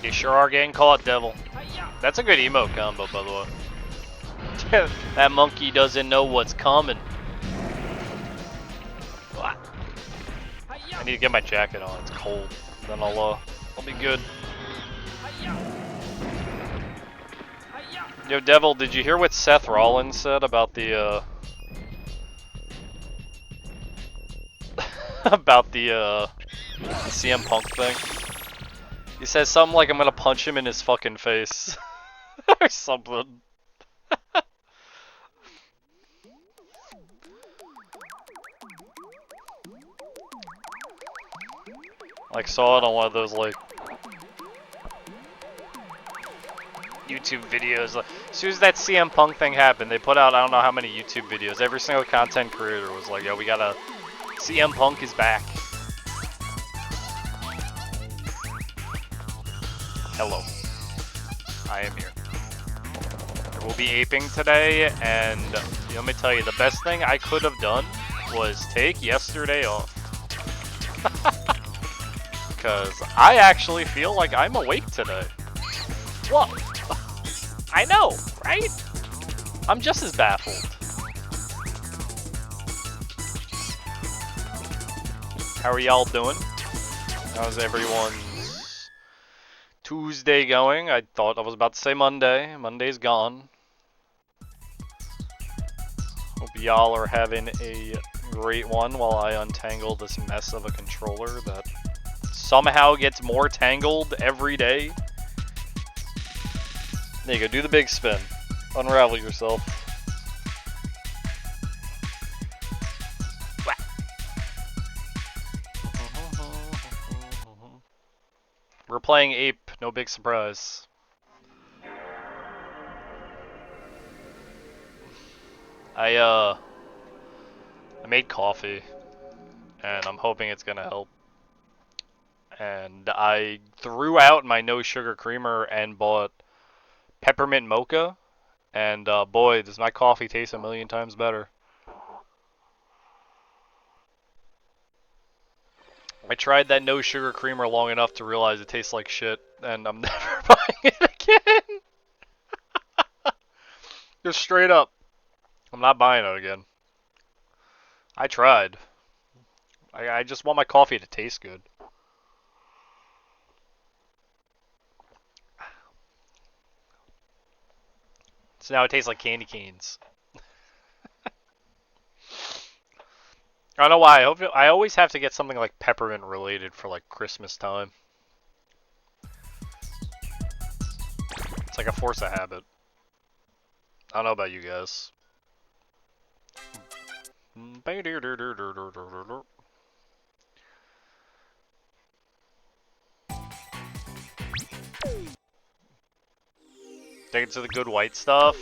You sure are getting caught, devil. That's a good emote combo, by the way. That monkey doesn't know what's coming. I need to get my jacket on. It's cold. Then I'll be good. Yo, devil, did you hear what Seth Rollins said about the about the CM Punk thing? He says something like I'm gonna punch him in his fucking face. Or something. Like, saw it on one of those, like, YouTube videos. Like, as soon as that CM Punk thing happened, they put out I don't know how many YouTube videos. Every single content creator was like, yo, we gotta... CM Punk is back. Hello. I am here. We'll be aping today, and let me tell you, the best thing I could have done was take yesterday off. Because I actually feel like I'm awake today. What? I know, right? I'm just as baffled. How are y'all doing? How's everyone's Tuesday going? I thought I was about to say Monday. Monday's gone. Hope y'all are having a great one while I untangle this mess of a controller that somehow gets more tangled every day. There you go, do the big spin. Unravel yourself. We're playing Ape, no big surprise. I made coffee, and I'm hoping it's gonna help. And I threw out my no sugar creamer and bought peppermint mocha, and boy, does my coffee taste a million times better. I tried that no sugar creamer long enough to realize it tastes like shit, and I'm never buying it again. Just straight up, I'm not buying it again. I tried. I just want my coffee to taste good. So now it tastes like candy canes. I don't know why. I always have to get something like peppermint related for like Christmas time. It's like a force of habit. I don't know about you guys. Take it to the good white stuff.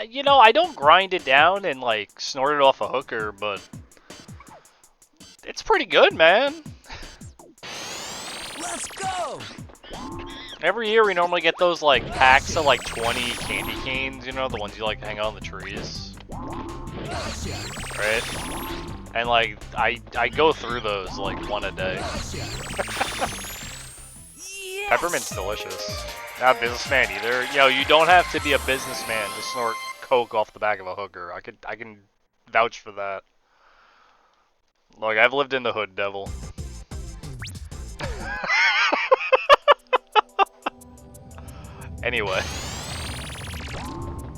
You know, I don't grind it down and like snort it off a hooker, but it's pretty good, man. Let's go. Every year we normally get those like packs of like 20 candy canes, you know, the ones you like hang on the trees. Right? And like I go through those like one a day. Yes. Peppermint's delicious. Not a businessman either. You know, you don't have to be a businessman to snort coke off the back of a hooker. I can vouch for that. Look, I've lived in the hood, devil. Anyway.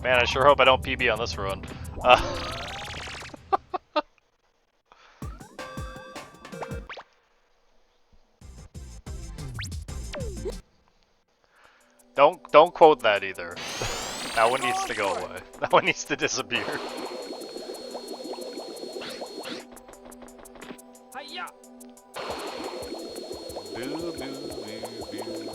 Man, I sure hope I don't PB on this run. Don't quote that either. That one needs to go away. That one needs to disappear. Boo, boo, boo, boo.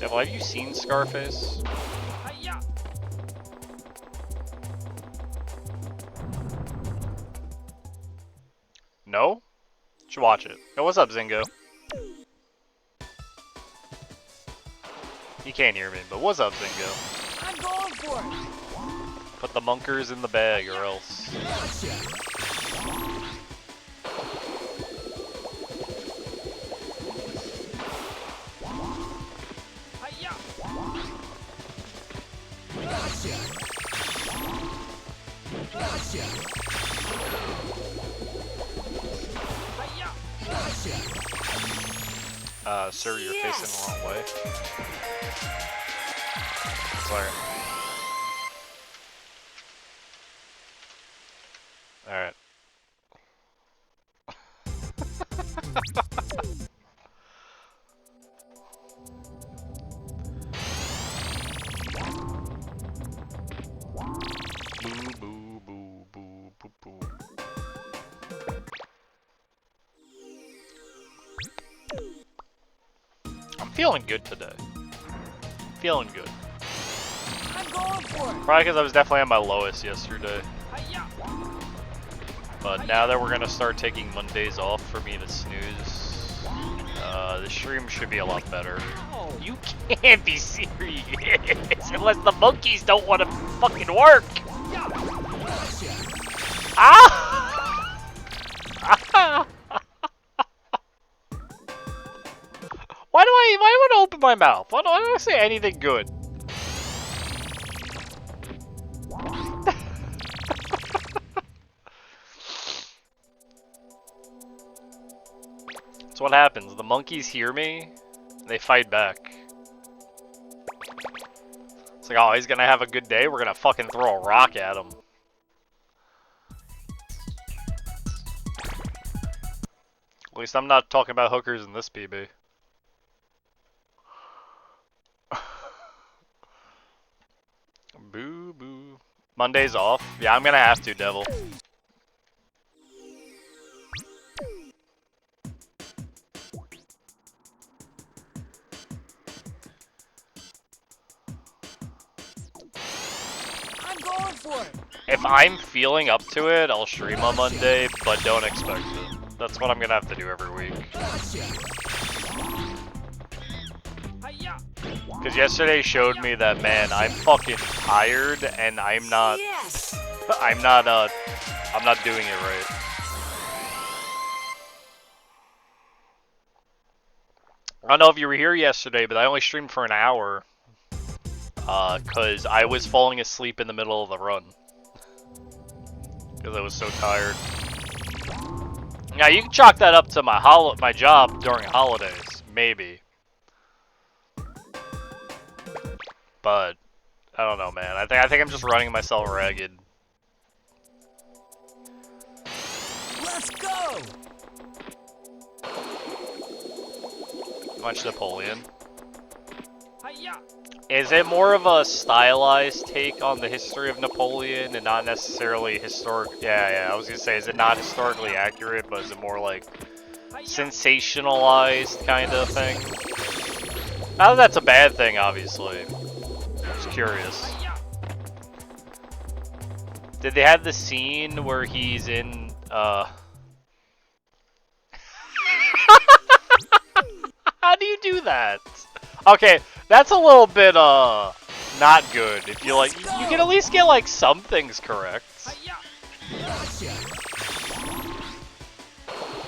Devil, have you seen Scarface? No? Should watch it. Yo, what's up, Zingo? You can't hear me, but what's up, Zingo? I'm going for it. Put the monkers in the bag or else. Sir, you're facing the wrong way. Sorry. Alright. Boo, boo, boo, boo, boo, boo. I'm feeling good today. Feeling good. I'm going for it. Probably because I was definitely at my lowest yesterday. But now that we're gonna start taking Mondays off for me to snooze, the stream should be a lot better. You can't be serious unless the monkeys don't want to fucking work. Ah! Why do I open my mouth? Why don't I say anything good? That's what happens. The monkeys hear me, they fight back. It's like, oh, he's gonna have a good day, we're gonna fucking throw a rock at him. At least I'm not talking about hookers in this PB. Boo boo. Monday's off? Yeah, I'm gonna have to, Devil. I'm going for it. If I'm feeling up to it, I'll stream on Monday, but don't expect it. That's what I'm gonna have to do every week. Because yesterday showed me that, man, I'm fucking tired and I'm not doing it right. I don't know if you were here yesterday, but I only streamed for an hour. Because I was falling asleep in the middle of the run. Because I was so tired. Now, you can chalk that up to my job during holidays. Maybe. But, I don't know, man. I think I'm just running myself ragged. Let's go! Much Napoleon. Is it more of a stylized take on the history of Napoleon and not necessarily historic? Yeah, I was gonna say, is it not historically accurate, but is it more like sensationalized kind of thing? Not that that's a bad thing, obviously. I'm just curious. Did they have the scene where he's in, How do you do that? Okay, that's a little bit, not good. If you like, you can at least get, like, some things correct.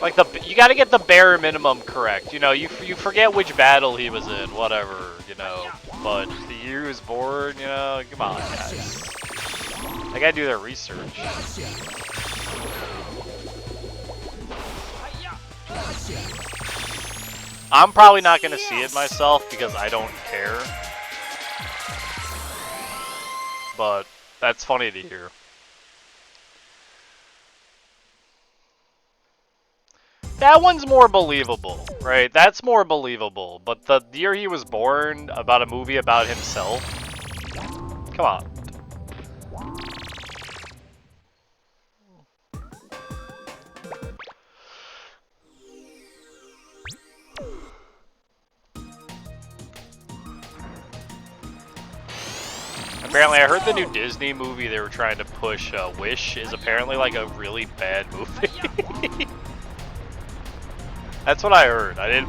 Like, you gotta get the bare minimum correct. You know, you forget which battle he was in, whatever, you know. But the year he was born, you know, come on, guys. They gotta do their research. I'm probably not going to see it myself because I don't care. But that's funny to hear. That one's more believable, right? That's more believable. But the year he was born, about a movie about himself? Come on. Apparently, I heard the new Disney movie they were trying to push, Wish, is apparently like a really bad movie. That's what I heard. I'm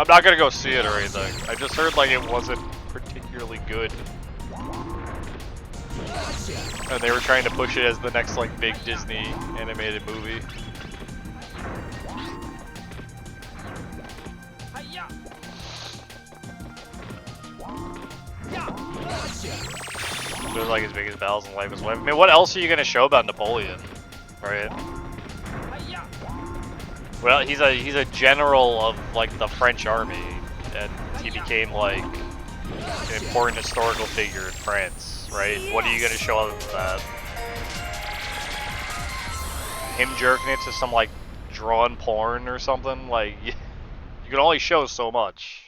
not gonna go see it or anything. I just heard like it wasn't particularly good. And they were trying to push it as the next like big Disney animated movie. It was like his biggest battles in life was wife. I mean, what else are you gonna show about Napoleon, right? Well, he's a general of like the French army, and he became like an important historical figure in France, right? What are you gonna show other than that? Him jerking it to some like drawn porn or something? Like, you can only show so much.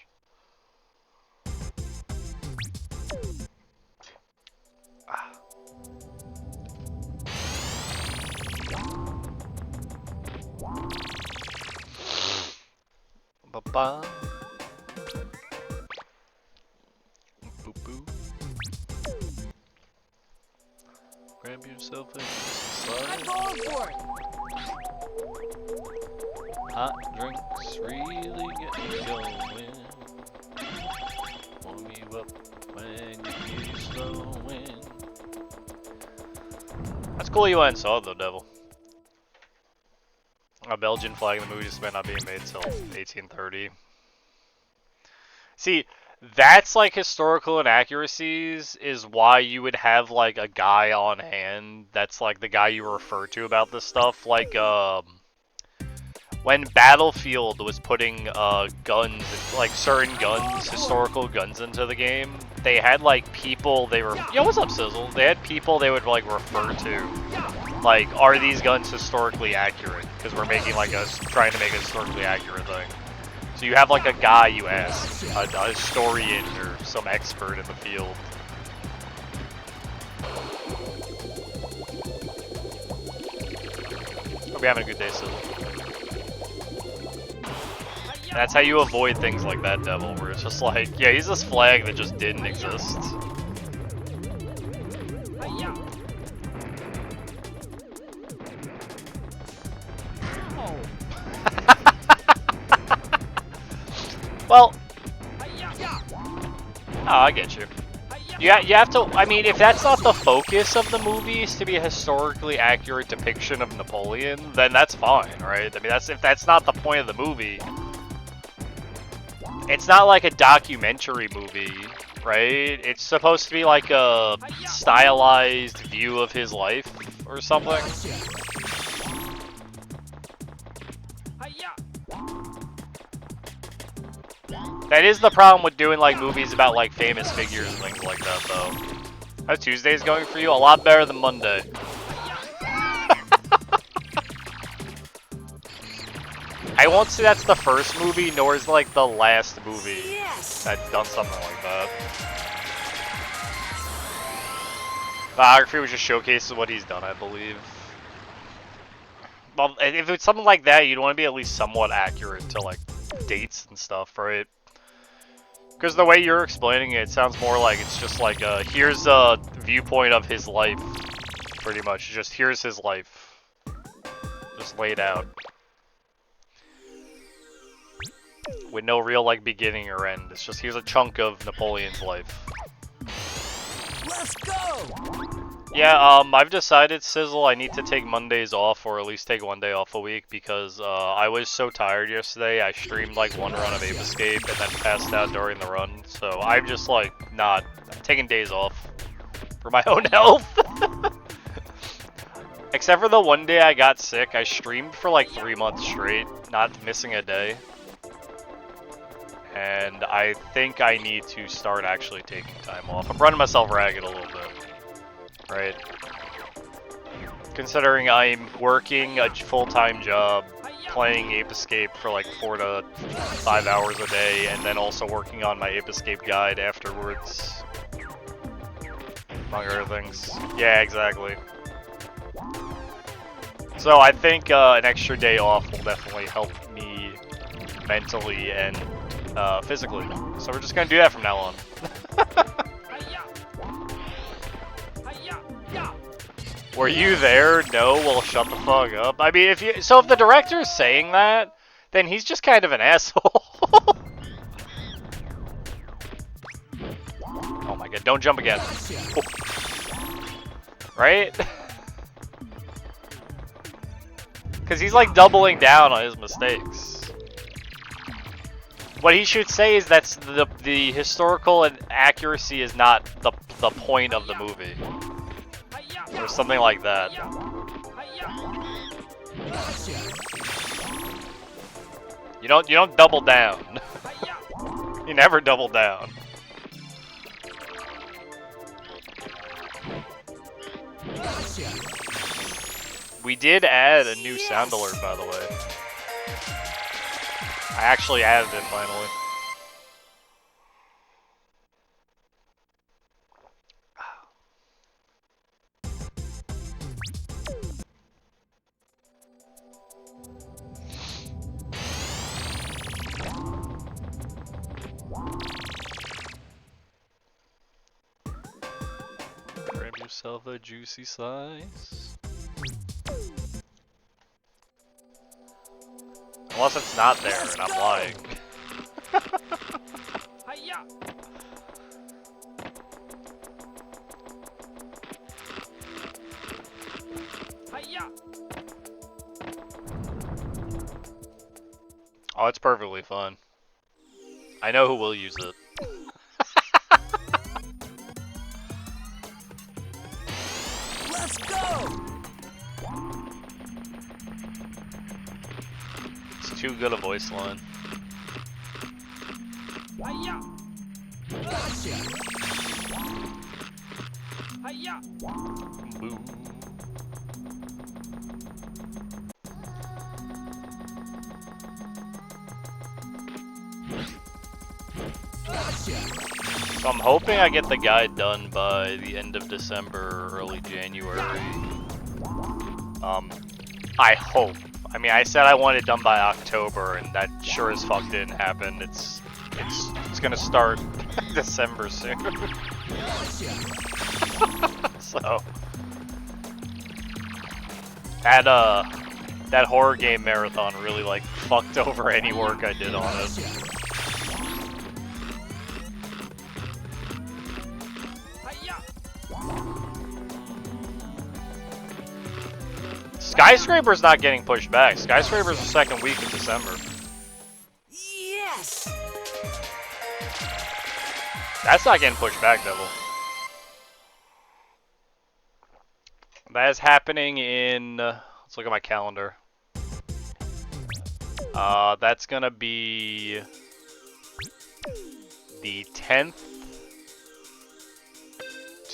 Ba-ba. Boo-boo. Grab yourself a slide. I'm going for it. Hot drinks really get me going. Warm you up when you feel slowing. That's cool you went and saw it though, Devil. A Belgian flag in the movie just might not be made till 1830. See, that's like historical inaccuracies is why you would have like a guy on hand that's like the guy you refer to about this stuff. Like, when Battlefield was putting guns, like certain guns, historical guns into the game, they had like people they were, yo, what's up, Sizzle? They had people they would like refer to. Like, are these guns historically accurate? Because we're making like trying to make a historically accurate thing. So you have like a guy you ask, a historian or some expert in the field. Hope you're having a good day, Sizzle. And that's how you avoid things like that, Devil, where it's just like, yeah, he's this flag that just didn't exist. Well, oh, I get you. You have to, I mean, if that's not the focus of the movie is to be a historically accurate depiction of Napoleon, then that's fine, right? I mean, if that's not the point of the movie, it's not like a documentary movie, right? It's supposed to be like a stylized view of his life or something. That is the problem with doing like movies about like famous figures and things like that, though. How's Tuesday's going for you? A lot better than Monday. I won't say that's the first movie, nor is like the last movie that's done something like that. Biography was just showcases what he's done, I believe. Well, if it's something like that, you'd want to be at least somewhat accurate to like dates and stuff, right? Because the way you're explaining it, it sounds more like it's just like, here's a viewpoint of his life, pretty much. Just here's his life. Just laid out. With no real, like, beginning or end. It's just, here's a chunk of Napoleon's life. Let's go! Yeah, I've decided, Sizzle, I need to take Mondays off, or at least take one day off a week, because I was so tired yesterday, I streamed like one run of Ape Escape, and then passed out during the run, so I'm just like, I'm taking days off for my own health. Except for the one day I got sick, I streamed for like 3 months straight, not missing a day. And I think I need to start actually taking time off. I'm running myself ragged a little bit. Right. Considering I'm working a full-time job, playing Ape Escape for like 4 to 5 hours a day, and then also working on my Ape Escape guide afterwards. Among other things. Yeah, exactly. So I think an extra day off will definitely help me mentally and physically. So we're just gonna do that from now on. Were you there? No? Well, shut the fuck up. I mean, if the director's saying that, then he's just kind of an asshole. Oh my god, don't jump again. Right? Because he's like doubling down on his mistakes. What he should say is that's the historical and accuracy is not the point of the movie, or something like that. You don't double down. You never double down. We did add a new sound alert, by the way. I actually added it finally. Grab yourself a juicy slice. Unless it's not there and I'm lying. Oh, it's perfectly fine. I know who will use it. Let's go! It's too good a voice line. Boo. So I'm hoping I get the guide done by the end of December or early January. I hope. I mean, I said I want it done by October, and that sure as fuck didn't happen. It's gonna start December soon. So that horror game marathon really like fucked over any work I did on it. Skyscraper's not getting pushed back. Skyscraper's the second week of December. Yes! That's not getting pushed back, Devil. That is happening in... let's look at my calendar. That's gonna be... the 10th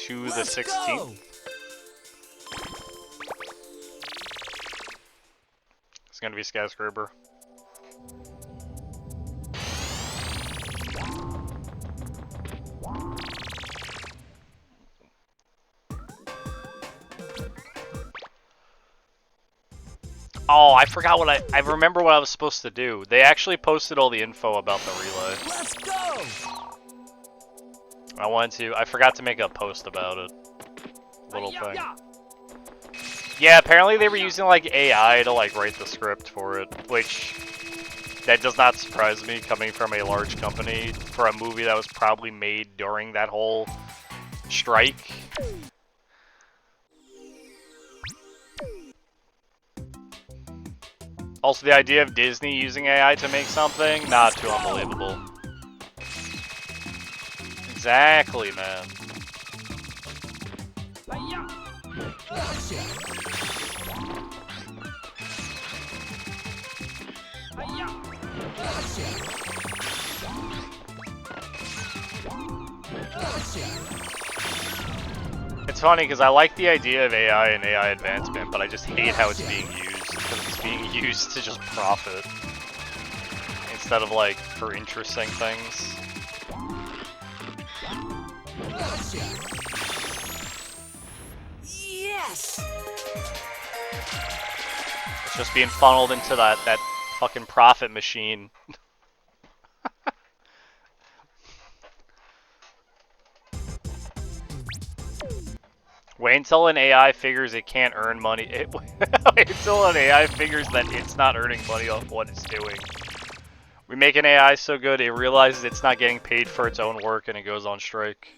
to the 16th. It's gonna be Skyscraper. Oh, I forgot what I remember what I was supposed to do. They actually posted all the info about the relay. Let's go! I forgot to make a post about it. Little thing. Yeah, apparently they were using like AI to like write the script for it, which that does not surprise me coming from a large company for a movie that was probably made during that whole strike. Also, the idea of Disney using AI to make something, not too unbelievable. Exactly, man. It's funny because I like the idea of AI and AI advancement, but I just hate how it's being used, because it's being used to just profit instead of like for interesting things. Yes! It's just being funneled into that fucking profit machine. Wait until an AI figures it can't earn money. Wait until an AI figures that it's not earning money off what it's doing. We make an AI so good it realizes it's not getting paid for its own work and it goes on strike.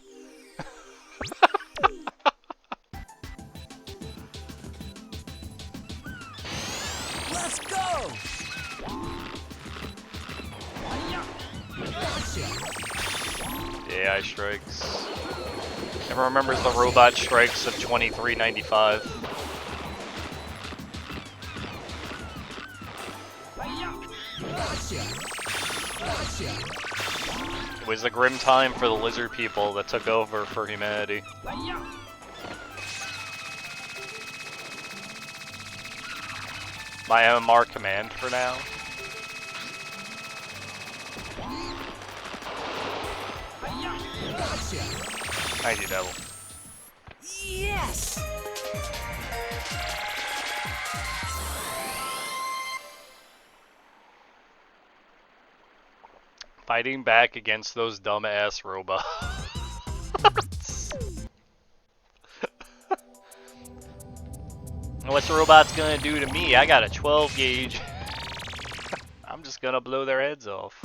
The AI strikes. Everyone remembers the robot strikes of 2395. It was a grim time for the lizard people that took over for humanity. My MMR command for now. Thank you, Devil. Yes! Fighting back against those dumbass robots. What's the robots gonna do to me? I got a 12 gauge. I'm just gonna blow their heads off.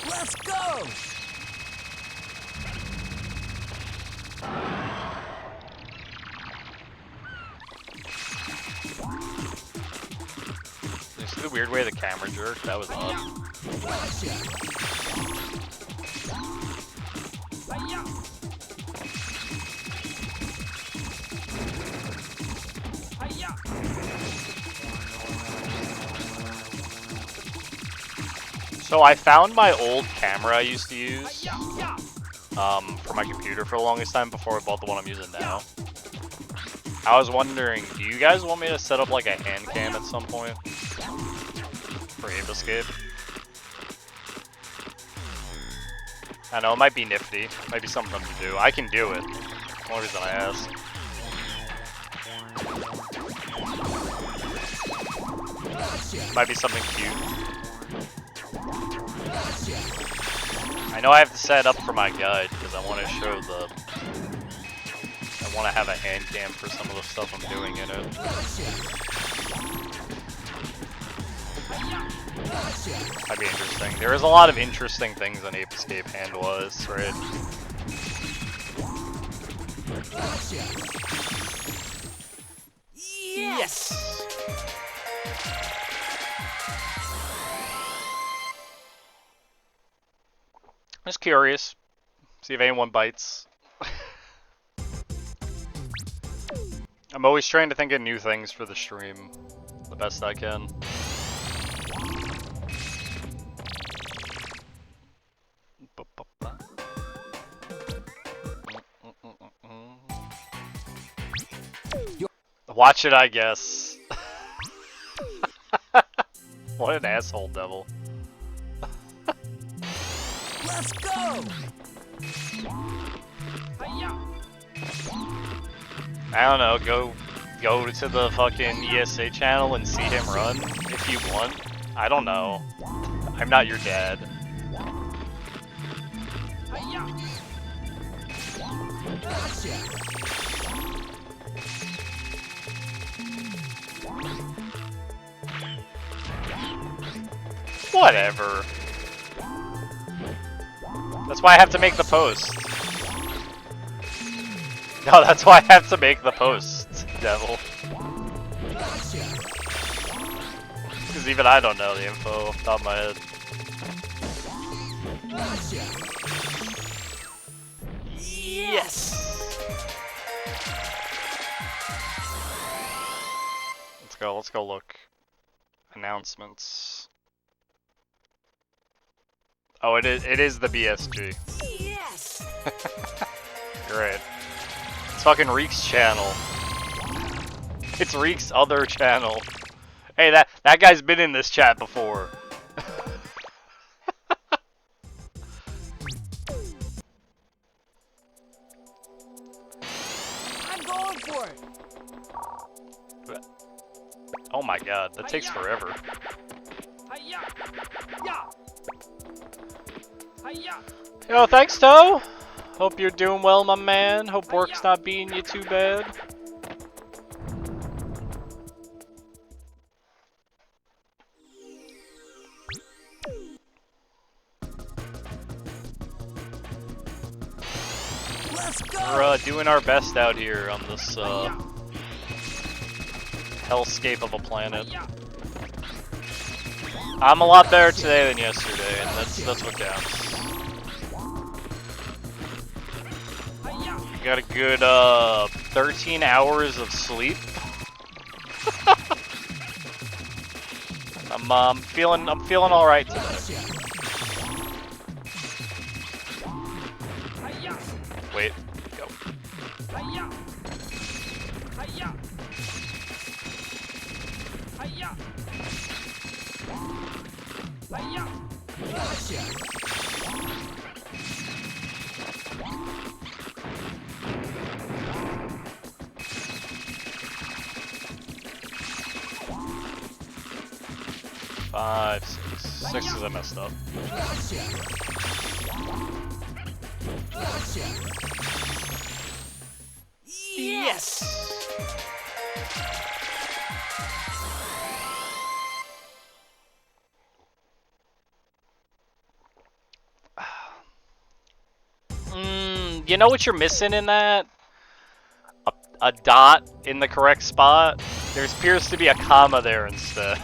Let's go! You see the weird way the camera jerked? That was odd. So I found my old camera I used to use for my computer for the longest time before I bought the one I'm using now. I was wondering, do you guys want me to set up like a hand cam at some point for Ape Escape? I know, it might be nifty. Might be something to do. I can do it. Only reason I ask. Might be something cute. I know I have to set it up for my guide because I want to show the... I want to have a hand cam for some of the stuff I'm doing in it. That'd be interesting. There is a lot of interesting things in Ape Escape hand-wise, right? Yes! Just curious. See if anyone bites. I'm always trying to think of new things for the stream. The best I can. Watch it, I guess. What an asshole, Devil. Let's go! I don't know, go to the fucking ESA channel and see him run if you want. I don't know. I'm not your dad. Whatever. That's why I have to make the post. No, that's why I have to make the post, Devil. Because even I don't know the info off the top of my head. Yes! Let's go look. Announcements. Oh, it is the BSG. Yes! You're right. It's fucking Reek's channel. It's Reek's other channel. Hey, that guy's been in this chat before. I'm going for it! Oh my god, that takes forever. Yo, thanks, Toe! Hope you're doing well, my man. Hope work's not beating you too bad. Let's Let's go. We're doing our best out here on this hellscape of a planet. I'm a lot better today than yesterday, and that's what counts. Got a good 13 hours of sleep. I'm feeling all right today. Wait, go. Five, six because I messed up. Yes. You know what you're missing in that? A dot in the correct spot. There appears to be a comma there instead.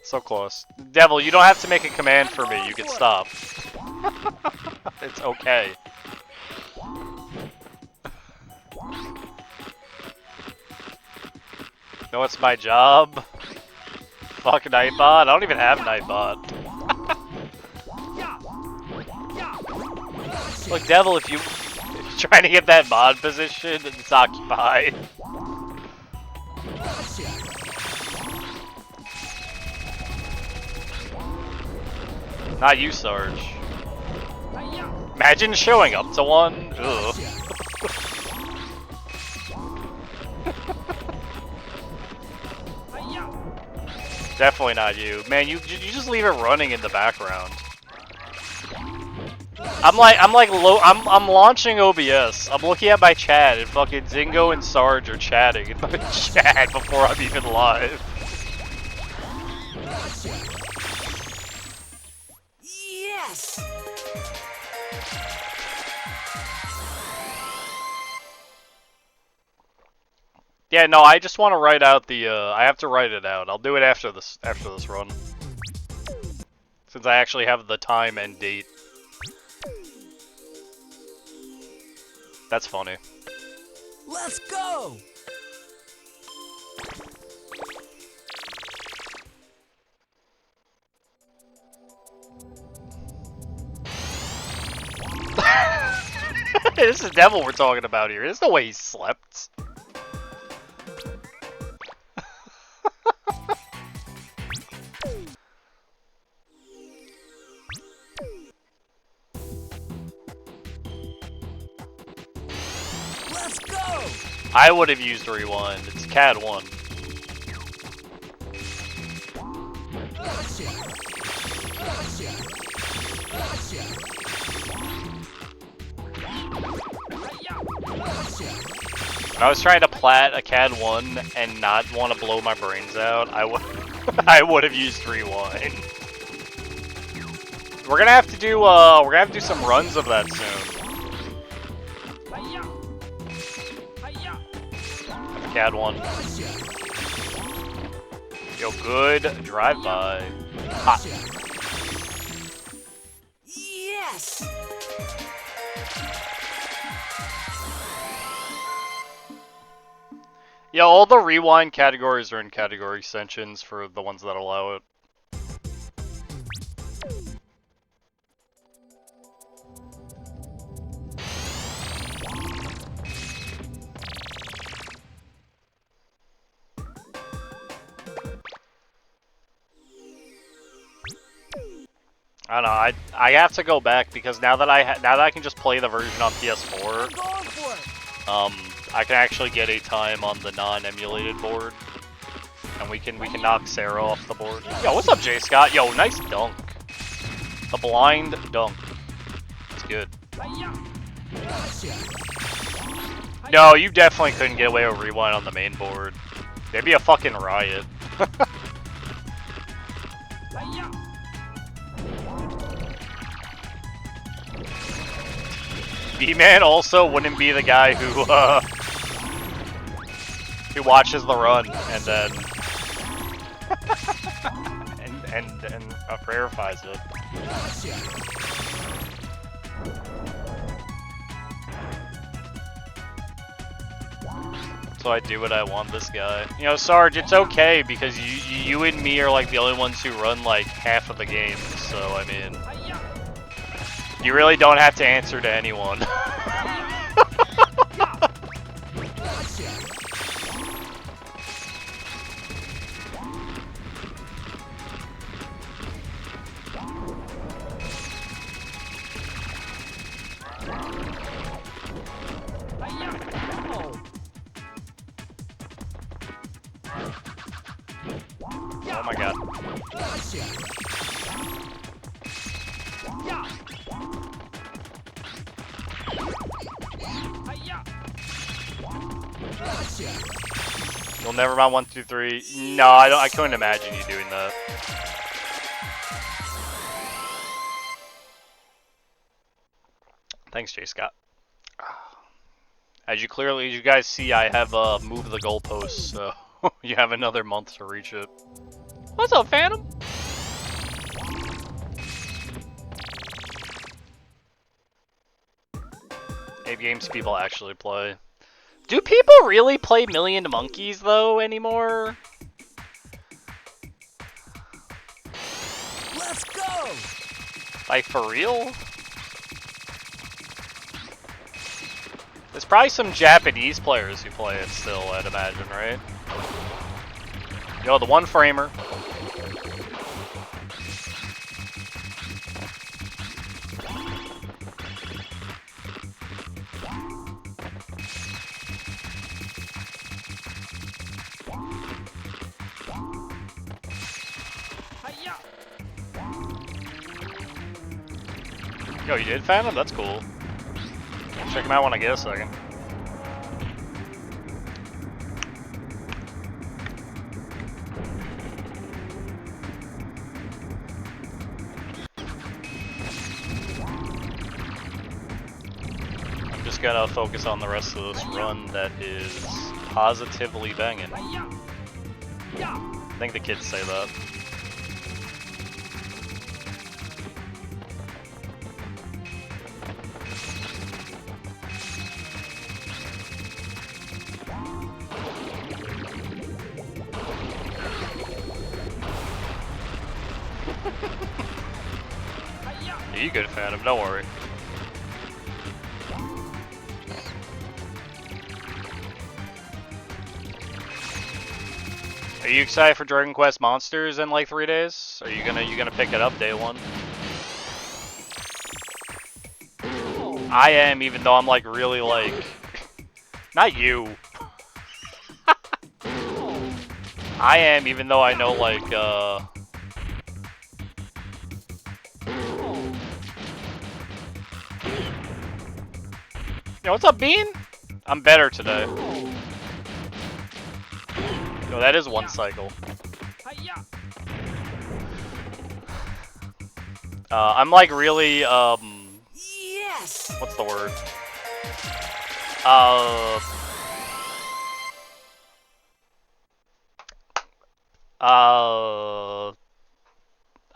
So close. Devil, you don't have to make a command for me. You can stop. It's okay. Know what's my job? Fuck Nightbot? I don't even have Nightbot. Look, Devil, if you're trying to get that mod position, it's occupied. Not you, Sarge. Imagine showing up to one. Ugh. Definitely not you, man. You just leave it running in the background. I'm launching OBS. I'm looking at my chat, and fucking Zingo and Sarge are chatting in my chat before I'm even live. Yes. Yeah, no, I just want to write out the. I have to write it out. I'll do it after this run, since I actually have the time and date. That's funny. Let's go. This is Devil we're talking about here. This is the way he slept. Let's go. I would have used rewind. It's CAD 1. When I was trying to plat a CAD 1 and not want to blow my brains out, I would I would have used rewind. We're gonna have to do some runs of that soon. CAD 1. Yo, good drive-by. Hot. Yes. Yeah, all the rewind categories are in category extensions for the ones that allow it. I don't know. I have to go back because now that I can just play the version on PS4, I can actually get a time on the non-emulated board, and we can knock Sarah off the board. Yo, what's up, J Scott? Yo, nice dunk. The blind dunk. It's good. No, you definitely couldn't get away with rewind on the main board. Maybe a fucking riot. B-Man also wouldn't be the guy who watches the run and then and verifies it. So I do what I want this guy. You know, Sarge, it's okay because you and me are like the only ones who run like half of the games. So I mean, you really don't have to answer to anyone. Oh my god. You'll never mind 1, 2, 3. No, I couldn't imagine you doing that. Thanks, Jay Scott. As you guys see, I have moved the goalposts, so you have another month to reach it. What's up, Phantom? Ape games people actually play. Do people really play Million Monkeys though anymore? Let's go! Like for real? There's probably some Japanese players who play it still, I'd imagine, right? Yo, the one framer. Yo, you did Phantom? That's cool. Check him out when I get a second. I'm just gonna focus on the rest of this run that is positively banging. I think the kids say that. Yeah, you good, Phantom, don't worry. Are you excited for Dragon Quest Monsters in like 3 days? Are you gonna pick it up day one? I am, even though I'm like really like not you. I am, even though I know like Yo, what's up, Bean? I'm better today. Yo, that is one cycle. I'm like really, Yes! what's the word?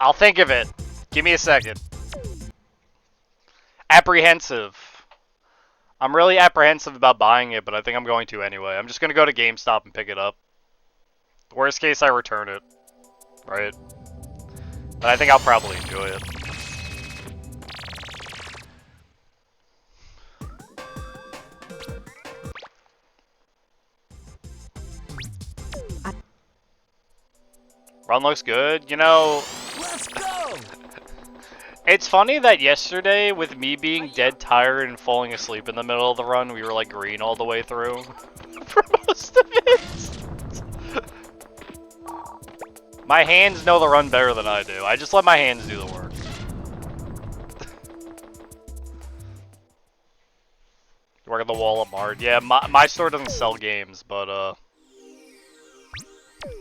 I'll think of it. Give me a second. Apprehensive. I'm really apprehensive about buying it, but I think I'm going to anyway. I'm just gonna go to GameStop and pick it up. Worst case, I return it. Right? But I think I'll probably enjoy it. Run looks good. You know, Let's go! it's funny that yesterday, with me being dead tired and falling asleep in the middle of the run, we were like green all the way through for most of it. My hands know the run better than I do. I just let my hands do the work. Work at the wall at Mart. Yeah, my store doesn't sell games, but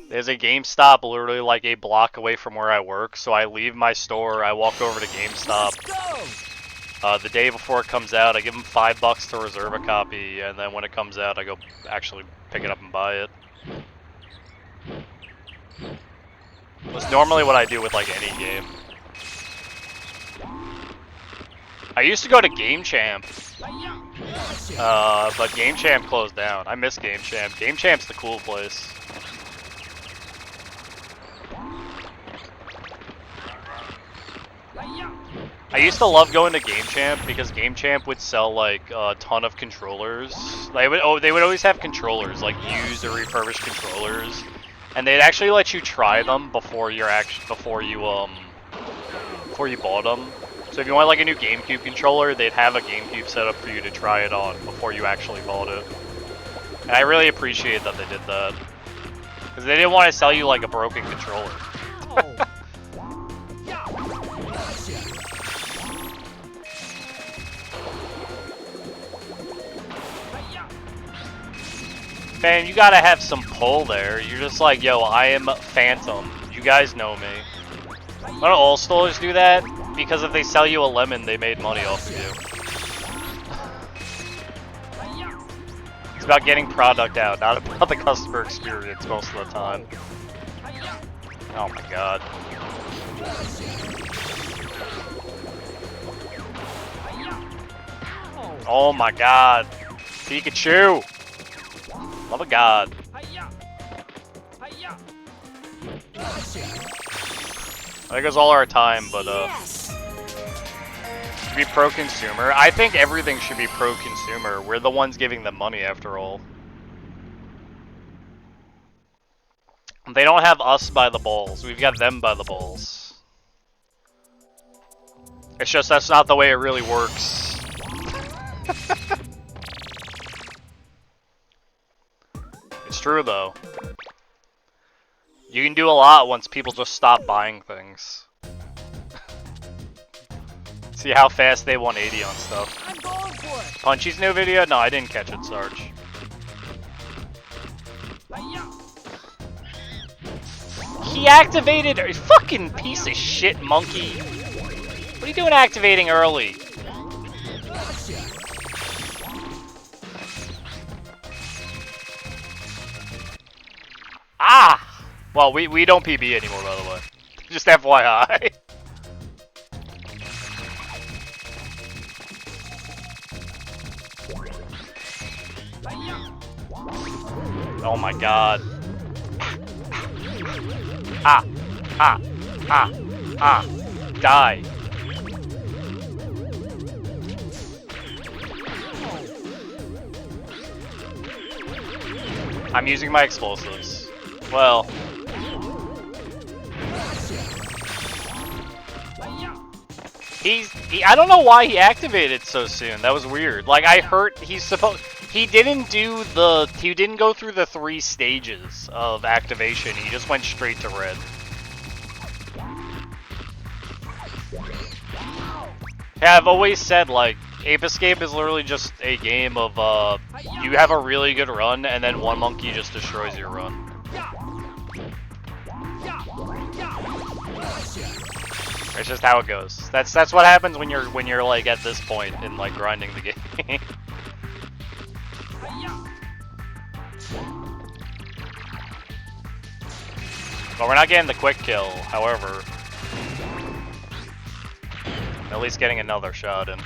There's a GameStop literally like a block away from where I work, so I leave my store, I walk over to GameStop. The day before it comes out, I give them $5 to reserve a copy, and then when it comes out, I go actually pick it up and buy it. That's normally what I do with like any game. I used to go to Game Champ, but Game Champ closed down. I miss Game Champ. Game Champ's the cool place. I used to love going to Game Champ because Game Champ would sell like a ton of controllers. They would always have controllers, like used or refurbished controllers, and they'd actually let you try them before you bought them. So if you want like a new GameCube controller, they'd have a GameCube set up for you to try it on before you actually bought it. And I really appreciate that they did that, because they didn't want to sell you like a broken controller. Man, you gotta have some pull there. You're just like, yo, I am Phantom. You guys know me. Why don't all stores do that? Because if they sell you a lemon, they made money off of you. It's about getting product out, not about the customer experience most of the time. Oh my god. Oh my god. Pikachu! Love of God. I think it's all our time, but to be pro-consumer. I think everything should be pro-consumer. We're the ones giving them money, after all. They don't have us by the balls. We've got them by the balls. It's just that's not the way it really works. It's true, though. You can do a lot once people just stop buying things. See how fast they 180 on stuff. I'm going for it. Punchy's new video? No, I didn't catch it, Sarge. He activated a fucking piece of shit monkey. What are you doing activating early? Ah! Well, we don't PB anymore, by the way. Just FYI. Oh my god. Ah! Ah! Ah! Ah! Die! I'm using my explosives. Well... I don't know why he activated so soon. That was weird. Like, I heard he didn't go through the 3 stages of activation. He just went straight to red. Yeah, I've always said, like, Ape Escape is literally just a game of, you have a really good run, and then one monkey just destroys your run. It's just how it goes. That's what happens when you're like at this point in like grinding the game. But we're not getting the quick kill, however. At least getting another shot in.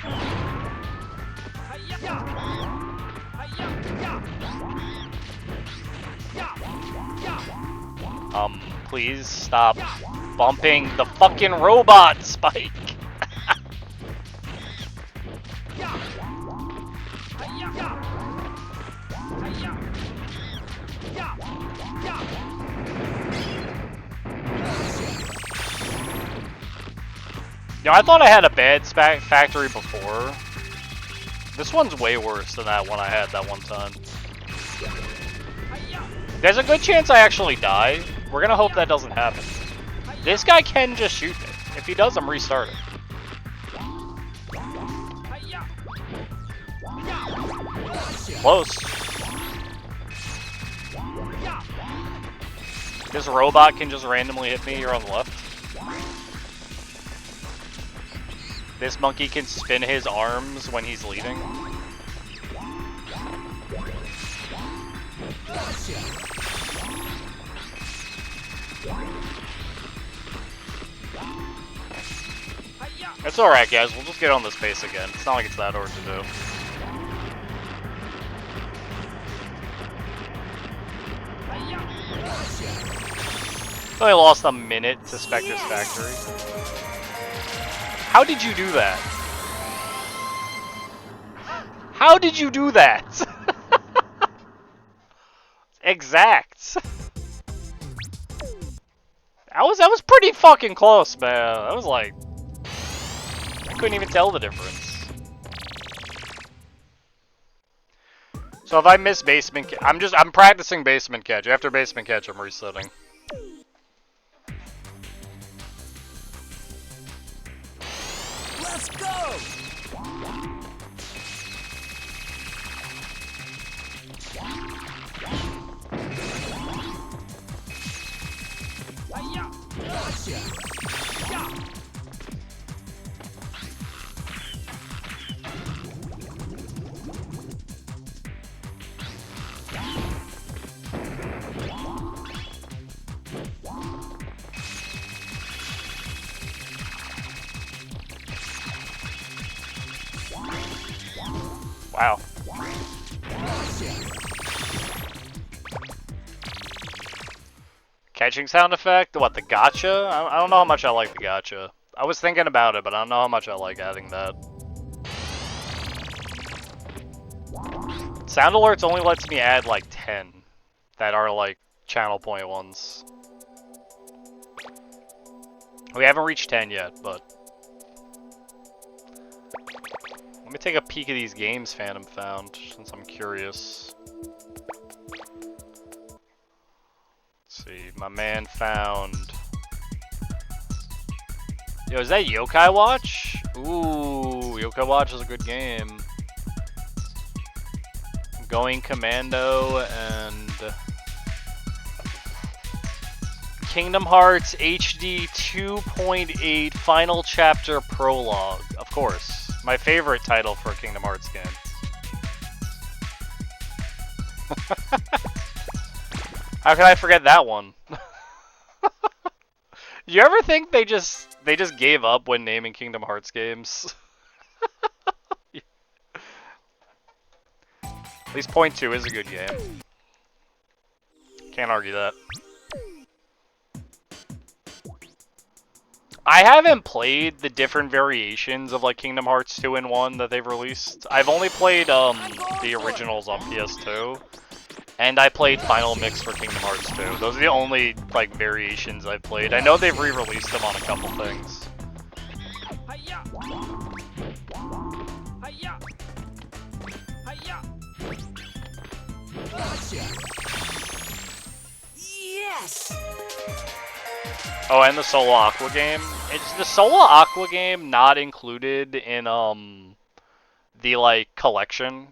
Please stop bumping the fucking robot, Spike! You know, I thought I had a bad factory before. This one's way worse than that one I had that one time. There's a good chance I actually die. We're gonna hope that doesn't happen. This guy can just shoot me. If he does, I'm restarting. Close. This robot can just randomly hit me here on the left. This monkey can spin his arms when he's leading. It's alright, guys. We'll just get on this base again. It's not like it's that hard to do. I only lost a minute to Spectre's factory. How did you do that? How did you do that? Exact. That was pretty fucking close, man. That was like, I couldn't even tell the difference. So if I miss basement, I'm practicing basement catch. After basement catch, I'm resetting. Let's go! Wow. Catching sound effect? What, the gotcha? I don't know how much I like the gotcha. I was thinking about it, but I don't know how much I like adding that. Sound alerts only lets me add like 10 that are like channel point ones. We haven't reached 10 yet, but let me take a peek at these games Phantom found, since I'm curious. Let's see, my man found... Yo, is that Yokai Watch? Ooh, Yokai Watch is a good game. Going Commando and... Kingdom Hearts HD 2.8 Final Chapter Prologue. Of course. My favorite title for a Kingdom Hearts game. How can I forget that one? You ever think they just gave up when naming Kingdom Hearts games? At least Point 2 is a good game. Can't argue that. I haven't played the different variations of like Kingdom Hearts 2 and 1 that they've released. I've only played the originals on PS2, and I played Final Mix for Kingdom Hearts 2. Those are the only like variations I've played. I know they've re-released them on a couple things. Yes! Oh, and the Solo Aqua game. Is the Solo Aqua game not included in the like collection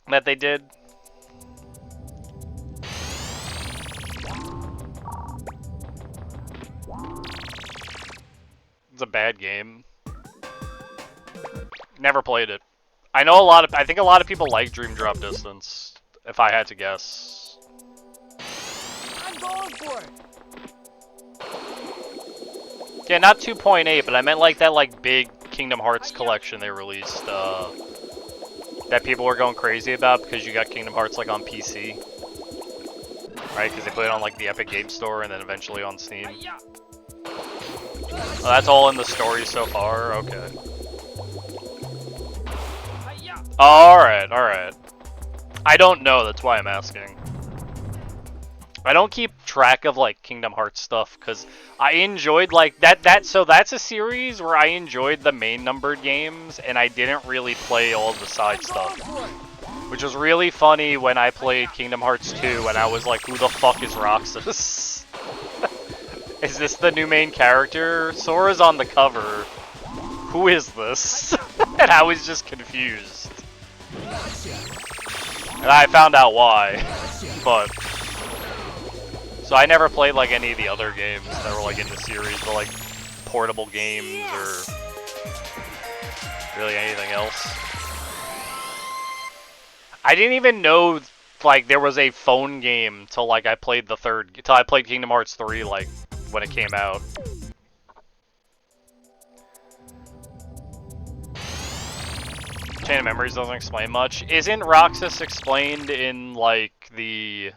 that they did? It's a bad game. Never played it. I know I think a lot of people like Dream Drop Distance, if I had to guess. I'm going for it! Yeah, not 2.8, but I meant like that like big Kingdom Hearts collection they released, that people were going crazy about because you got Kingdom Hearts like on PC. Right, because they put it on like the Epic Game Store and then eventually on Steam. Oh, that's all in the story so far? Okay. Alright, alright. I don't know, that's why I'm asking. I don't keep track of like Kingdom Hearts stuff because I enjoyed like so that's a series where I enjoyed the main numbered games and I didn't really play all the side stuff. Which was really funny when I played Kingdom Hearts 2 and I was like, who the fuck is Roxas? Is this the new main character? Sora's on the cover. Who is this? And I was just confused. And I found out why, but... So I never played like any of the other games that were like in the series, but like portable games or really anything else. I didn't even know like there was a phone game till like I played till I played Kingdom Hearts 3 like when it came out. Chain of Memories doesn't explain much. Isn't Roxas explained in like the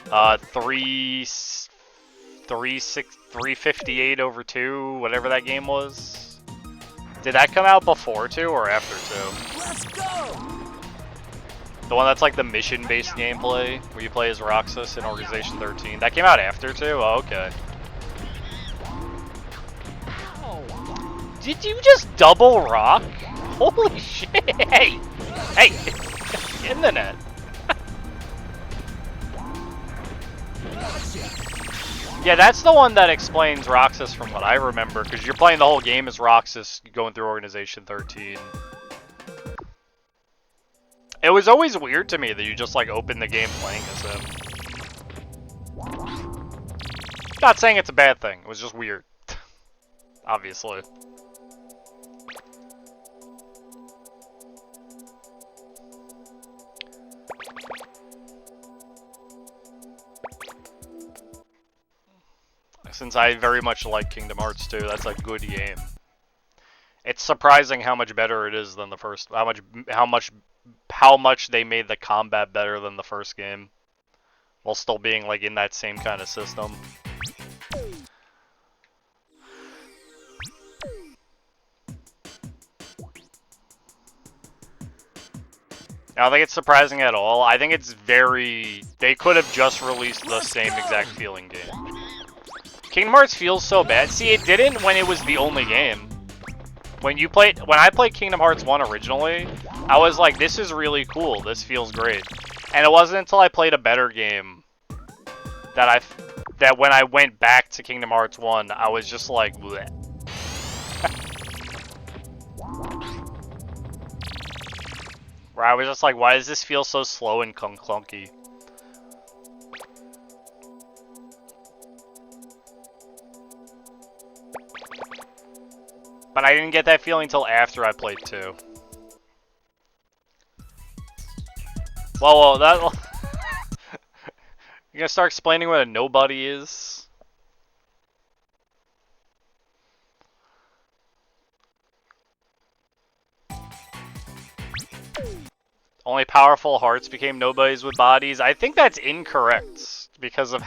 358 over 2, whatever that game was? Did that come out before 2 or after 2? Let's go! The one that's like the mission-based gameplay, where you play as Roxas in Organization 13. That came out after 2? Oh, okay. Did you just double rock? Holy shit! Hey! Hey! Get in the net! Yeah, that's the one that explains Roxas from what I remember, because you're playing the whole game as Roxas going through Organization 13. It was always weird to me that you just like open the game playing as him. Not saying it's a bad thing, it was just weird. Obviously. Since I very much like Kingdom Hearts 2, that's a good game. It's surprising how much better it is than the first. How much they made the combat better than the first game, while still being like in that same kind of system. I don't think it's surprising at all. I think it's very... They could have just released the same exact feeling game. Kingdom Hearts feels so bad. See, it didn't when it was the only game. When I played Kingdom Hearts 1 originally, I was like, this is really cool. This feels great. And it wasn't until I played a better game that when I went back to Kingdom Hearts 1, I was just like, bleh. Where I was just like, why does this feel so slow and clunky? But I didn't get that feeling until after I played 2. Well, that... You gonna start explaining what a nobody is? Only powerful hearts became nobodies with bodies. I think that's incorrect because of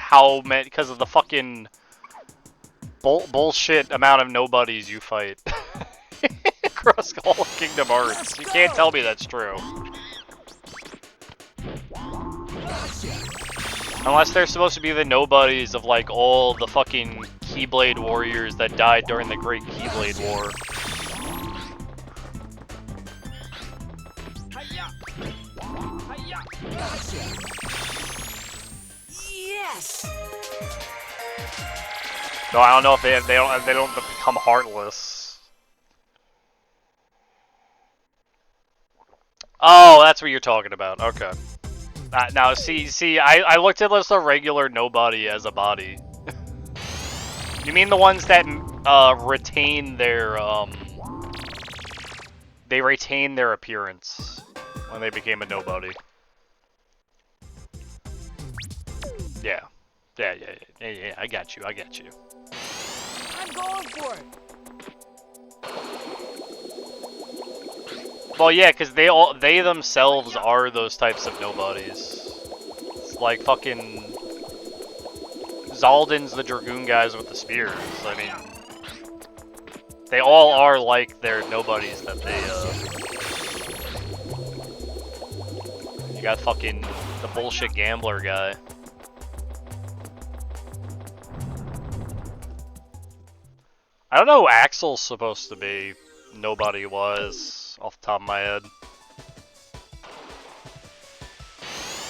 because of the fucking bullshit amount of nobodies you fight across all of Kingdom Hearts. You can't tell me that's true. Unless they're supposed to be the nobodies of like all the fucking Keyblade warriors that died during the Great Keyblade War. Yes! No, I don't know if they don't become heartless. Oh, that's what you're talking about. Okay. Now, see, I looked at this a regular nobody as a body. You mean the ones that retain their they retain their appearance when they became a nobody? Yeah. Yeah, I got you. I'm going for it! Well, yeah, because they themselves are those types of nobodies. It's like fucking Zaldin's the Dragoon guys with the spears. I mean, they all are like their nobodies that they, You got fucking the bullshit gambler guy. I don't know who Axel's supposed to be. Nobody was, off the top of my head.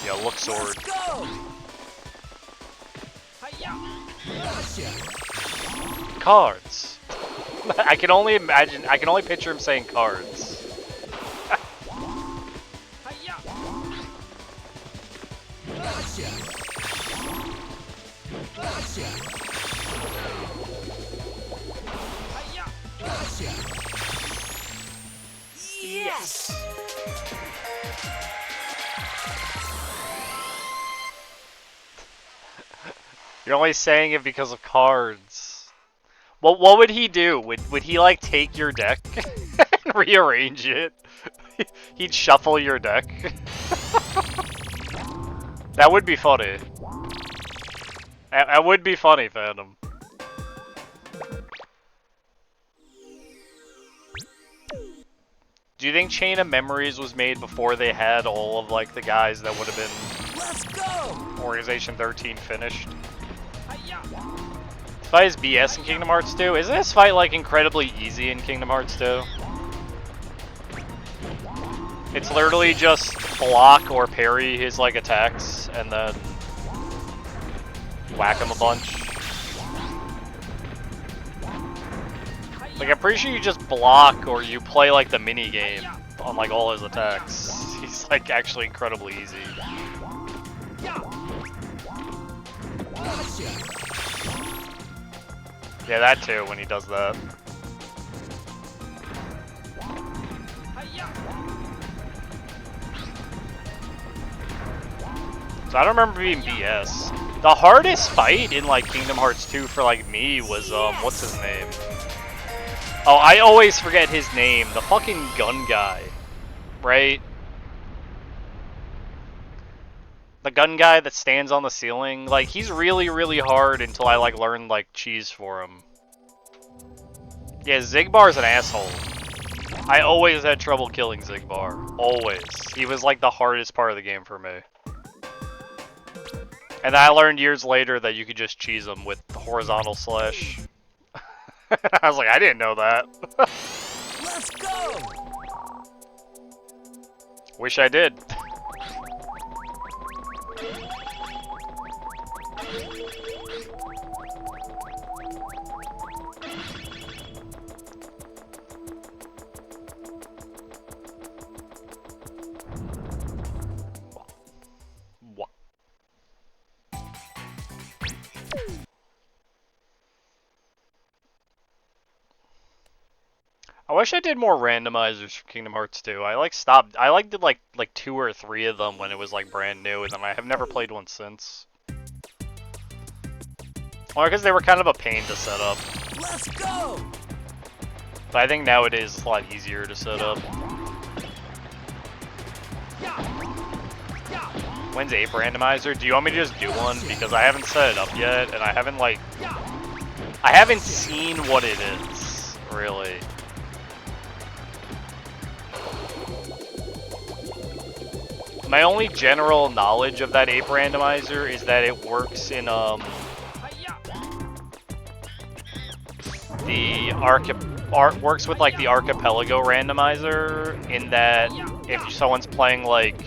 Yeah, look sword. Cards. I can only picture him saying cards. Gotcha. Gotcha. Yes. You're only saying it because of cards. Well, what would he do? Would he like take your deck and rearrange it? He'd shuffle your deck. That would be funny. That would be funny, Phantom. Do you think Chain of Memories was made before they had all of like the guys that would have been Let's go. Organization 13 finished? This fight is BS in Kingdom Hearts 2. Isn't this fight like incredibly easy in Kingdom Hearts 2? It's literally just block or parry his like attacks and then whack him a bunch. Like, I'm pretty sure you just block or you play like the mini game on like all his attacks. He's like actually incredibly easy. Yeah, that too, when he does that. So I don't remember being BS. The hardest fight in like Kingdom Hearts 2 for like me was what's his name? Oh, I always forget his name. The fucking gun guy, right? The gun guy that stands on the ceiling. Like, he's really, really hard until I like learn like cheese for him. Yeah, Zigbar's an asshole. I always had trouble killing Zigbar. Always. He was like the hardest part of the game for me. And I learned years later that you could just cheese him with the horizontal slash. I was like, I didn't know that. Let's go. Wish I did. What? I wish I did more randomizers for Kingdom Hearts 2. I like stopped. I like did like 2 or 3 of them when it was like brand new, and then I have never played one since. Well, because they were kind of a pain to set up. Let's go. But I think nowadays it's a lot easier to set up. When's Ape Randomizer? Do you want me to just do one? Because I haven't set it up yet, and I haven't seen what it is, really. My only general knowledge of that Ape Randomizer is that it works in, works with like the Archipelago Randomizer, in that if someone's playing like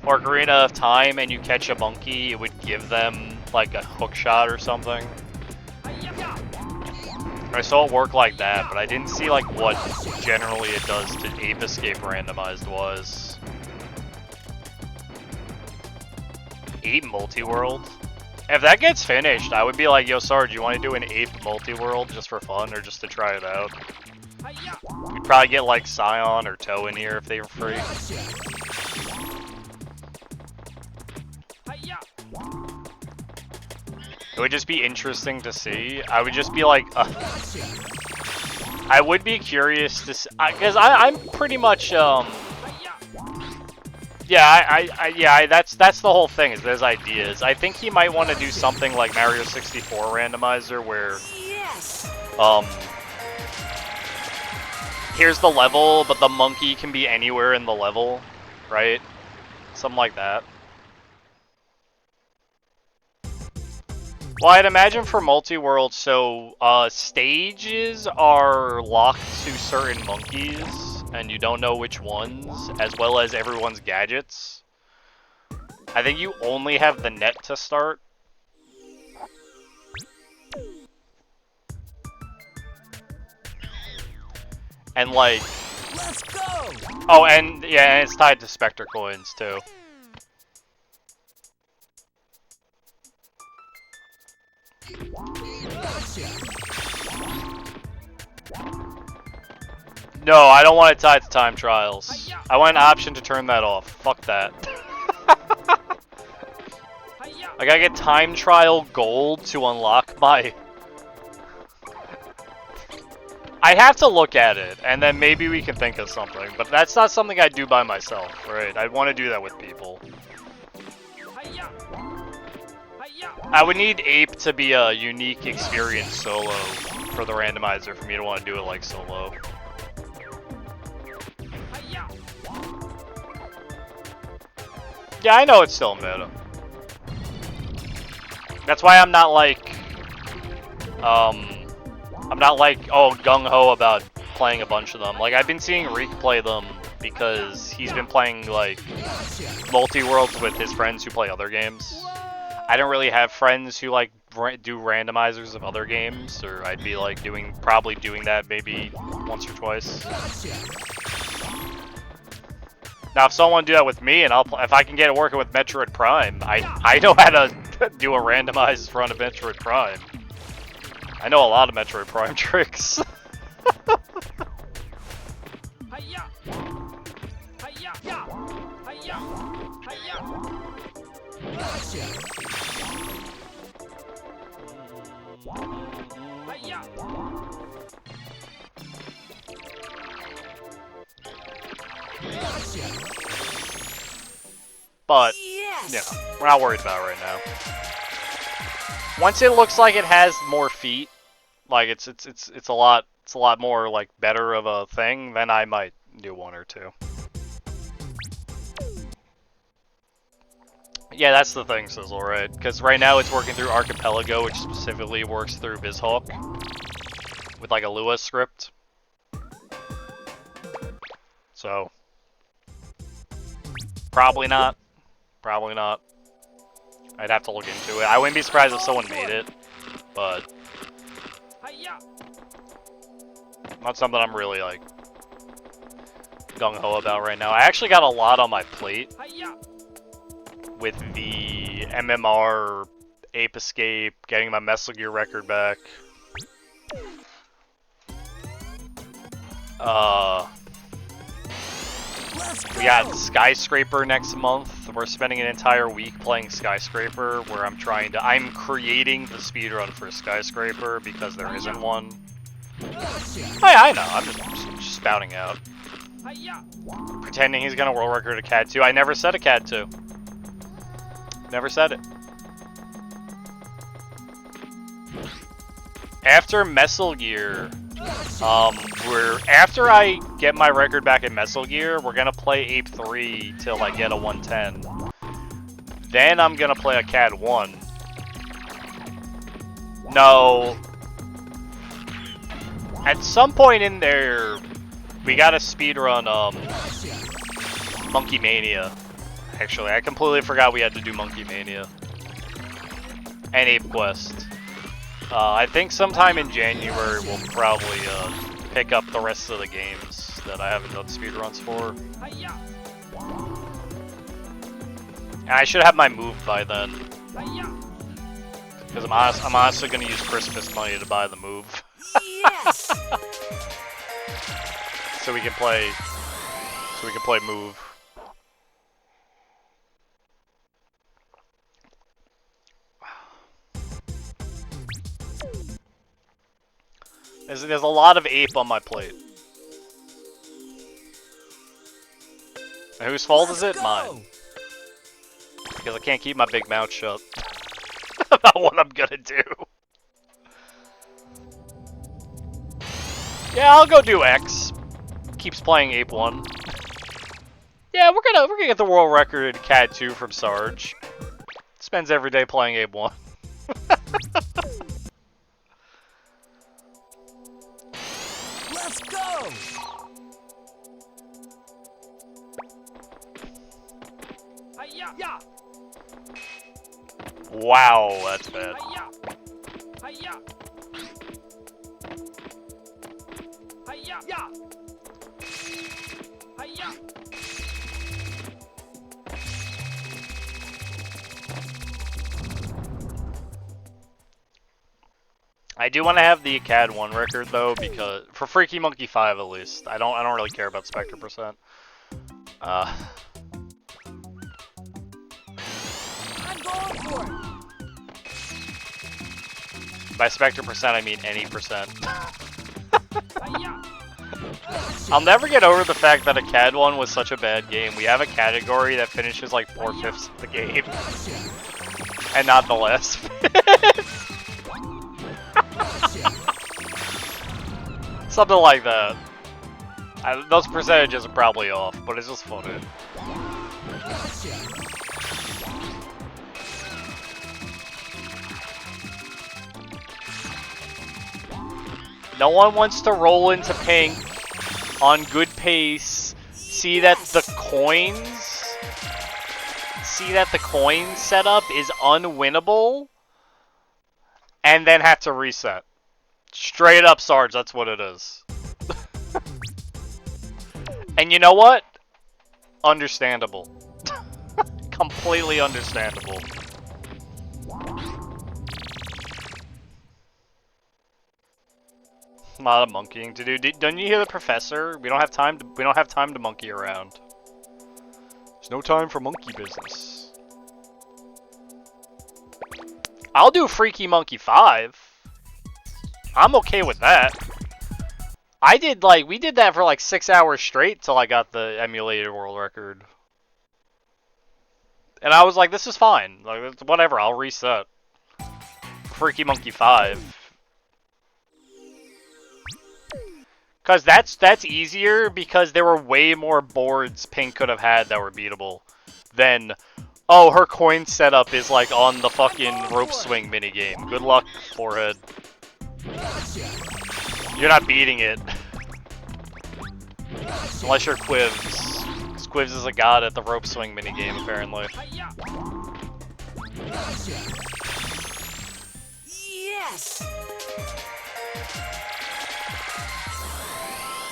Ocarina of Time and you catch a monkey, it would give them like a hook shot or something. I saw it work like that, but I didn't see like what generally it does to Ape Escape Randomized was. Ape Multi-World? If that gets finished, I would be like, yo, Sarge, you want to do an Ape Multi-World just for fun or just to try it out? We'd probably get like Scion or Toe in here if they were free. It would just be interesting to see. I would just be like, I would be curious to see, because I'm pretty much, yeah, that's the whole thing, is there's ideas. I think he might want to do something like Mario 64 Randomizer, where, here's the level, but the monkey can be anywhere in the level, right? Something like that. Well, I'd imagine for multi-world, so stages are locked to certain monkeys, and you don't know which ones, as well as everyone's gadgets. I think you only have the net to start. And like... Let's go! Oh, and yeah, it's tied to Spectre coins, too. No, I don't want it tied to time trials. I want an option to turn that off. Fuck that. I gotta get time trial gold to unlock my... I have to look at it, and then maybe we can think of something. But that's not something I do by myself, right? I want to do that with people. I would need Ape to be a unique experience solo for the randomizer for me to want to do it like solo. Yeah, I know it's still meta. That's why I'm not like, oh, gung-ho about playing a bunch of them. Like, I've been seeing Reek play them because he's been playing, like, multi-worlds with his friends who play other games. I don't really have friends who, like, do randomizers of other games, or I'd be, like, probably doing that maybe once or twice. Now, if someone do that with me, and if I can get it working with Metroid Prime, I know how to do a randomized run of Metroid Prime. I know a lot of Metroid Prime tricks. But, yeah, we're not worried about it right now. Once it looks like it has more feet, like it's a lot more like better of a thing, then I might do one or two. Yeah, that's the thing, Sizzle, right? Because right now it's working through Archipelago, which specifically works through BizHawk with like a Lua script. So probably not. Probably not. I'd have to look into it. I wouldn't be surprised if someone made it, but not something I'm really like gung-ho about right now. I actually got a lot on my plate with the MMR, Ape Escape, getting my Metal Gear record back. We got Skyscraper next month. We're spending an entire week playing Skyscraper, where I'm creating the speedrun for Skyscraper because there isn't one. I know, I'm just spouting out. Pretending he's gonna world record a CAD 2. I never said a CAD 2. Never said it. After Metal Gear, after I get my record back in Metal Gear, we're gonna play Ape 3 till I get a 110. Then I'm gonna play a CAD 1. No. At some point in there, we gotta speedrun Monkey Mania. Actually, I completely forgot we had to do Monkey Mania. And Ape Quest. I think sometime in January we'll probably pick up the rest of the games that I haven't done speedruns for. And I should have my move by then. Because I'm honestly going to use Christmas money to buy the move. Yes! So we can play move. There's a lot of Ape on my plate. And whose fault is it? Mine. Because I can't keep my big mouth shut about what I'm gonna do. Yeah, I'll go do X. Keeps playing Ape 1. Yeah, we're gonna get the world record in CAD 2 from Sarge. Spends every day playing Ape 1. Let's go! Hi-ya! Wow, that's bad. Hi-ya! Hi-ya! Hi-ya! Hi-ya! I do want to have the CAD 1 record though, because for Freaky Monkey 5 at least. I don't really care about Spectre percent. I'm going for it. By Spectre percent I mean any percent. Hi-ya. I'll never get over the fact that a CAD 1 was such a bad game. We have a category that finishes like 4/5 of the game. And not the last. Something like that. Those percentages are probably off, but it's just funny. No one wants to roll into pink on good pace, see that the coin setup is unwinnable, and then have to reset. Straight up, Sarge, that's what it is. And you know what? Understandable. Completely understandable. A lot of monkeying to do. Don't you hear the professor? We don't have time to monkey around. There's no time for monkey business. I'll do Freaky Monkey 5. I'm okay with that. We did that for like 6 hours straight till I got the emulated world record. And I was like, this is fine. Like, whatever, I'll reset. Freaky Monkey 5. Cause that's easier because there were way more boards Pink could have had that were beatable than, oh, her coin setup is like on the fucking rope swing minigame. Good luck, forehead. You're not beating it. Unless you're Quivs. 'Cause Quivs is a god at the rope swing minigame, apparently. Yes.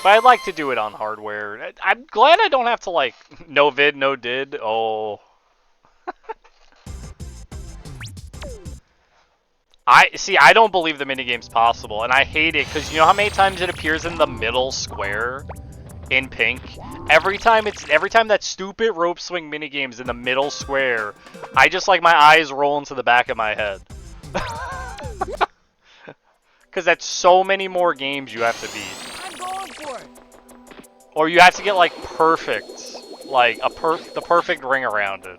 But I'd like to do it on hardware. I'm glad I don't have to, like, no vid, no did. Oh. I don't believe the minigame's possible, and I hate it, because you know how many times it appears in the middle square in Pink? Every time that stupid rope swing minigame's in the middle square, I just, like, my eyes roll into the back of my head. Because that's so many more games you have to beat. Or you have to get, like, perfect. Like, the perfect ring around it.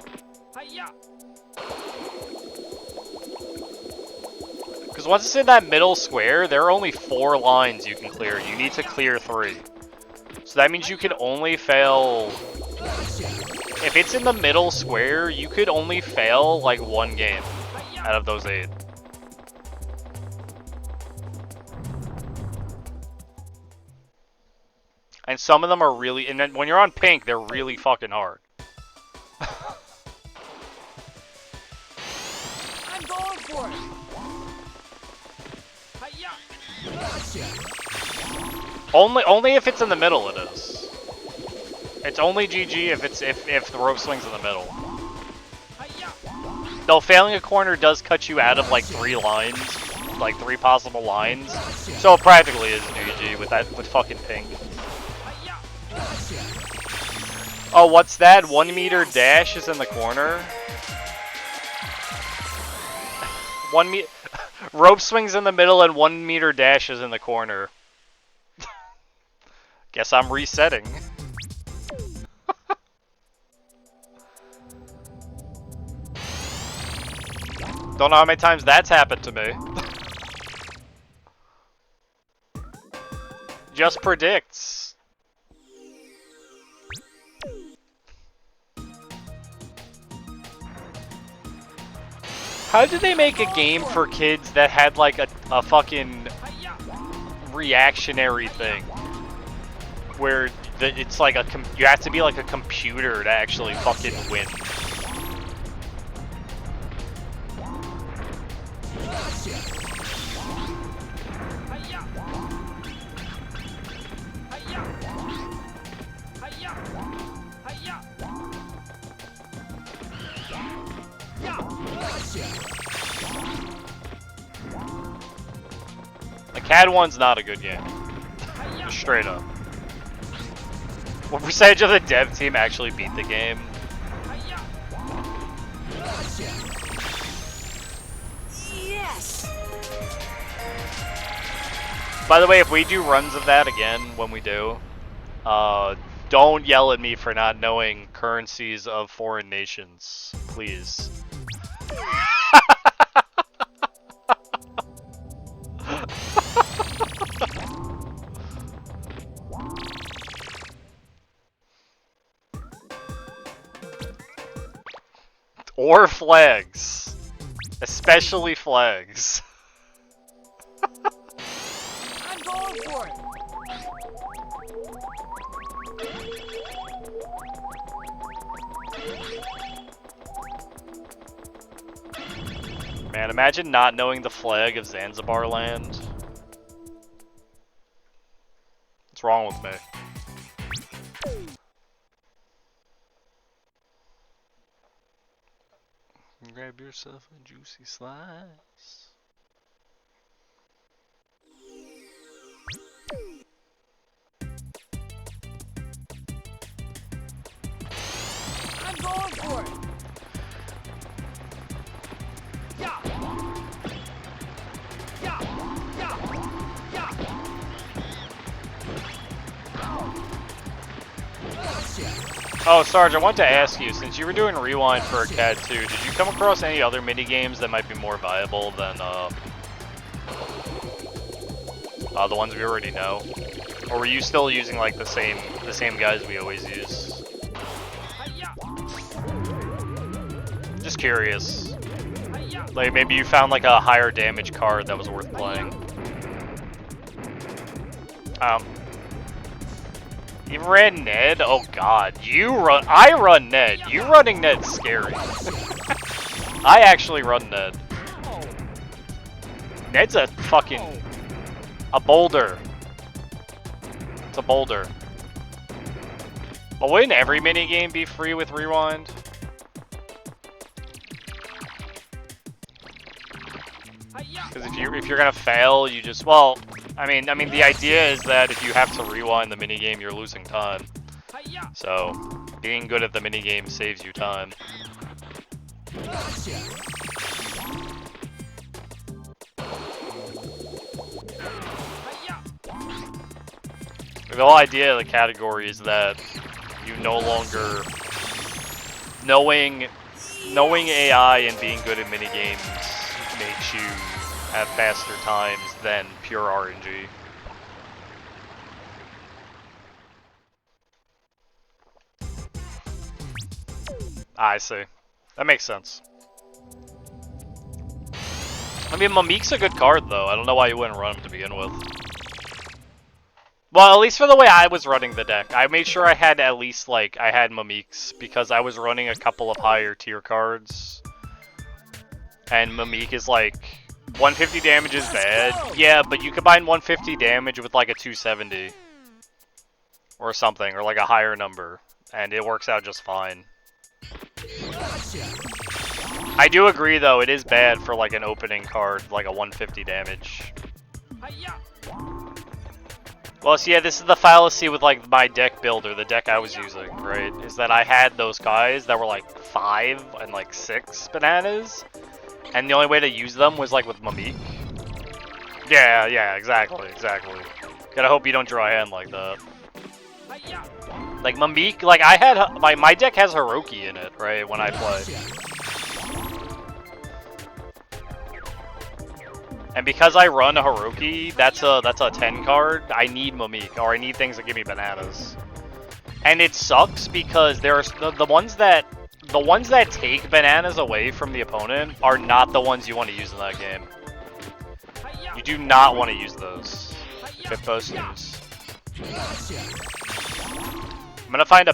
Because once it's in that middle square, there are only 4 lines you can clear. You need to clear 3. So that means you can only fail... If it's in the middle square, you could only fail, like, 1 game out of those 8. And some of them are really, and then when you're on Pink, they're really fucking hard. I'm going for it. Only if it's in the middle it is. It's only GG if the rope swing's in the middle. Though failing a corner does cut you out of like 3 lines, like 3 possible lines. So it practically is GG with fucking Pink. Oh, what's that? 1 meter dash is in the corner? 1 meter... Rope swings in the middle and 1 meter dash is in the corner. Guess I'm resetting. Don't know how many times that's happened to me. Just predicts. How did they make a game for kids that had like a fucking reactionary thing? Where it's like you have to be like a computer to actually fucking win. CAD 1's not a good game. Just straight up. What percentage of the dev team actually beat the game? Yes. By the way, if we do runs of that again, when we do, don't yell at me for not knowing currencies of foreign nations, please. Or flags. Especially flags. I'm going for it. Man, imagine not knowing the flag of Zanzibar land. What's wrong with me? Grab yourself a juicy slice. I'm going for it. Yeah. Yeah. Yeah. Yeah. Oh, Sarge, I want to ask you, since you were doing Rewind for a CAD 2, did you come across any other mini-games that might be more viable than the ones we already know? Or were you still using like the same guys we always use? Just curious. Like maybe you found like a higher damage card that was worth playing. You ran Ned? Oh god, I run Ned. You running Ned's scary. I actually run Ned. Ned's a fucking... a boulder. It's a boulder. But wouldn't every minigame be free with Rewind? Because if you're gonna fail, you just... well, I mean, the idea is that if you have to rewind the minigame, you're losing time. So, being good at the minigame saves you time. The whole idea of the category is that you no longer... Knowing AI and being good at minigames makes you have faster times than pure RNG. I see. That makes sense. I mean, Mamik's a good card, though. I don't know why you wouldn't run him to begin with. Well, at least for the way I was running the deck. I made sure I had at least, like, I had Mamik's, because I was running a couple of higher tier cards. And Mamik is, like, 150 damage is bad. Yeah, but you combine 150 damage with, like, a 270. Or something, or, like, a higher number. And it works out just fine. I do agree, though, it is bad for, like, an opening card, like a 150 damage. Well, so yeah, this is the fallacy with, like, my deck builder, the deck I was using, right? Is that I had those guys that were, like, 5 and, like, 6 bananas. And the only way to use them was, like, with Mamik. Yeah, exactly. Gotta hope you don't draw a hand like that. Like, Mamik, like, I had... my deck has Hiroki in it, right, when I play. And because I run a Hiroki, that's a 10 card, I need Mamik, or I need things that give me bananas. And it sucks because there's the ones that take bananas away from the opponent are not the ones you want to use in that game. You do not want to use those. Pippo Snooze. I'm gonna find a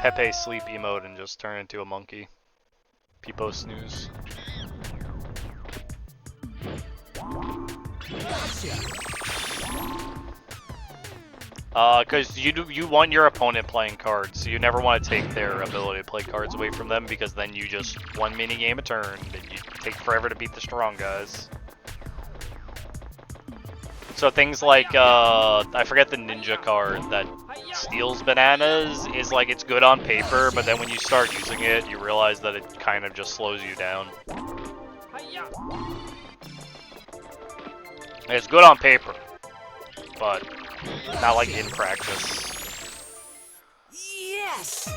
Pepe Sleep emote and just turn into a monkey. Pippo Snooze. Because you want your opponent playing cards, so you never want to take their ability to play cards away from them, because then you just one minigame a turn, and you take forever to beat the strong guys. So things like, I forget the ninja card that steals bananas is like, it's good on paper, but then when you start using it, you realize that it kind of just slows you down. It's good on paper, but not like in practice. Yes!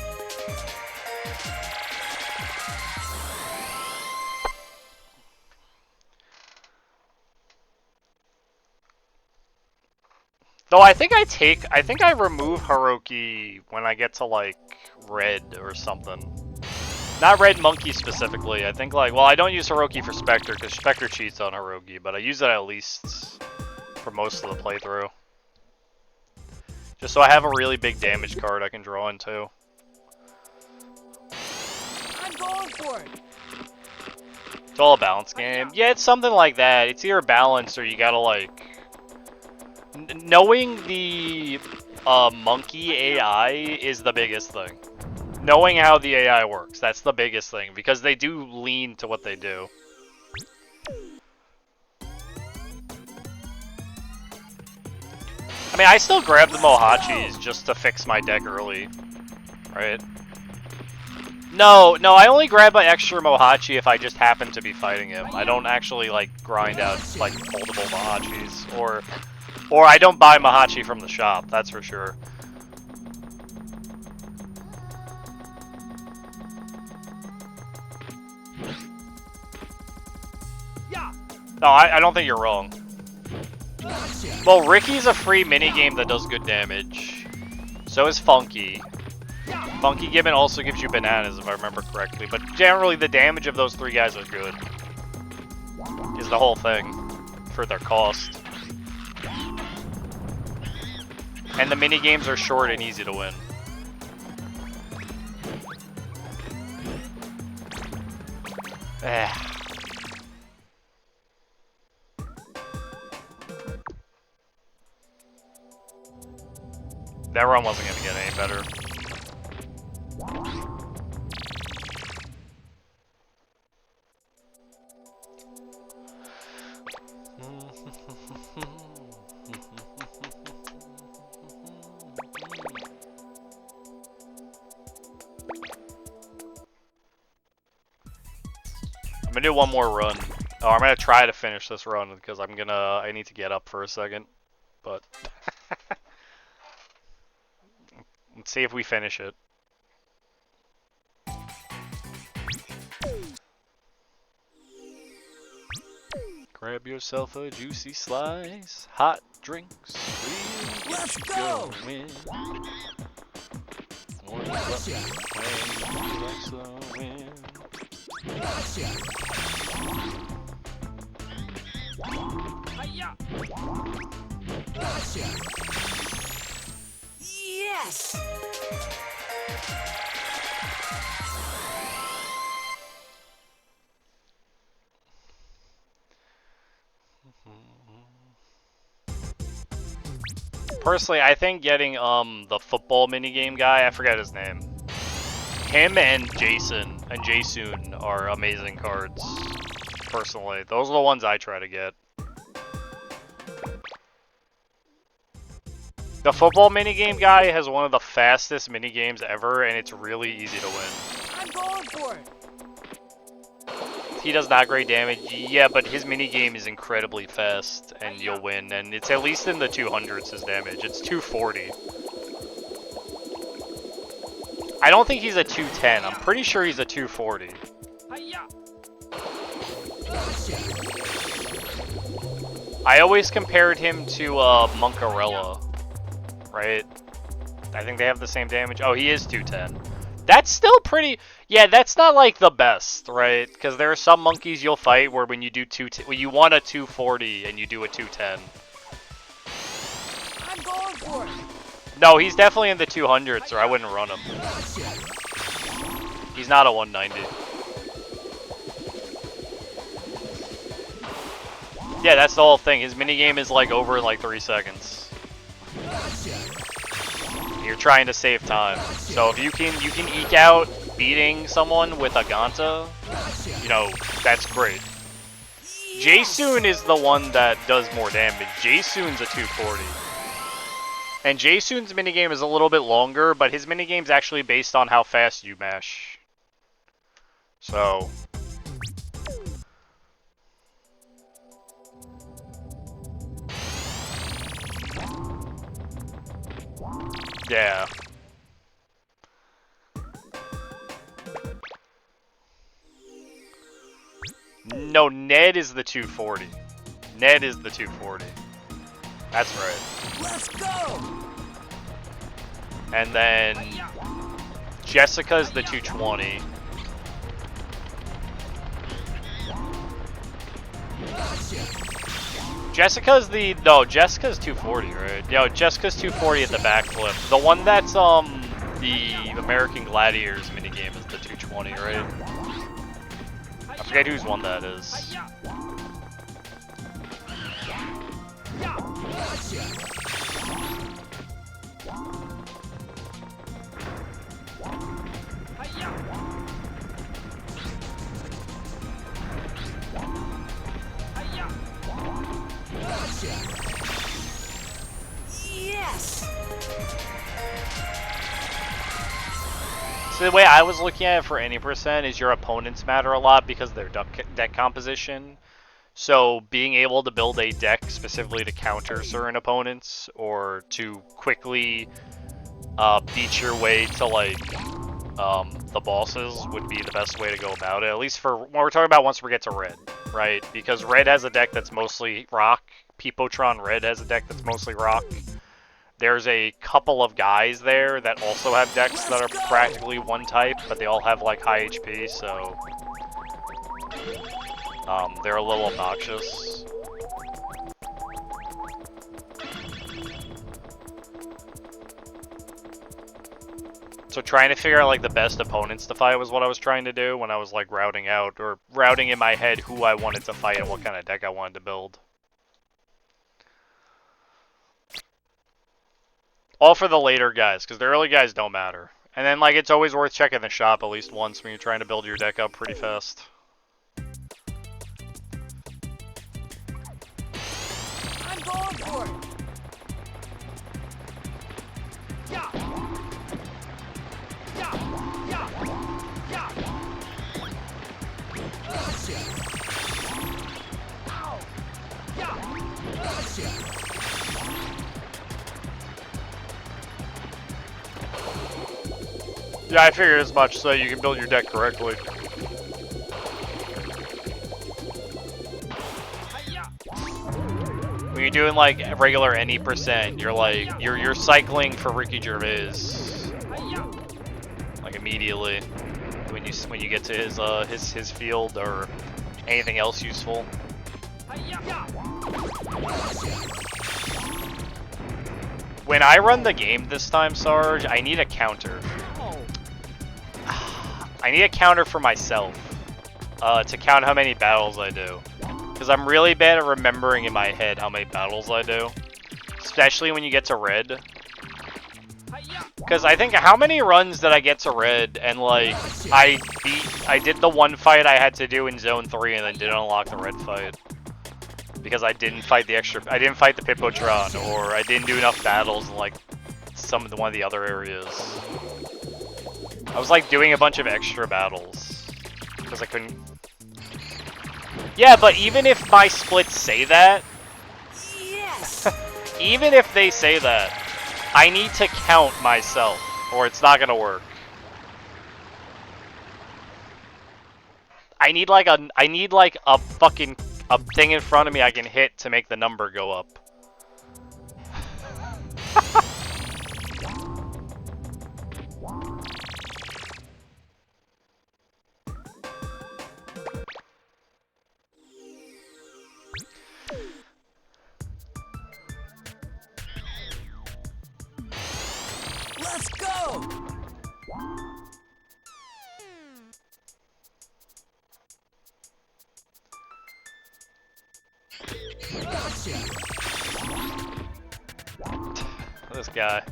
Though I think I remove Haruki when I get to like red or something. Not red monkey specifically. I think like, well, I don't use Haruki for Spectre because Spectre cheats on Haruki, but I use it at least for most of the playthrough. Just so I have a really big damage card I can draw into. I'm going for it! It's all a balance game. Yeah, it's something like that. It's either balanced or you gotta like... Knowing the monkey AI is the biggest thing. Knowing how the AI works, that's the biggest thing, because they do lean to what they do. I mean, I still grab the Mohachis just to fix my deck early, right? No, I only grab my extra Mohachi if I just happen to be fighting him. I don't actually, like, grind out, like, multiple Mohachis, or I don't buy Mohachi from the shop, that's for sure. No, I don't think you're wrong. Well, Ricky's a free minigame that does good damage. So is Funky. Funky Gibbon also gives you bananas, if I remember correctly. But generally, the damage of those three guys are good. Is the whole thing. For their cost. And the minigames are short and easy to win. That run wasn't going to get any better. I'm gonna do one more run. Oh, I'm gonna try to finish this run because I need to get up for a second. But let's see if we finish it. Grab yourself a juicy slice, hot drinks, Let's go! Win. Yes! Personally, I think getting the football minigame guy, I forget his name. Him and Jason are amazing cards. Personally, those are the ones I try to get. The football minigame guy has one of the fastest minigames ever, and it's really easy to win. I'm going for it. He does not great damage, yeah, but his minigame is incredibly fast, and you'll win. And it's at least in the 200s, his damage. It's 240. I don't think he's a 210. I'm pretty sure he's a 240. I always compared him to Monkarella, right? I think they have the same damage. Oh, he is 210. That's still pretty... Yeah, that's not like the best, right? Because there are some monkeys you'll fight where when you do when you want a 240 and you do a 210. I'm going for it. No, he's definitely in the 200s, or I wouldn't run him. He's not a 190. Yeah, that's the whole thing. His minigame is like over in like 3 seconds. You're trying to save time. So if you can eke out beating someone with a Ganta, you know, that's great. Jaesoon is the one that does more damage. Jaesoon's a 240. And Jaesoon's minigame is a little bit longer, but his minigame's actually based on how fast you mash. So... yeah. No, Ned is the 240. Ned is the 240. That's right. Let's go! And then Jessica's the 220. Jessica's 240, right? Yo, Jessica's 240 at the backflip. The one that's the American Gladiators minigame is the 220, right? I forget whose one that is. Yes! So the way I was looking at it for any percent is your opponents matter a lot because of their deck composition. So being able to build a deck specifically to counter certain opponents or to quickly beat your way to like the bosses would be the best way to go about it. At least for when we're talking about once we get to red, right? Because red has a deck that's mostly rock. Peepotron Red has a deck that's mostly rock. There's a couple of guys there that also have decks that are practically one type, but they all have like high HP, so they're a little obnoxious. So trying to figure out like the best opponents to fight was what I was trying to do when I was like routing out, or routing in my head who I wanted to fight and what kind of deck I wanted to build. All for the later guys, because the early guys don't matter. And then like it's always worth checking the shop at least once when you're trying to build your deck up pretty fast. I'm going for it! Yeah! Yeah! Yeah! Yeah! Gotcha! Ow! Yeah! Gotcha! Yeah, I figured as much so you can build your deck correctly. When you're doing like regular any percent, you're like you're cycling for Ricky Gervais like immediately when you get to his field or anything else useful. When I run the game this time, Sarge, I need a counter. I need a counter for myself to count how many battles I do. Because I'm really bad at remembering in my head how many battles I do. Especially when you get to red. Because I think, how many runs did I get to red and like, I did the one fight I had to do in Zone 3 and then didn't unlock the red fight. Because I didn't fight the Pippotron, or I didn't do enough battles in like one of the other areas. I was like doing a bunch of extra battles because I couldn't. Yeah, but even if my splits say that, Yes! even if they say that, I need to count myself, or it's not gonna work. I need like a fucking thing in front of me I can hit to make the number go up. Let's go! Gotcha! This guy.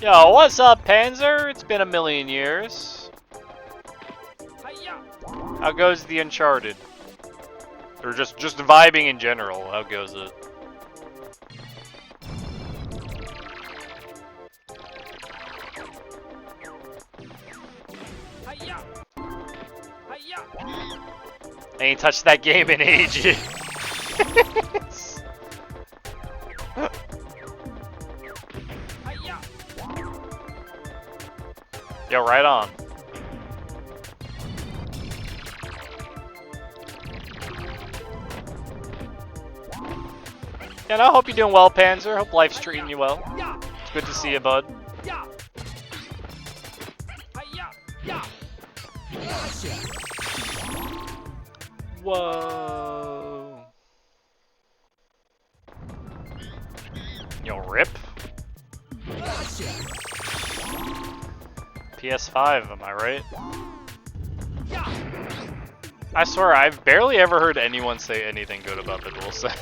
Yo, what's up, Panzer? It's been a million years. How goes the Uncharted? Or just vibing in general, how goes it? I ain't touched that game in ages. Yo, right on. And I hope you're doing well, Panzer. Hope life's treating you well. It's good to see you, bud. Whoa. Yo, rip. PS5, am I right? I swear, I've barely ever heard anyone say anything good about the DualSense.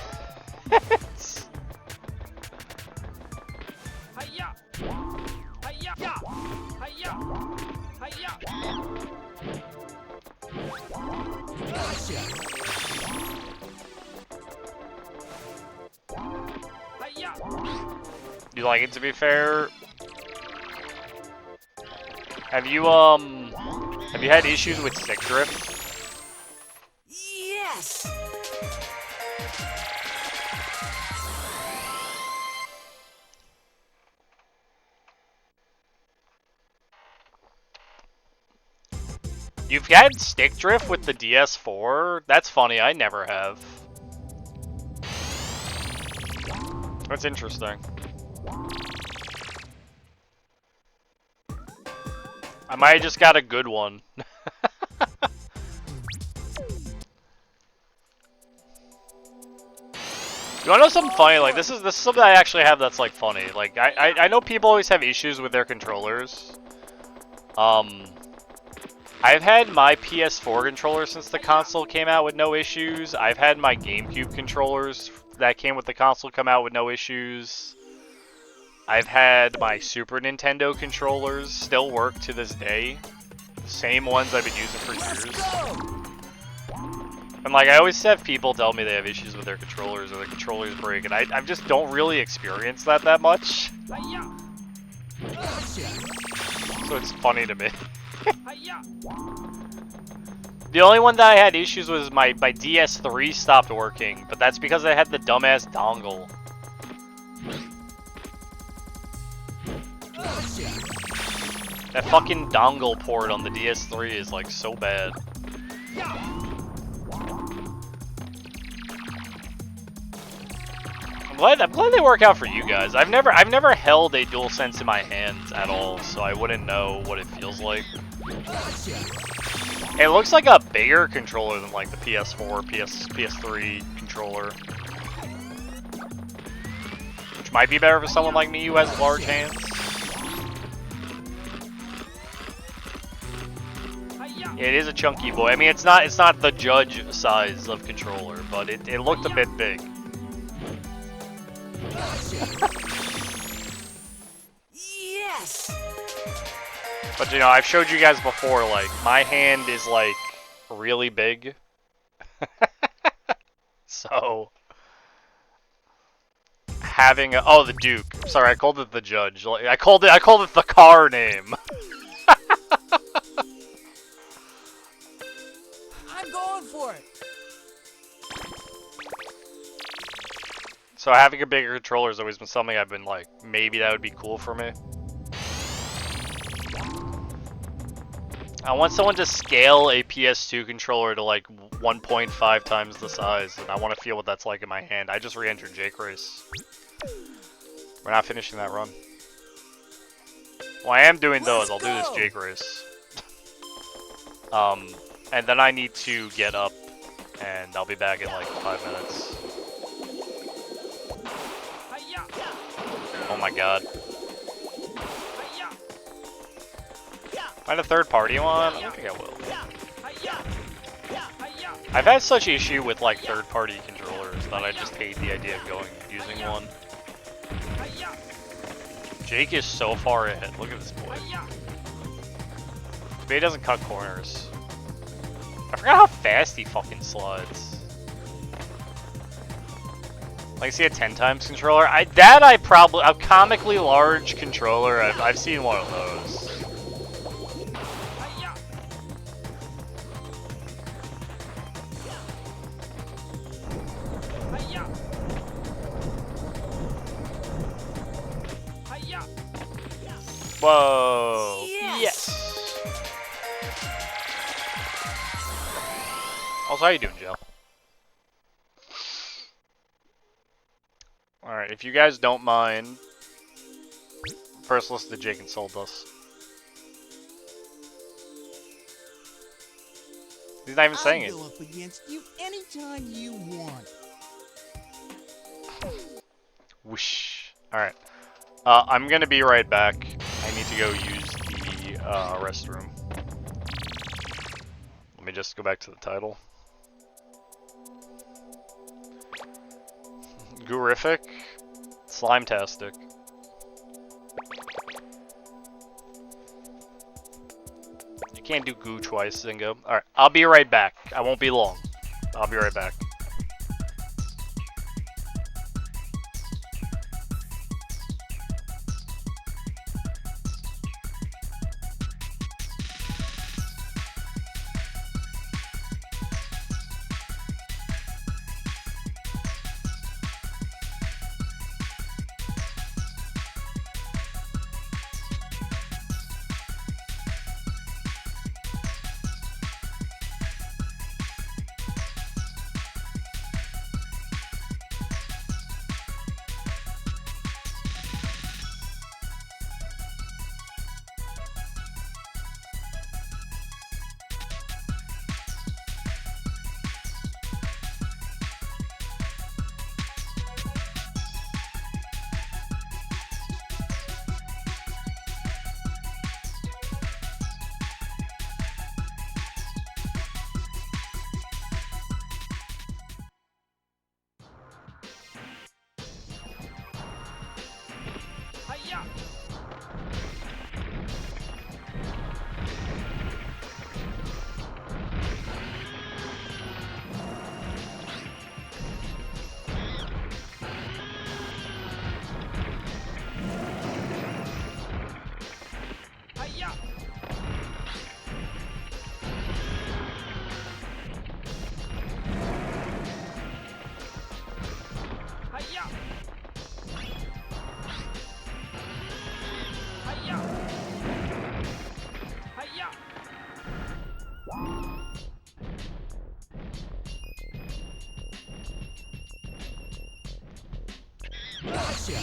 You like it, to be fair? Have you had issues with stick drift? Yes! You've had stick drift with the DS4? That's funny, I never have. That's interesting. I might have just got a good one. You wanna know something funny? Like this is something I actually have that's like funny. Like I know people always have issues with their controllers. I've had my PS4 controller since the console came out with no issues. I've had my GameCube controllers that came with the console come out with no issues. I've had my Super Nintendo controllers still work to this day. Same ones I've been using for years. And like I always have people tell me they have issues with their controllers or their controllers break, and I just don't really experience that much. So it's funny to me. The only one that I had issues with was my DS3 stopped working, but that's because I had the dumbass dongle. That fucking dongle port on the DS3 is like so bad. I'm glad they work out for you guys. I've never held a DualSense in my hands at all, so I wouldn't know what it feels like. It looks like a bigger controller than like the PS4, PS3 controller. Which might be better for someone like me who has large hands. It is a chunky boy. I mean, it's not the Judge size of controller, but it looked a bit big. Yes! But you know, I've showed you guys before, like, my hand is like really big. So having a the Duke. Sorry, I called it the Judge. Like, I called it the car name. I'm going for it! So having a bigger controller has always been something I've been like, maybe that would be cool for me. I want someone to scale a PS2 controller to like 1.5 times the size, and I want to feel what that's like in my hand. I just re-entered Jake Race. We're not finishing that run. What I am doing though is I'll do this Jake Race. And then I need to get up, and I'll be back in like 5 minutes. Oh my god. Find a third party one? I don't think I will. I've had such issue with like third party controllers that I just hate the idea of using one. Jake is so far ahead. Look at this boy. But he doesn't cut corners. forgot how fast he fucking slides. Like, see a 10 times controller? A comically large controller, I've seen one of those. Whoa! Yes! Also, how you doing, Joe? Alright, if you guys don't mind, first listen to Jake and Soul Dust. He's not even saying it. I'll go up against you anytime you want. Whoosh. Alright. I'm gonna be right back. I need to go use the restroom. Let me just go back to the title. Goorific. Slime-tastic. You can't do goo twice and go. Alright, I'll be right back. I won't be long. I'll be right back. Gotcha!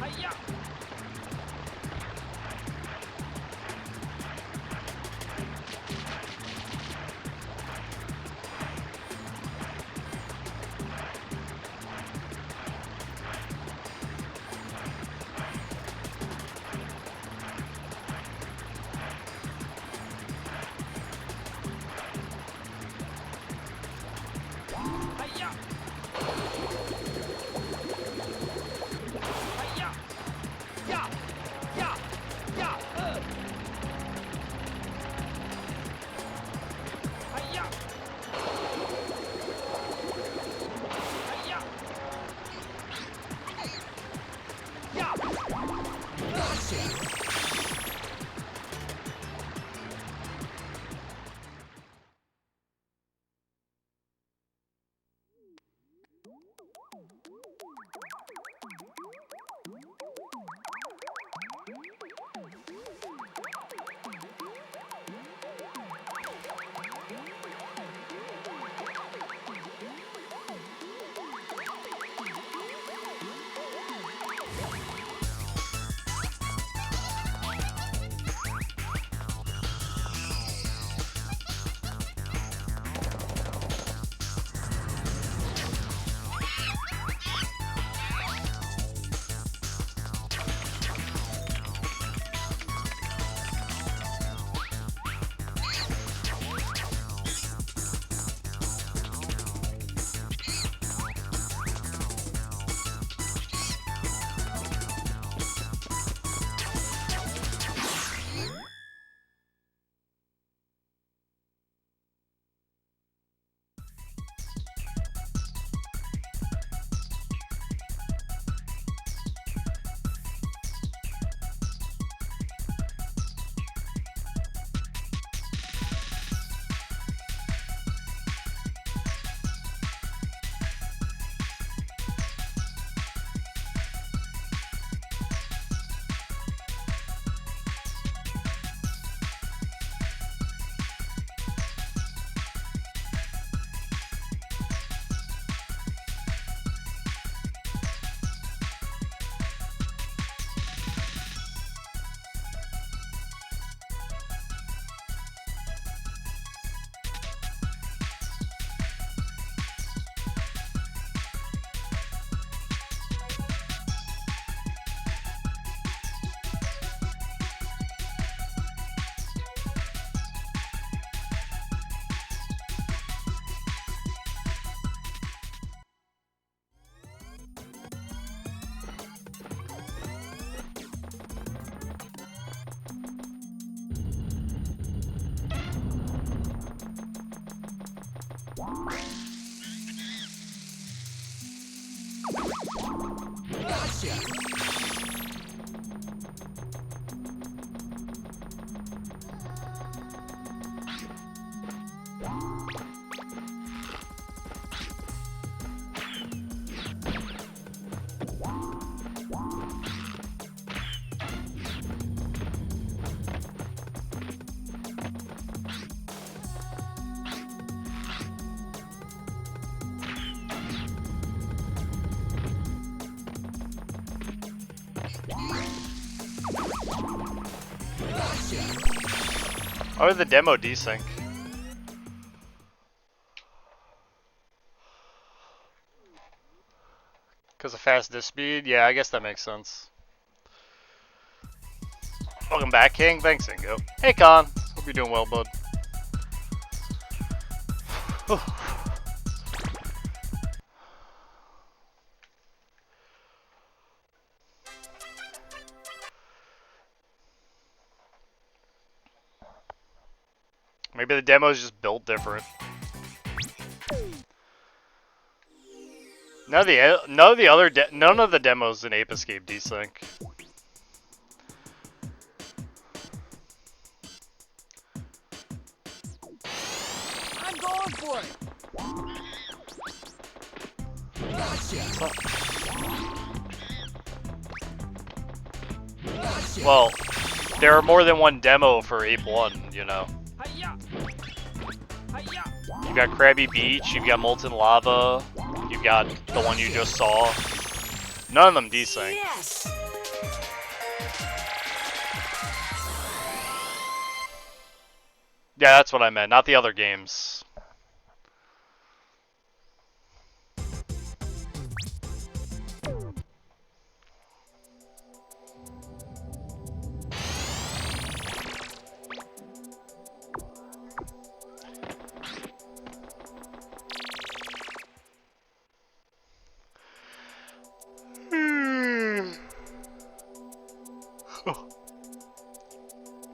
Gotcha! Or the demo desync. Because of fast disk speed? Yeah, I guess that makes sense. Welcome back, King. Thanks, Ingo. Hey, Con. Hope you're doing well, bud. Maybe the demo is just built different. None of the demos in Ape Escape desync. I'm going for it. Gotcha. Gotcha. Well, there are more than one demo for Ape 1, you know. You've got Krabby Beach, you've got Molten Lava, you've got the one you just saw. None of them desync. Yes. Yeah, that's what I meant, not the other games.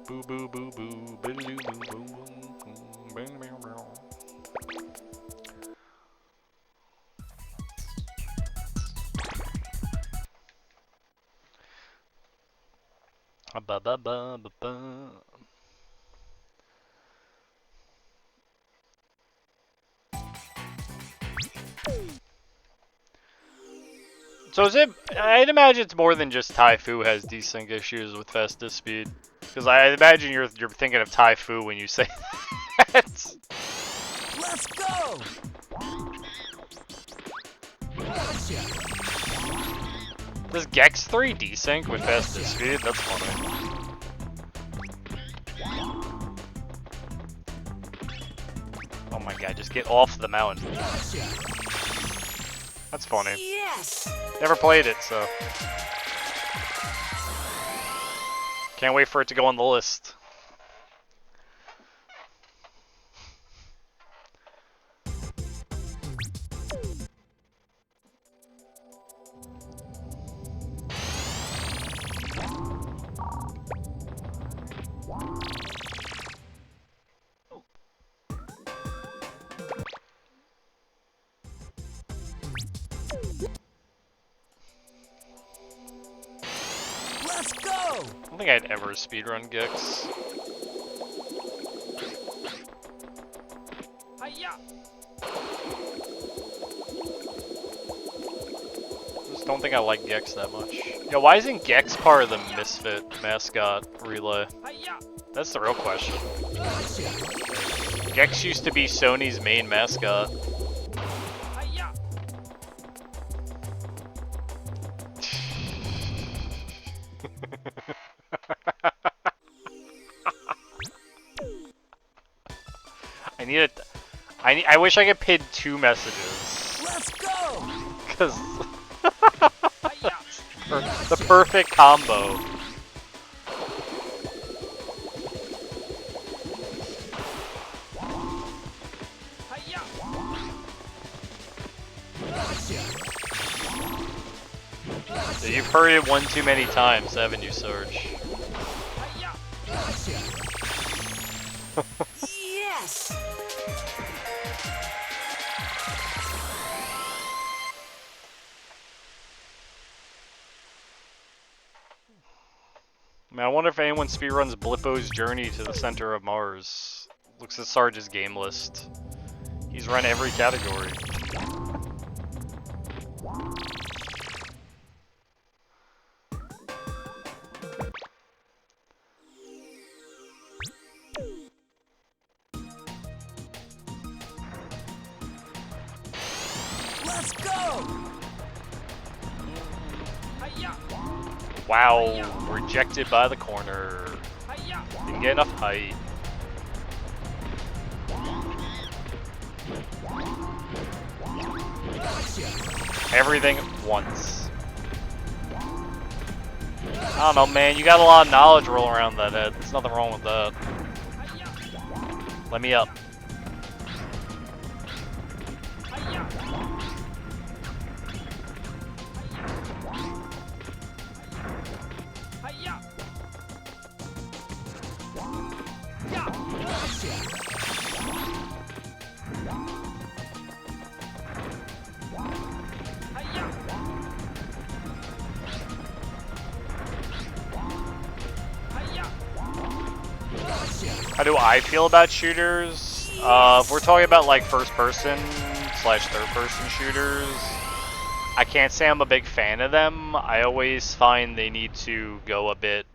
Boo boo boo boo boo boo boo boo boo. Ba ba ba ba ba. So is it? I'd imagine it's more than just Taifu has desync issues with fastest speed, because I imagine you're thinking of Taifu when you say that. Let's go! Gotcha! Does Gex 3 desync with fastest speed? That's funny. Oh my god, just get off the mountain. Gotcha! That's funny. Yes! Never played it, so. Can't wait for it to go on the list. Let's go! I don't think I'd ever speedrun Gex. Hiya! Just don't think I like Gex that much. Yo, why isn't Gex part of the Misfit mascot relay? Hiya! That's the real question. Gotcha! Gex used to be Sony's main mascot. Hiya! I need it. I wish I could pin 2 messages. Let's go! Cause Hiya! the perfect combo. Hiya! Gotcha! Yeah, you've heard it one too many times, haven't you, Sarge? Hiya! Gotcha! Yes! Man, I wonder if anyone speedruns Blippo's Journey to the Center of Mars. Looks at Sarge's game list. He's run every category. Let's go! Hiya! Wow, rejected by the corner. Hiya! Didn't get enough height. Gotcha! Everything once. I don't know, man. You got a lot of knowledge rolling around that head. There's nothing wrong with that. Hiya! Let me up. Hiya! Hiya! Yeah! Gotcha! Hiya! Hiya! Gotcha! How do I feel about shooters? If we're talking about like first person slash third person shooters, I can't say I'm a big fan of them. I always find they need to go a bit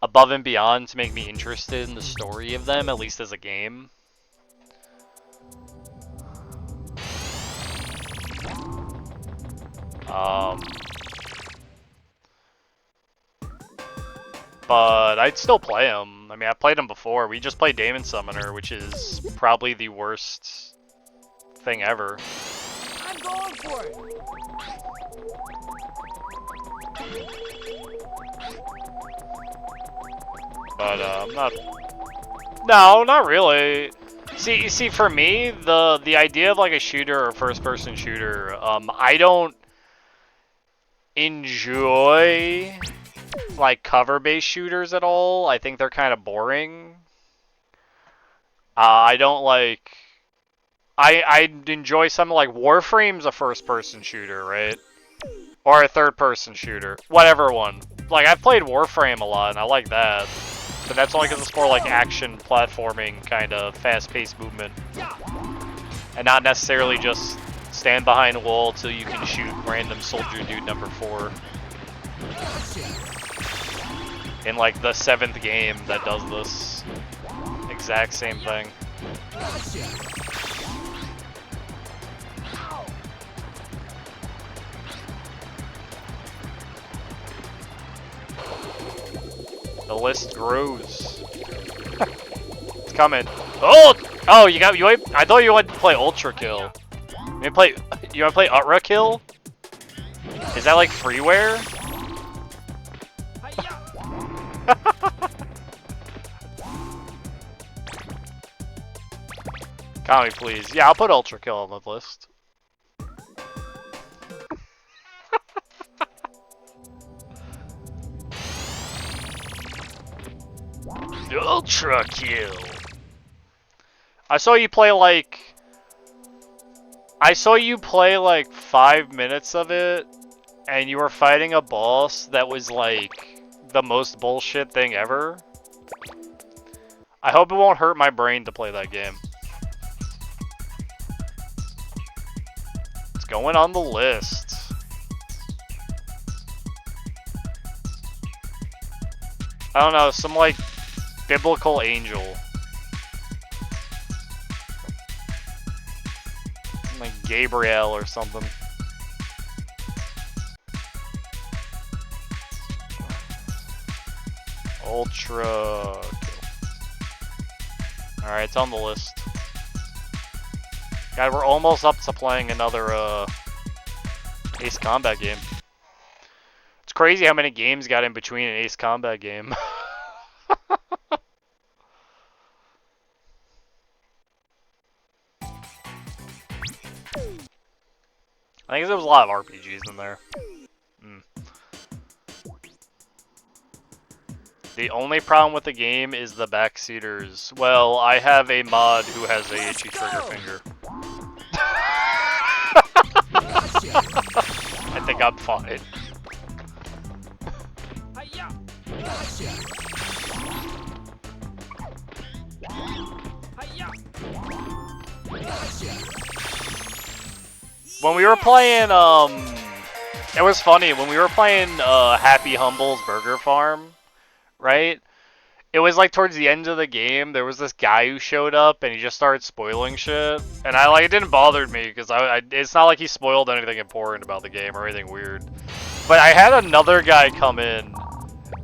above and beyond to make me interested in the story of them, at least as a game. but I'd still play them. I mean, I played them before. We just played Demon Summoner, which is probably the worst thing ever. I'm going for it. But I'm not. No, not really. See, for me, the idea of like a shooter or first-person shooter, I don't enjoy like cover-based shooters at all. I think they're kind of boring. I don't like. I enjoy something like Warframe's a first-person shooter, right? Or a third-person shooter, whatever one. Like I've played Warframe a lot, and I like that. But that's only because it's more like action platforming kind of fast-paced movement, and not necessarily just stand behind a wall till you can shoot random soldier dude number 4. In like the 7th game that does this exact same thing. The list grows. It's coming. Oh, you got you. I thought you wanted to play Ultra Kill. You want to play Ultra Kill? Is that like freeware? Call me, please. Yeah, I'll put Ultra Kill on the list. Ultra Kill. I saw you play like 5 minutes of it, and you were fighting a boss that was like the most bullshit thing ever. I hope it won't hurt my brain to play that game. It's going on the list. I don't know, some like biblical angel. Like Gabriel or something. Ultra Kill. Alright, it's on the list. God, we're almost up to playing another Ace Combat game. It's crazy how many games got in between an Ace Combat game. I think there was a lot of RPGs in there. The only problem with the game is the backseaters. Well, I have a mod who has a itchy trigger finger. I think I'm fine. When we were playing, it was funny, when we were playing Happy Humble's Burger Farm, right? It was like towards the end of the game, there was this guy who showed up and he just started spoiling shit. And it didn't bother me because it's not like he spoiled anything important about the game or anything weird. But I had another guy come in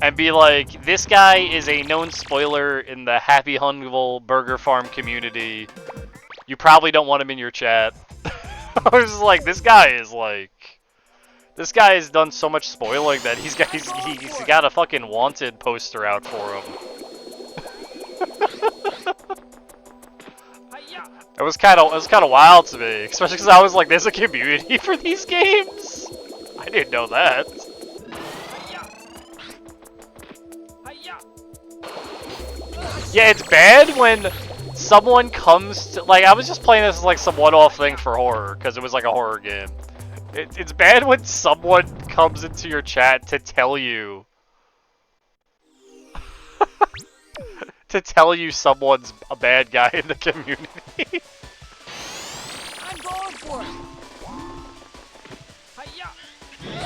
and be like, this guy is a known spoiler in the Happy Humble Burger Farm community. You probably don't want him in your chat. I was just like, this guy has done so much spoiling that he's got a fucking wanted poster out for him. It was kind of wild to me, especially because I was like, there's a community for these games. I didn't know that. Yeah, it's bad when someone comes to, like, I was just playing this as like some one-off thing for horror because it was like a horror game. It's bad when someone comes into your chat to tell you someone's a bad guy in the community. I'm going for it.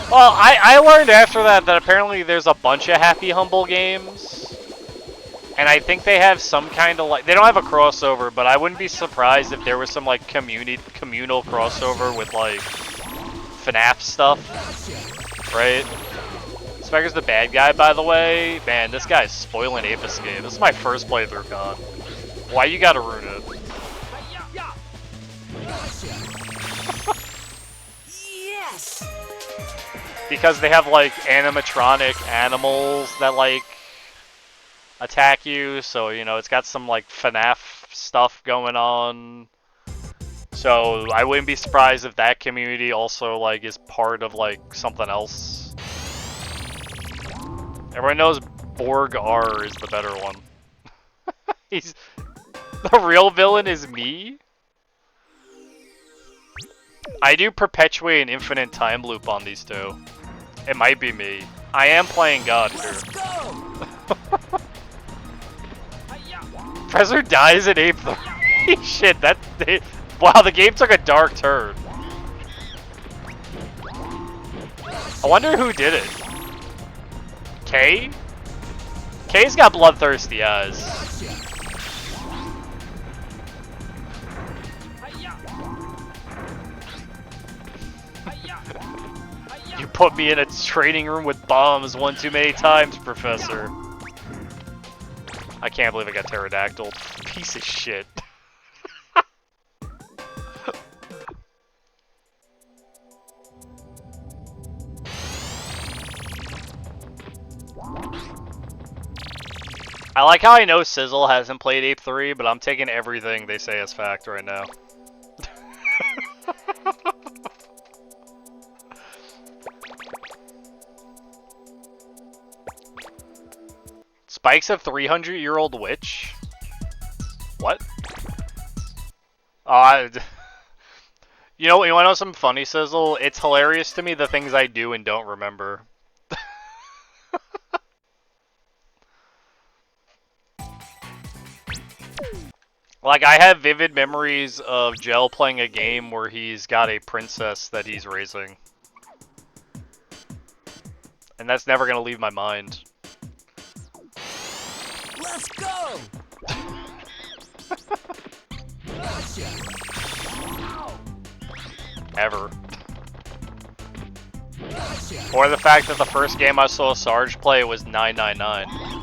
Well, I learned after that apparently there's a bunch of Happy Humble games. And I think they have some kind of like, they don't have a crossover, but I wouldn't be surprised if there was some like communal crossover with like FNAF stuff, right? Specker's the bad guy, by the way. Man, this guy's spoiling Ape Escape. This is my first playthrough con. Why you gotta ruin it? Yes. Because they have like animatronic animals that like attack you, so you know it's got some like FNAF stuff going on. So I wouldn't be surprised if that community also like is part of like something else. Everyone knows Borg R is the better one. He's the real villain is me. I do perpetuate an infinite time loop on these two. It might be me. I am playing God here. Let's go. Professor dies in Ape 3. Shit, wow, the game took a dark turn. I wonder who did it. Kay? Kay's got bloodthirsty eyes. You put me in a training room with bombs one too many times, Professor. I can't believe I got pterodactyl. Piece of shit. I like how I know Sizzle hasn't played Ape 3, but I'm taking everything they say as fact right now. Spike's a 300-year-old witch? What? You know, you wanna know something funny, Sizzle? It's hilarious to me the things I do and don't remember. Like, I have vivid memories of Gel playing a game where he's got a princess that he's raising. And that's never gonna leave my mind. Let's go. Ever. Or the fact that the first game I saw Sarge play was 999.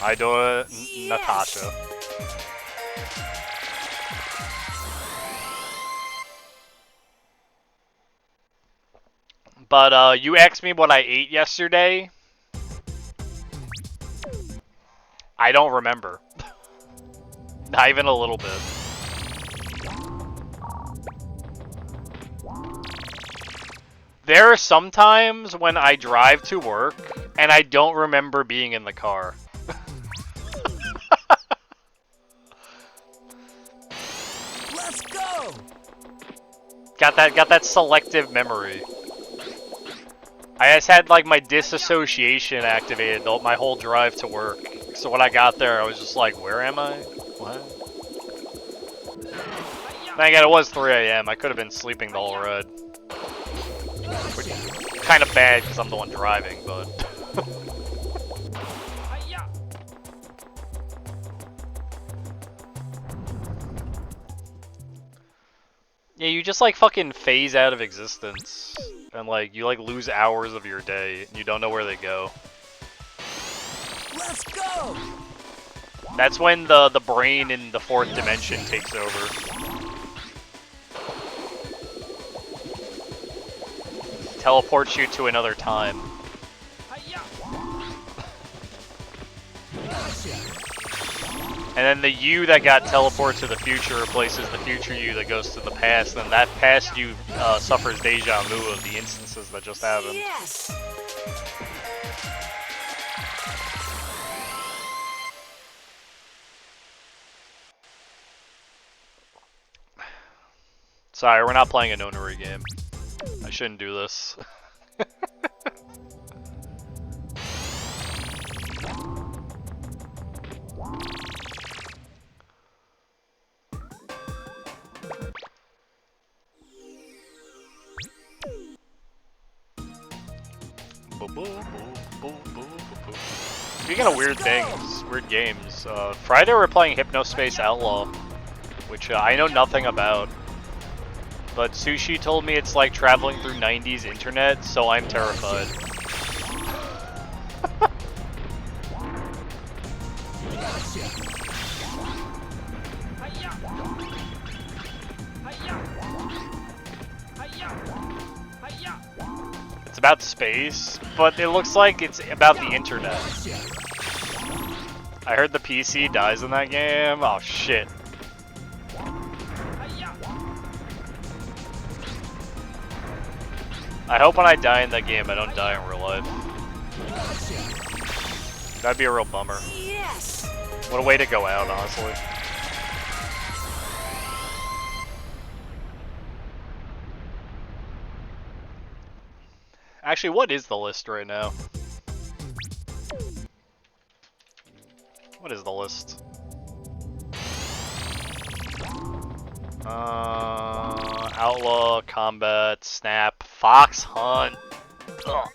I do it, Natasha. But you asked me what I ate yesterday. I don't remember. Not even a little bit. There are some times when I drive to work and I don't remember being in the car. Let's go. Got that selective memory. I just had like my disassociation activated my whole drive to work. So when I got there, I was just like, where am I? What? Then again, it was 3 AM. I could have been sleeping the whole ride. Which is kind of bad because I'm the one driving, but... Yeah, you just like fucking phase out of existence. And like, you like lose hours of your day, and you don't know where they go. Let's go. That's when the brain in the fourth dimension takes over. Teleports you to another time. And then the you that got teleported to the future replaces the future you that goes to the past, and that past you suffers deja vu of the instances that just happened. Yes. Sorry, we're not playing a Nonary game. I shouldn't do this. Speaking of weird things, weird games, Friday we're playing Hypnospace Outlaw, which I know nothing about. But Sushi told me it's like traveling through 90s internet, so I'm terrified. It's about space, but it looks like it's about the internet. I heard the PC dies in that game. Oh shit. I hope when I die in that game, I don't die in real life. That'd be a real bummer. Yes. What a way to go out, honestly. Actually, what is the list right now? What is the list? Outlaw, Combat, Snap, Fox Hunt. Ugh.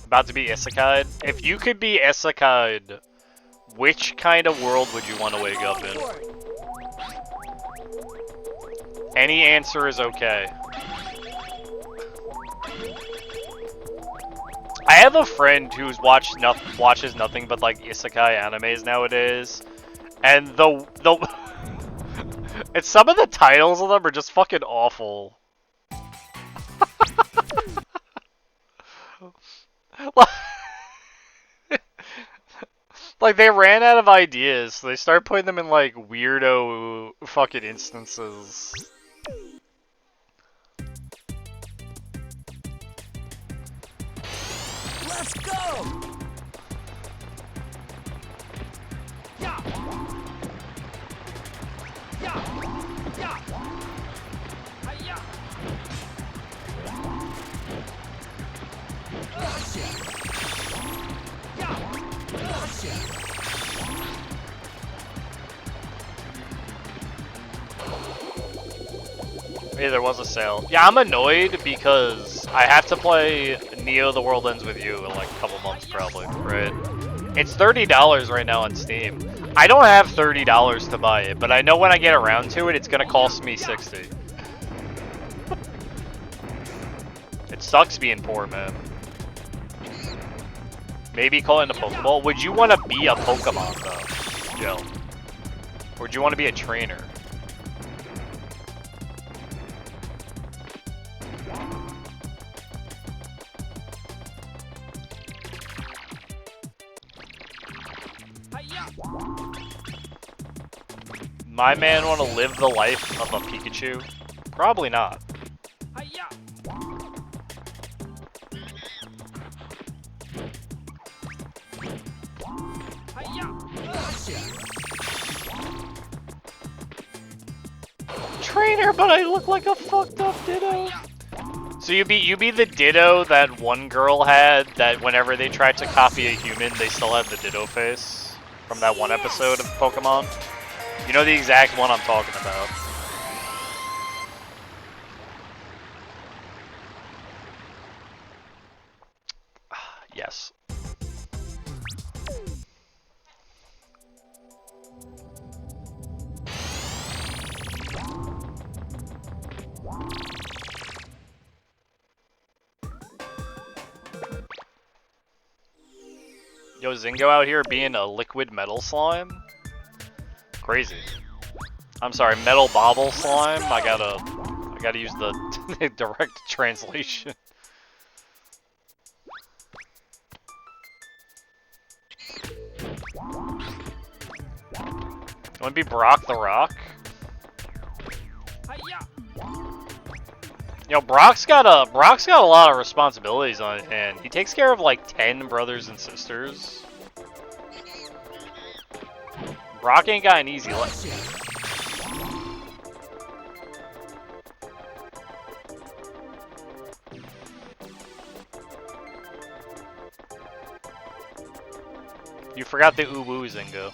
About to be isekai. If you could be isekai, which kind of world would you want to wake up in? Any answer is okay. I have a friend who's watches nothing but like isekai animes nowadays, and the and some of the titles of them are just fucking awful. Like they ran out of ideas, so they started putting them in like weirdo fucking instances. Let's go. Yeah. Yeah. Yeah. Hi-ya. Hey, there was a sale. Yeah, I'm annoyed because I have to play Neo The World Ends With You in like a couple months probably, right? It's $30 right now on Steam. I don't have $30 to buy it, but I know when I get around to it, it's gonna cost me $60. It sucks being poor, man. Maybe call it a Pokeball. Would you want to be a Pokemon though, Joe? Or would you want to be a trainer? My man want to live the life of a Pikachu? Probably not. Trainer, but I look like a fucked up Ditto. So you be the Ditto that one girl had that whenever they tried to copy a human, they still had the Ditto face from that one episode of Pokemon? You know the exact one I'm talking about. Yes. Yo, Zingo out here being a liquid metal slime? Crazy. I'm sorry, metal bobble slime? I gotta use the direct translation. Wanna be Brock the Rock? You know, Brock's got a lot of responsibilities on his hand. He takes care of like 10 brothers and sisters. Brock ain't got an easy life. You forgot the uwu, Zingo.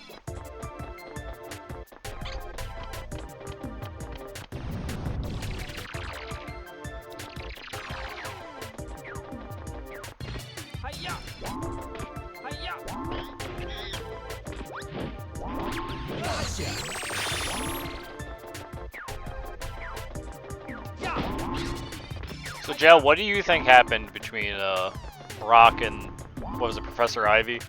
So, Jel, what do you think happened between Brock and what was it, Professor Ivy?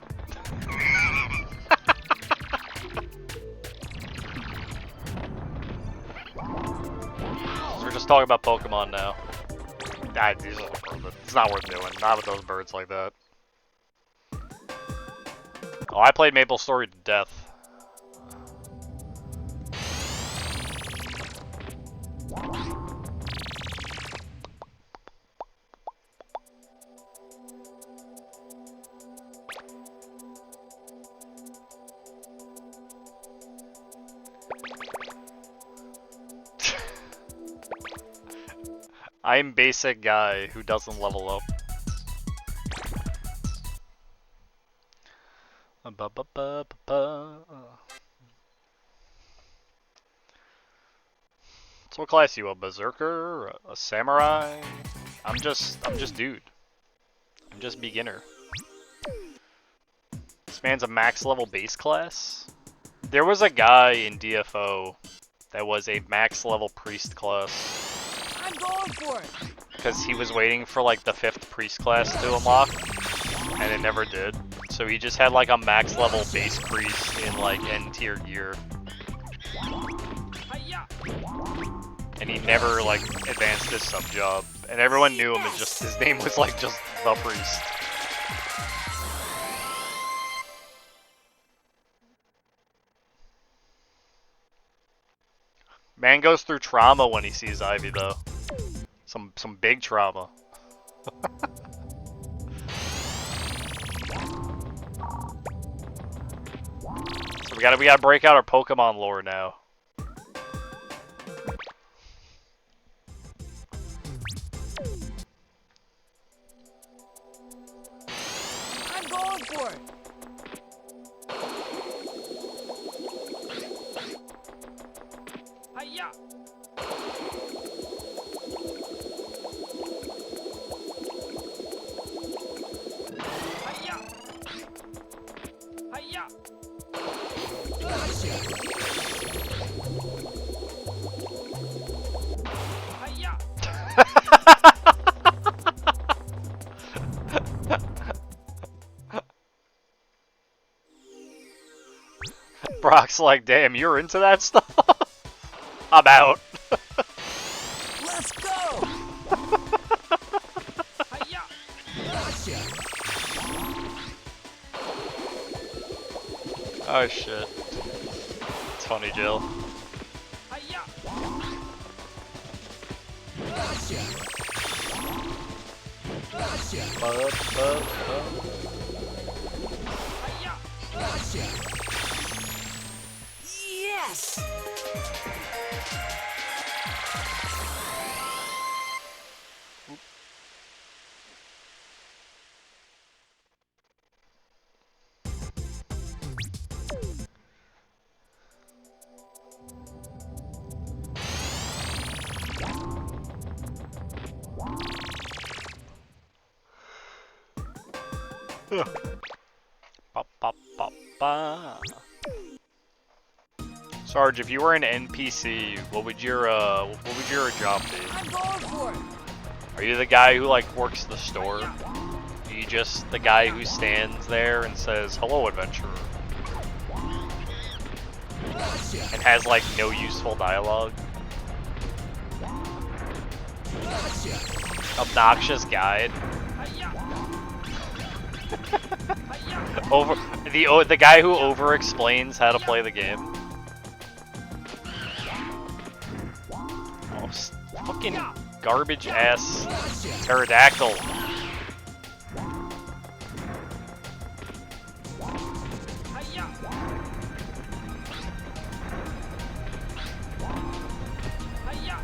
We're just talking about Pokemon now. It's not worth doing. Not with those birds like that. Oh, I played Maple Story to death. I'm basic guy who doesn't level up. So what class you? A berserker? A samurai? I'm just dude. I'm just beginner. This man's a max level base class? There was a guy in DFO that was a max level priest class. I'm going for it. Because he was waiting for like the 5th priest class to unlock, and it never did. So he just had like a max level base priest in like N tier gear. And he never like advanced his sub job. And everyone knew him as just, his name was like just the priest. Man goes through trauma when he sees Ivy though. Some big trauma. So we gotta break out our Pokemon lore now. I'm going for it. Hiya! Hiya! Hiya! Gotcha! Hiya! Brock's like, damn, you're into that stuff? I'm out. Let's go! Hiya! Gotcha! Oh shit. It's funny, Jill. Hiya! Gotcha! Gotcha! Hiya! Gotcha! Yes! Ba, ba, ba, ba. Sarge, if you were an NPC, what would your job be? I'm going for it! Are you the guy who like works the store? Are you just the guy who stands there and says, "Hello, adventurer," Gotcha! and has like no useful dialogue? Gotcha! Obnoxious guide. Hiya! Hiya! The guy who over explains how to play the game. Oh, fucking garbage ass pterodactyl. Hiya! Hiya!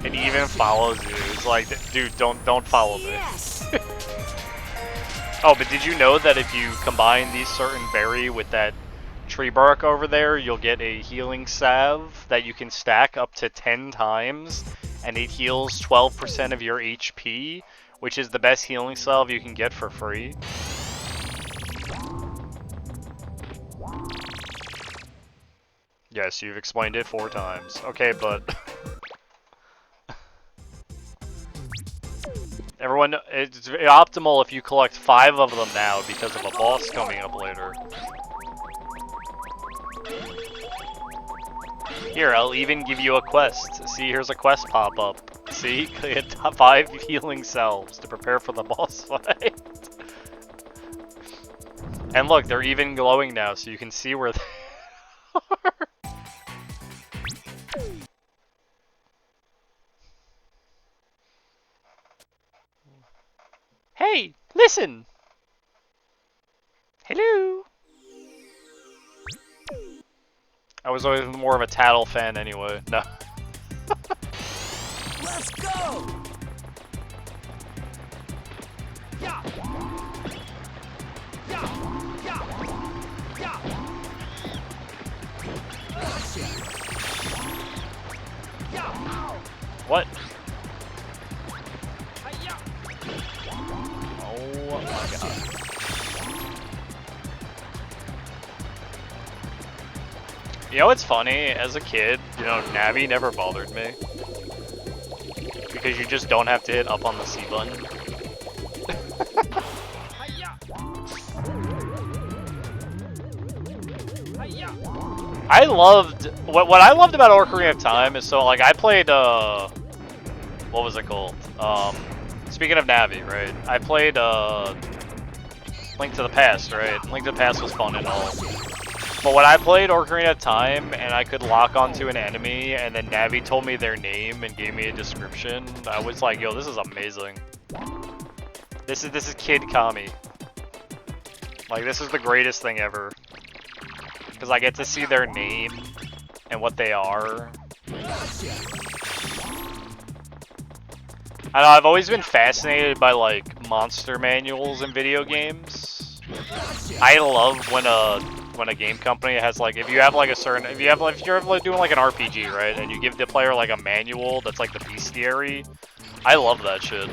And he even follows you. He's like, dude, don't follow me. Yes! Oh, but did you know that if you combine these certain berry with that tree bark over there, you'll get a healing salve that you can stack up to 10 times, and it heals 12% of your HP, which is the best healing salve you can get for free. Yes, you've explained it 4 times. Okay, but Everyone, it's optimal if you collect 5 of them now because of a boss coming up later. Here, I'll even give you a quest. See, here's a quest pop-up. See? Get 5 healing cells to prepare for the boss fight. And look, they're even glowing now, so you can see where they are. Hey, listen! Hello! I was always more of a Tattle fan anyway. No. Let's go! Yeah! Yeah! Yeah! Yeah! Yeah! What? Hi-ya! Oh my god. You know what's funny? As a kid, you know, Navi never bothered me. Because you just don't have to hit up on the C button. Hi-ya! Hi-ya! I loved... What I loved about Ocarina of Time is, so, like, I played, what was it called? Speaking of Navi, right? I played, Link to the Past, right? Link to the Past was fun and all. But when I played Ocarina of Time and I could lock onto an enemy and then Navi told me their name and gave me a description, I was like, yo, this is amazing. This is Kid Kami. Like, this is the greatest thing ever. Because I get to see their name and what they are. I know, I've always been fascinated by, like, monster manuals in video games. I love when a game company has, like, if you're like doing like an RPG, right, and you give the player like a manual that's like the bestiary, I love that shit.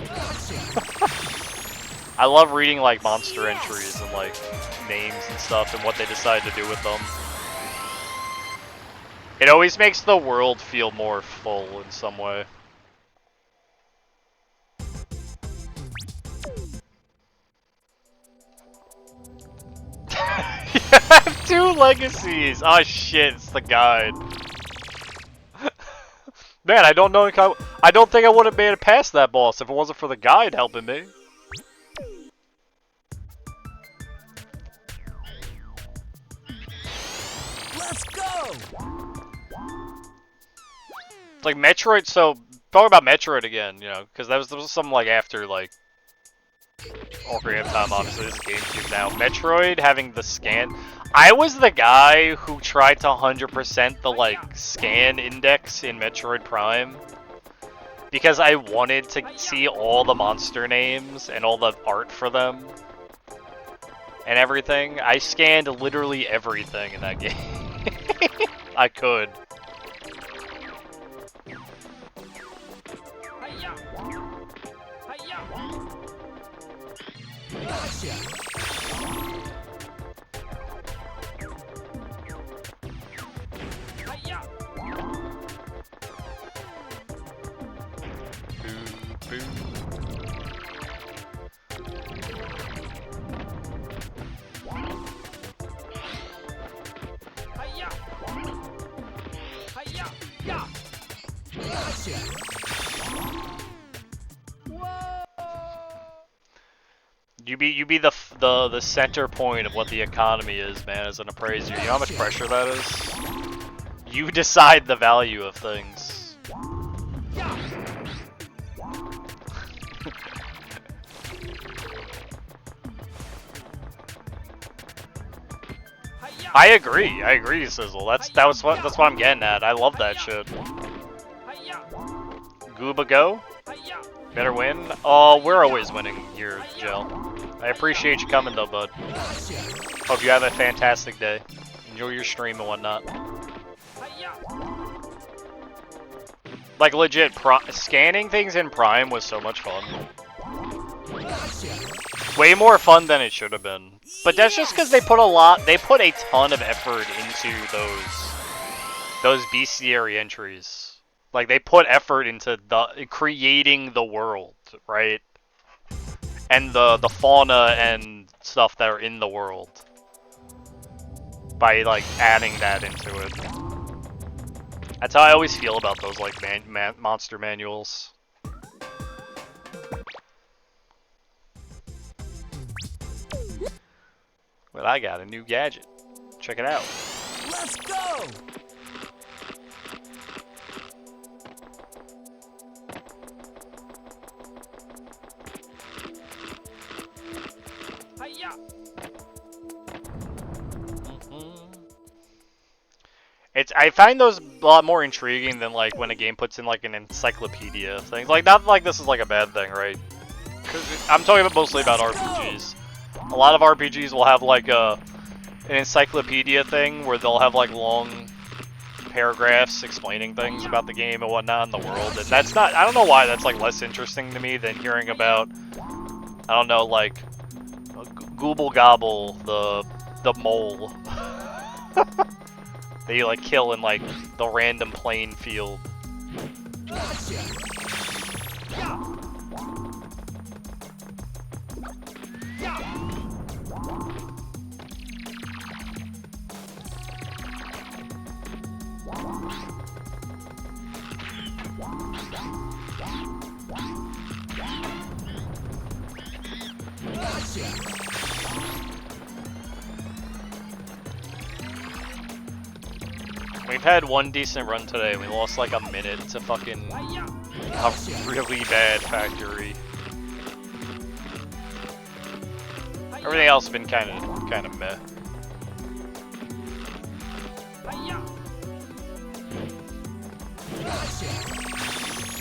I love reading like monster entries and like names and stuff and what they decide to do with them. It always makes the world feel more full in some way. I have 2 legacies! Oh shit, it's the guide. Man, I don't think I would have made it past that boss if it wasn't for the guide helping me. Let's go! It's like Metroid, so talk about Metroid again, you know, because there was something like after like Ocarina of Time, obviously this is GameCube now. Metroid having the scan. I was the guy who tried to 100% the like scan index in Metroid Prime because I wanted to see all the monster names and all the art for them and everything. I scanned literally everything in that game. I could. Hi-ya! Hi-ya! Hi-ya! Boo, boo. Hi-ya! Hi-ya! Yeah! You be the center point of what the economy is, man, as an appraiser. You know how much pressure that is? You decide the value of things. I agree, Sizzle. That's what I'm getting at. I love that shit. Gooba go? Better win? Oh, we're always winning here, Jill. I appreciate you coming though, bud. Hope you have a fantastic day. Enjoy your stream and whatnot. Like legit, scanning things in Prime was so much fun. Way more fun than it should have been. But that's just because they put a ton of effort into those bestiary entries. Like they put effort into creating the world, right? and the fauna and stuff that are in the world by like adding that into it. That's how I always feel about those like monster manuals. Well, I got a new gadget. Check it out. Let's go! Hiya! I find those a lot more intriguing than like when a game puts in like an encyclopedia thing. Like not like this is like a bad thing, right? Because I'm talking mostly about RPGs. A lot of RPGs will have like an encyclopedia thing where they'll have like long paragraphs explaining things about the game and whatnot in the world, and that's not. I don't know why that's like less interesting to me than hearing about. I don't know, like Gooble Gobble, the mole. That you like kill in like the random plain field. Gotcha! Yeah! Yeah! Gotcha! We've had one decent run today. We lost like a minute to fucking a really bad factory. Everything else has been kind of meh.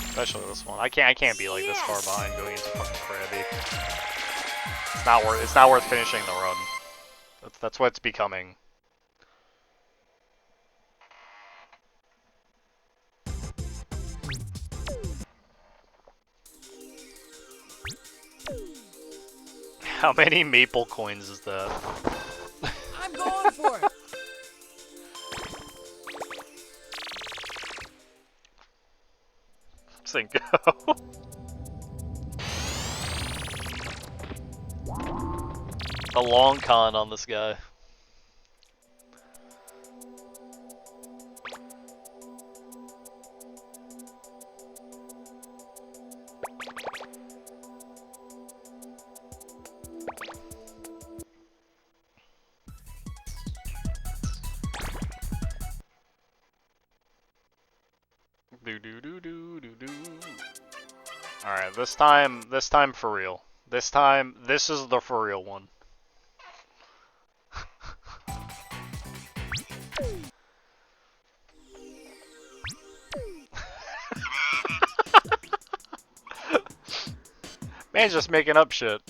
Especially this one. I can't be like this far behind going into fucking Krabby. It's not worth finishing the run. That's what it's becoming. How many maple coins is that? I'm going for it! Cinco. A long con on this guy. Alright, this time for real. This is the for real one. Man's just making up shit.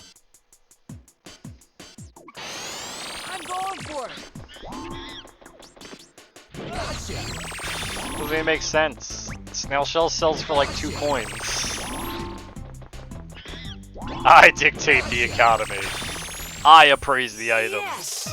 I'm going for it! Gotcha! Doesn't even make sense. Snail shell sells for like 2 coins. I dictate the economy. I appraise the items. Yes!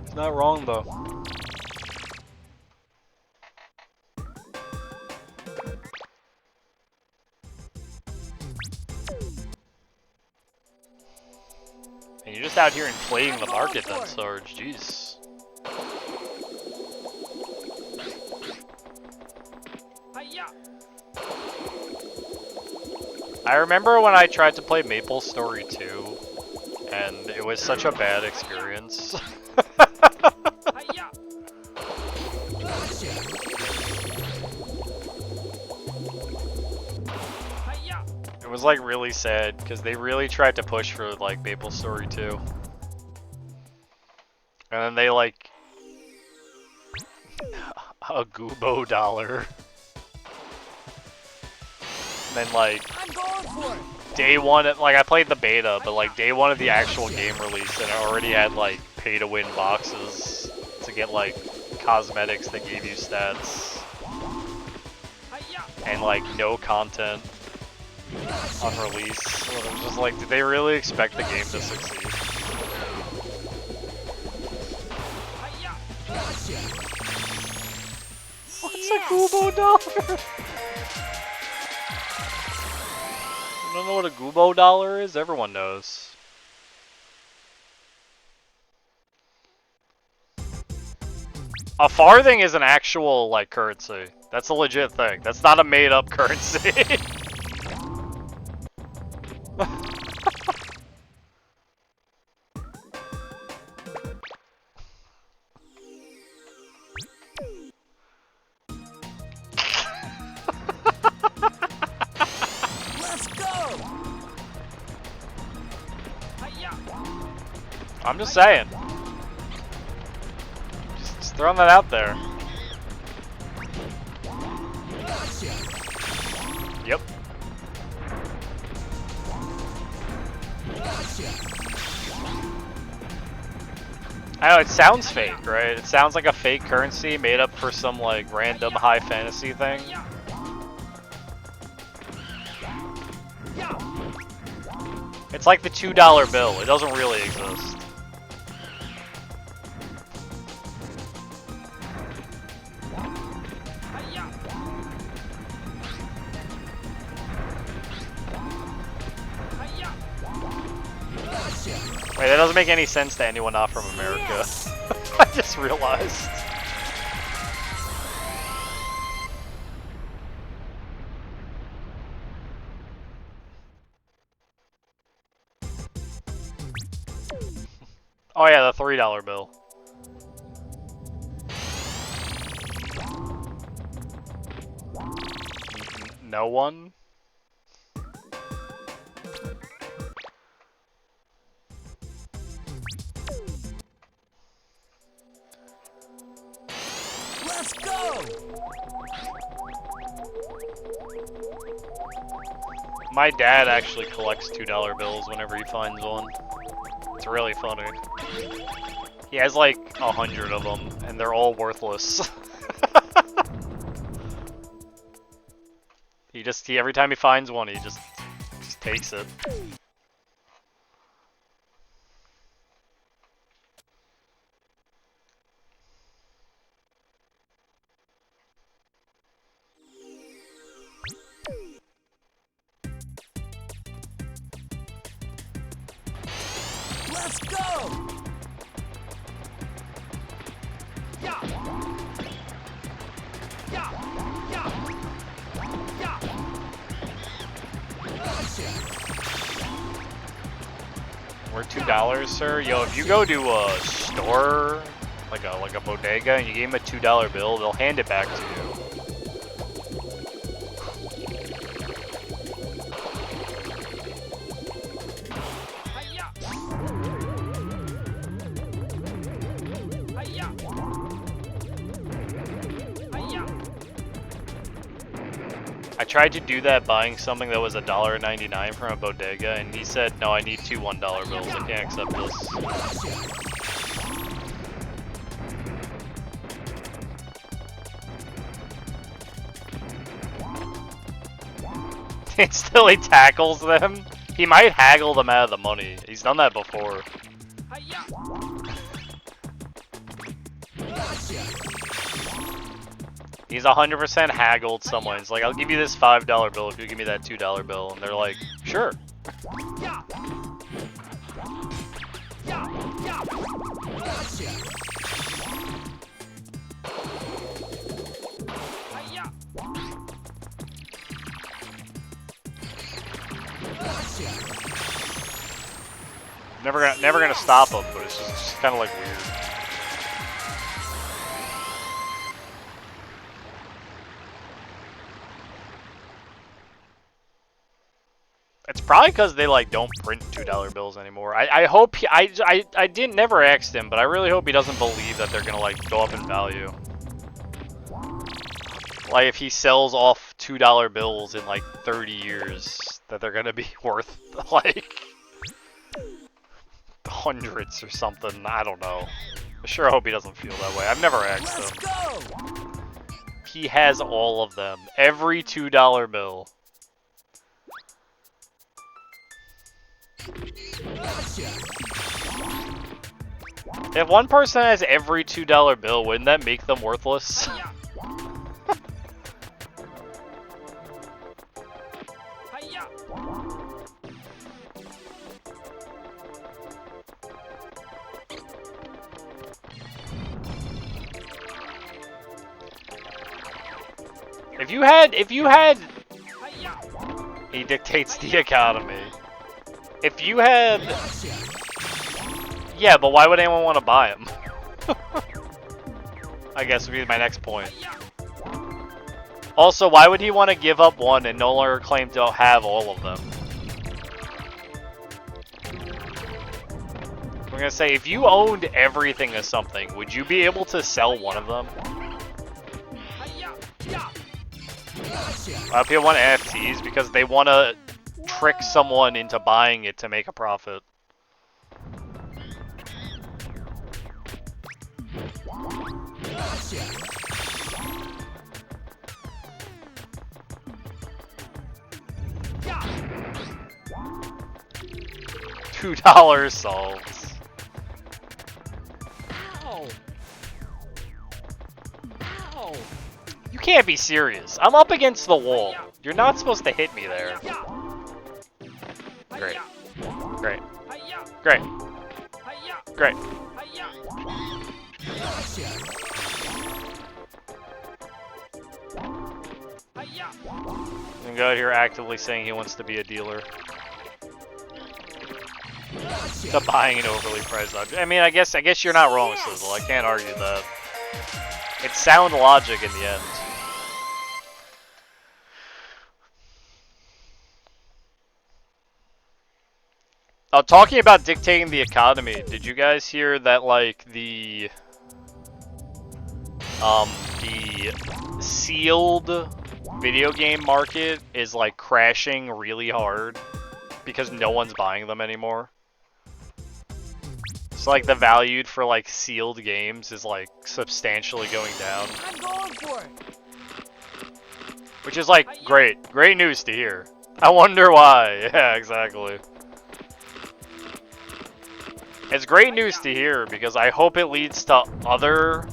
It's not wrong though. And you're just out here inflating the market then, Sarge. Jeez. Hiya! I remember when I tried to play Maple Story 2, and it was such a bad experience. Hiya! Gotcha! Hiya! It was like really sad, because they really tried to push for like Maple Story 2. And then they like... a Goobo dollar. And then like... I'm going for it! Day one, like I played the beta, but like day one of the actual game release, and it already had like pay-to-win boxes to get like cosmetics that gave you stats. and like no content on release. So it was just like, did they really expect the game to succeed? What's a Goobo dollar? You don't know what a Goobo dollar is? Everyone knows. A farthing is an actual, like, currency. That's a legit thing. That's not a made-up currency. Let's go. I'm just saying. Just throwing that out there. Yep. I know, it sounds fake, right? It sounds like a fake currency made up for some, like, random high fantasy thing. It's like the $2 bill. It doesn't really exist. Wait, that doesn't make any sense to anyone not from America. Yes. I just realized. Oh yeah, the $3 bill. No one? Let's go. My dad actually collects $2 bills whenever he finds one. It's really funny. He has like 100 of them, and they're all worthless. He every time he finds one, he just takes it. Let's go. Yeah. Yeah. Yeah. Yeah. We're $2, sir. Yo, if you go to a store, like a bodega, and you give them a $2 bill, they'll hand it back to you. I tried to do that buying something that was $1.99 from a bodega, and he said, no, I need two $1 bills. I can't accept this. Still, he tackles them. He might haggle them out of the money. He's done that before. He's 100% haggled someone. It's like, I'll give you this $5 bill if you give me that $2 bill. And they're like, sure. Never gonna stop him, but it's just kind of like weird. It's probably because they like don't print $2 bills anymore. I hope I didn't never asked him, but I really hope he doesn't believe that they're gonna like go up in value. Like if he sells off $2 bills in like 30 years, that they're gonna be worth like hundreds or something. I don't know. I sure hope he doesn't feel that way. I've never asked him. he has all of them. Every $2 bill. If one person has every $2 bill, wouldn't that make them worthless? If you had, he dictates the economy. If you had, yeah, but why would anyone want to buy him? I guess would be my next point. Also, why would he want to give up one and no longer claim to have all of them? I'm gonna say, if you owned everything of something, would you be able to sell one of them? People want NFTs because they want to trick someone into buying it to make a profit. $2 solves. Ow. Ow. You can't be serious. I'm up against the wall. You're not supposed to hit me there. Great. Great. Great. Great. And go out here actively saying he wants to be a dealer. To buying an overly priced object. I mean, I guess you're not wrong, Sizzle. I can't argue that. It's sound logic in the end. Talking about dictating the economy, did you guys hear that, like, the sealed video game market is, like, crashing really hard because no one's buying them anymore? So, like, the value for, like, sealed games is, like, substantially going down. I'm going for it. Which is, like, great. Great news to hear. I wonder why. Yeah, exactly. It's great news to hear because I hope it leads to other...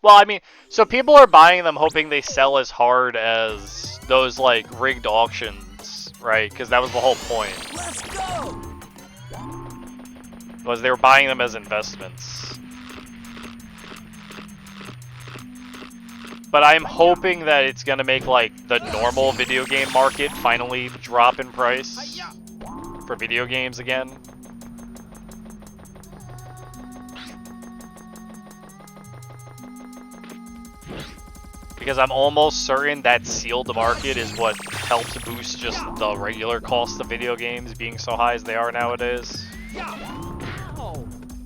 Well, I mean, so people are buying them hoping they sell as hard as those, like, rigged auctions, right? Because that was the whole point. Let's go. Was they were buying them as investments. But I'm hoping that it's gonna make, like, the normal video game market finally drop in price for video games again. Because I'm almost certain that sealed market is what helps boost just the regular cost of video games being so high as they are nowadays.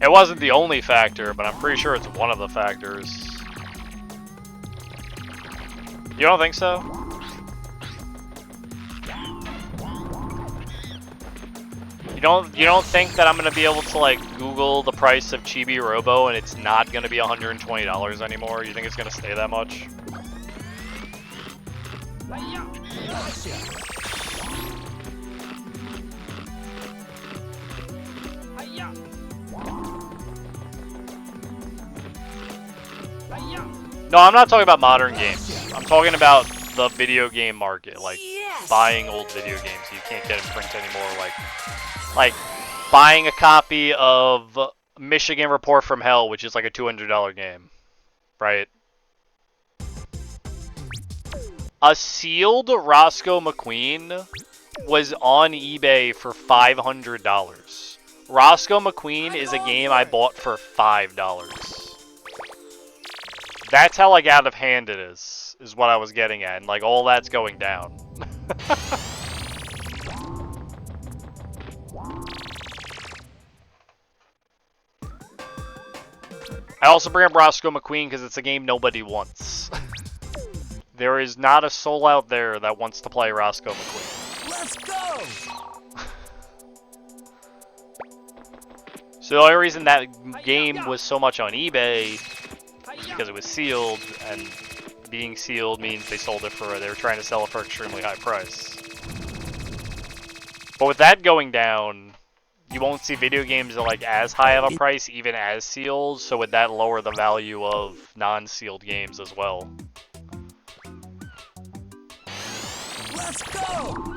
It wasn't the only factor, but I'm pretty sure it's one of the factors. You don't think so? You don't think that I'm gonna be able to, like, Google the price of Chibi Robo and it's not gonna be $120 anymore? You think it's gonna stay that much? No, I'm not talking about modern games. I'm talking about the video game market, like buying old video games you can't get in print anymore, like buying a copy of Michigan Report from Hell, which is like a $200 game, right? A sealed Roscoe McQueen was on eBay for $500. Roscoe McQueen is a game I bought for $5. That's how, like, out of hand it is what I was getting at, and, like, all that's going down. I also bring up Roscoe McQueen because it's a game nobody wants. There is not a soul out there that wants to play Roscoe McQueen. Let's go! So the only reason that game was so much on eBay because it was sealed, and being sealed means they sold it for, they were trying to sell it for an extremely high price. But with that going down, you won't see video games at like as high of a price, even as sealed, so would that lower the value of non-sealed games as well? Let's go!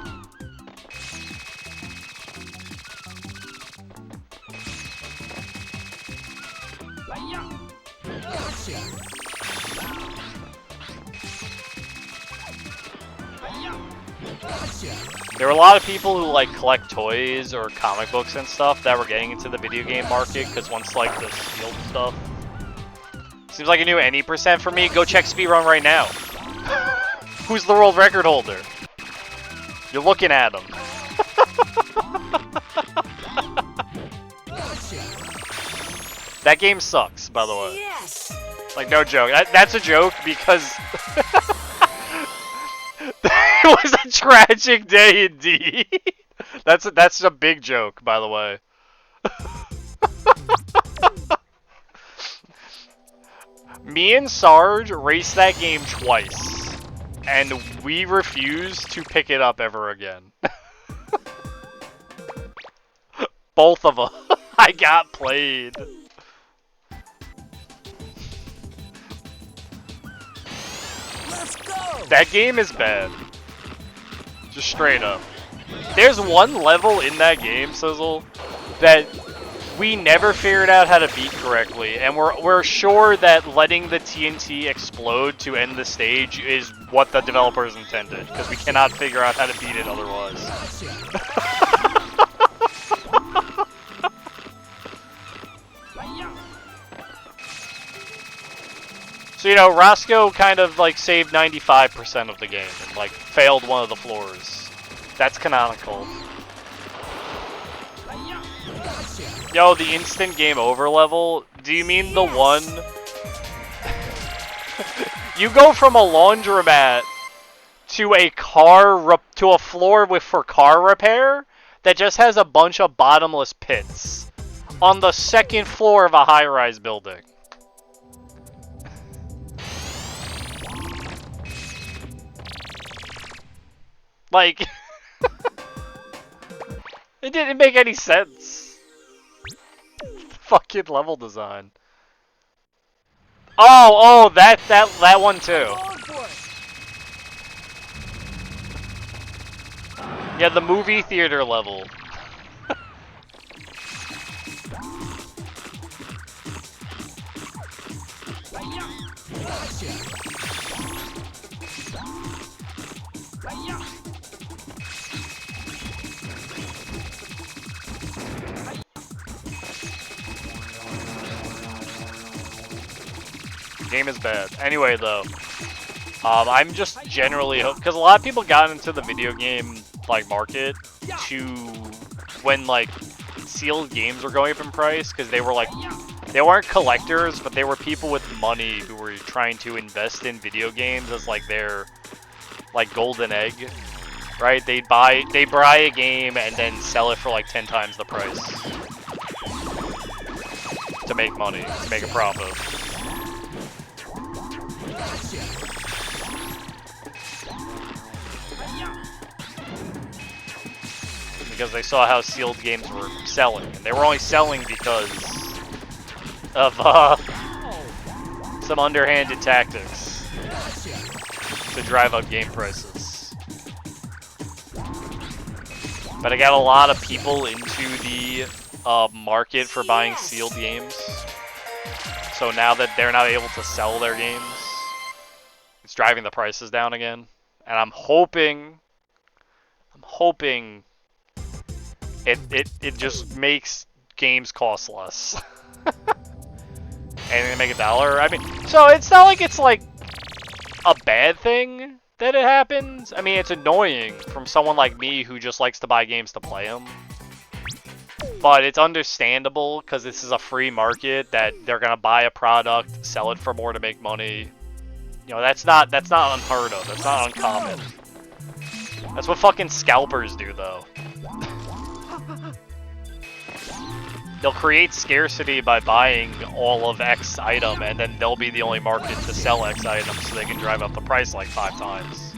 There were a lot of people who like collect toys or comic books and stuff that were getting into the video game market because once like the sealed stuff seems like a new any percent for me. Go check speedrun right now. Who's the world record holder? You're looking at him. That game sucks, by the way. Yes! Like, no joke. That's a joke because it was a tragic day indeed. That's a big joke, by the way. Me and Sarge raced that game twice, and we refused to pick it up ever again. Both of them. I got played. Let's go! That game is bad. Just straight up. There's one level in that game, Sizzle, that we never figured out how to beat correctly, and we're sure that letting the TNT explode to end the stage is what the developers intended, because we cannot figure out how to beat it otherwise. So, you know, Roscoe kind of, like, saved 95% of the game and, like, failed one of the floors. That's canonical. Yo, the instant game over level? Do you mean the one... You go from a laundromat to a to a floor for car repair that just has a bunch of bottomless pits on the second floor of a high-rise building. Like, it didn't make any sense. Fucking level design. Oh, that one too. Yeah, the movie theater level. Game is bad. Anyway, though, I'm just generally because a lot of people got into the video game like market to when like sealed games were going up in price because they were like they weren't collectors, but they were people with money who were trying to invest in video games as like their like golden egg, right? They buy a game and then sell it for like 10 times the price to make money, to make a profit. Because they saw how sealed games were selling, and they were only selling because of some underhanded tactics to drive up game prices. But I got a lot of people into the market for buying sealed games, so now that they're not able to sell their games, it's driving the prices down again. And I'm hoping it just makes games cost less. And they make $1. I mean, so it's not like it's like a bad thing that it happens. I mean, it's annoying from someone like me who just likes to buy games to play them. But it's understandable because this is a free market that they're gonna buy a product, sell it for more to make money. You know, that's not unheard of. That's not uncommon. That's what fucking scalpers do, though. they'll create scarcity by buying all of X item, and then they'll be the only market to sell X items, so they can drive up the price like 5 times.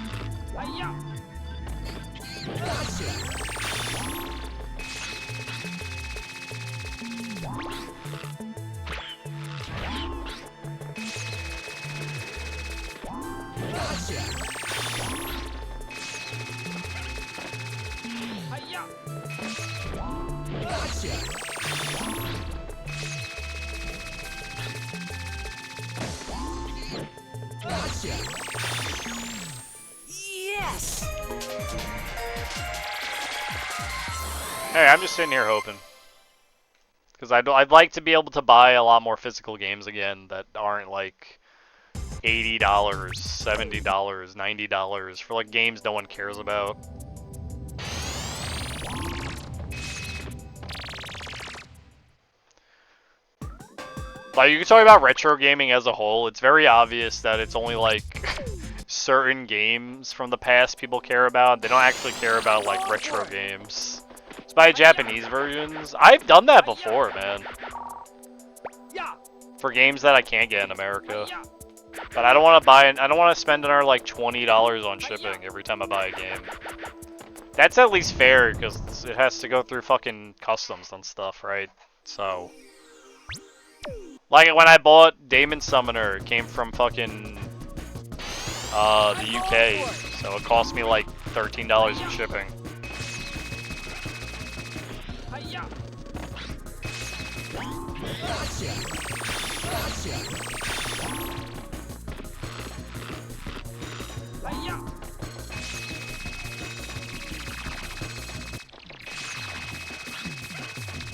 Yes! Hey, I'm just sitting here hoping. Because I'd like to be able to buy a lot more physical games again that aren't like $80, $70, $90 for like games no one cares about. Like, you can talk about retro gaming as a whole, it's very obvious that it's only like certain games from the past people care about. They don't actually care about like retro games. It's by Japanese versions. I've done that before, man. For games that I can't get in America. But I don't want to buy it. I don't want to spend another like $20 on shipping every time I buy a game. That's at least fair because it has to go through fucking customs and stuff, right? So, like when I bought Demon Summoner, it came from fucking the UK, so it cost me like $13 in shipping.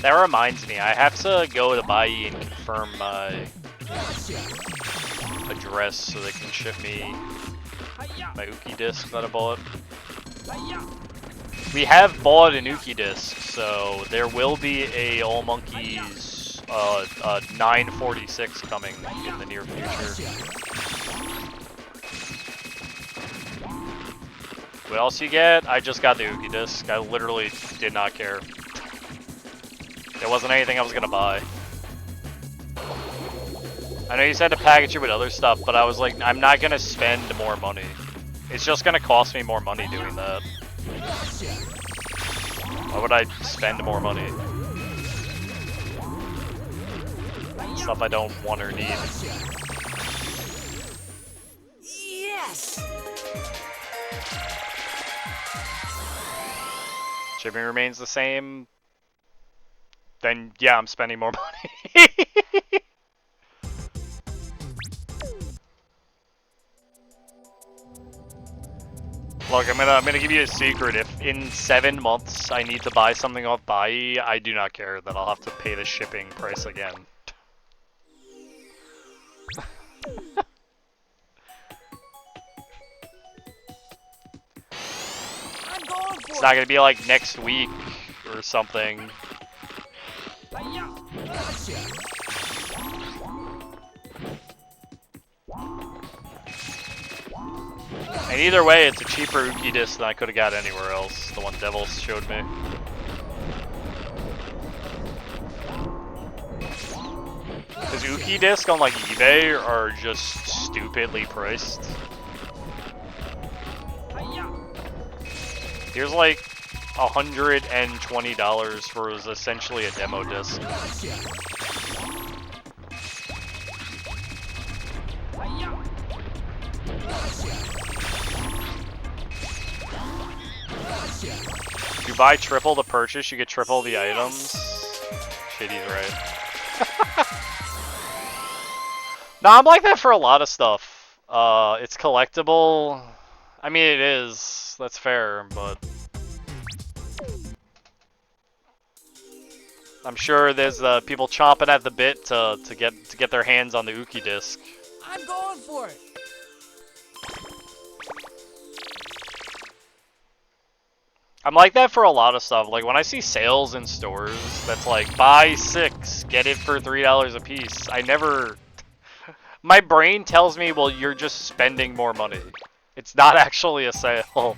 That reminds me, I have to go to Bai and confirm my address so they can ship me my Uki disc that I bought. We have bought an Uki disc, so there will be a All Monkeys 946 coming in the near future. What else you get? I just got the Uki disc. I literally did not care. It wasn't anything I was gonna buy. I know you said to package it with other stuff, but I was like, I'm not gonna spend more money. It's just gonna cost me more money doing that. Why would I spend more money? Stuff I don't want or need. Yes! Shipping remains the same. Then yeah, I'm spending more money. Look, I'm gonna give you a secret. If in 7 months I need to buy something off Bai, I do not care that I'll have to pay the shipping price again. It's not gonna be like next week or something. And either way, it's a cheaper Uki disc than I could have got anywhere else, the one Devils showed me. Because Uki disc on like eBay are just stupidly priced. Here's like $120 for essentially a demo disc. If you buy triple the purchase, you get triple the items. Shit, he's right. No, I'm like that for a lot of stuff. It's collectible. I mean, it is. That's fair, but I'm sure there's people chomping at the bit to get their hands on the Uki disc. I'm going for it. I'm like that for a lot of stuff. Like when I see sales in stores that's like buy 6, get it for $3 a piece. I never. My brain tells me, well, you're just spending more money. It's not actually a sale.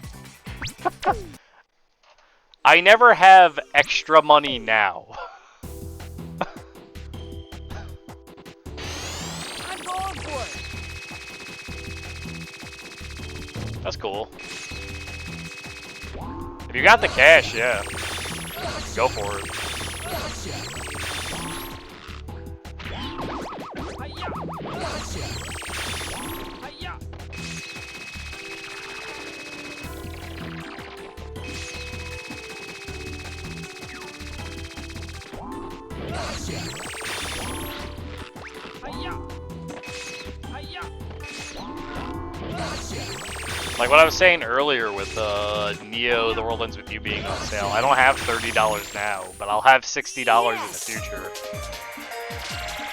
I never have extra money now. for it. That's cool. If you got the cash, yeah. Go for it. Like what I was saying earlier with Neo, The World Ends With You being on sale, I don't have $30 now, but I'll have $60 in the future.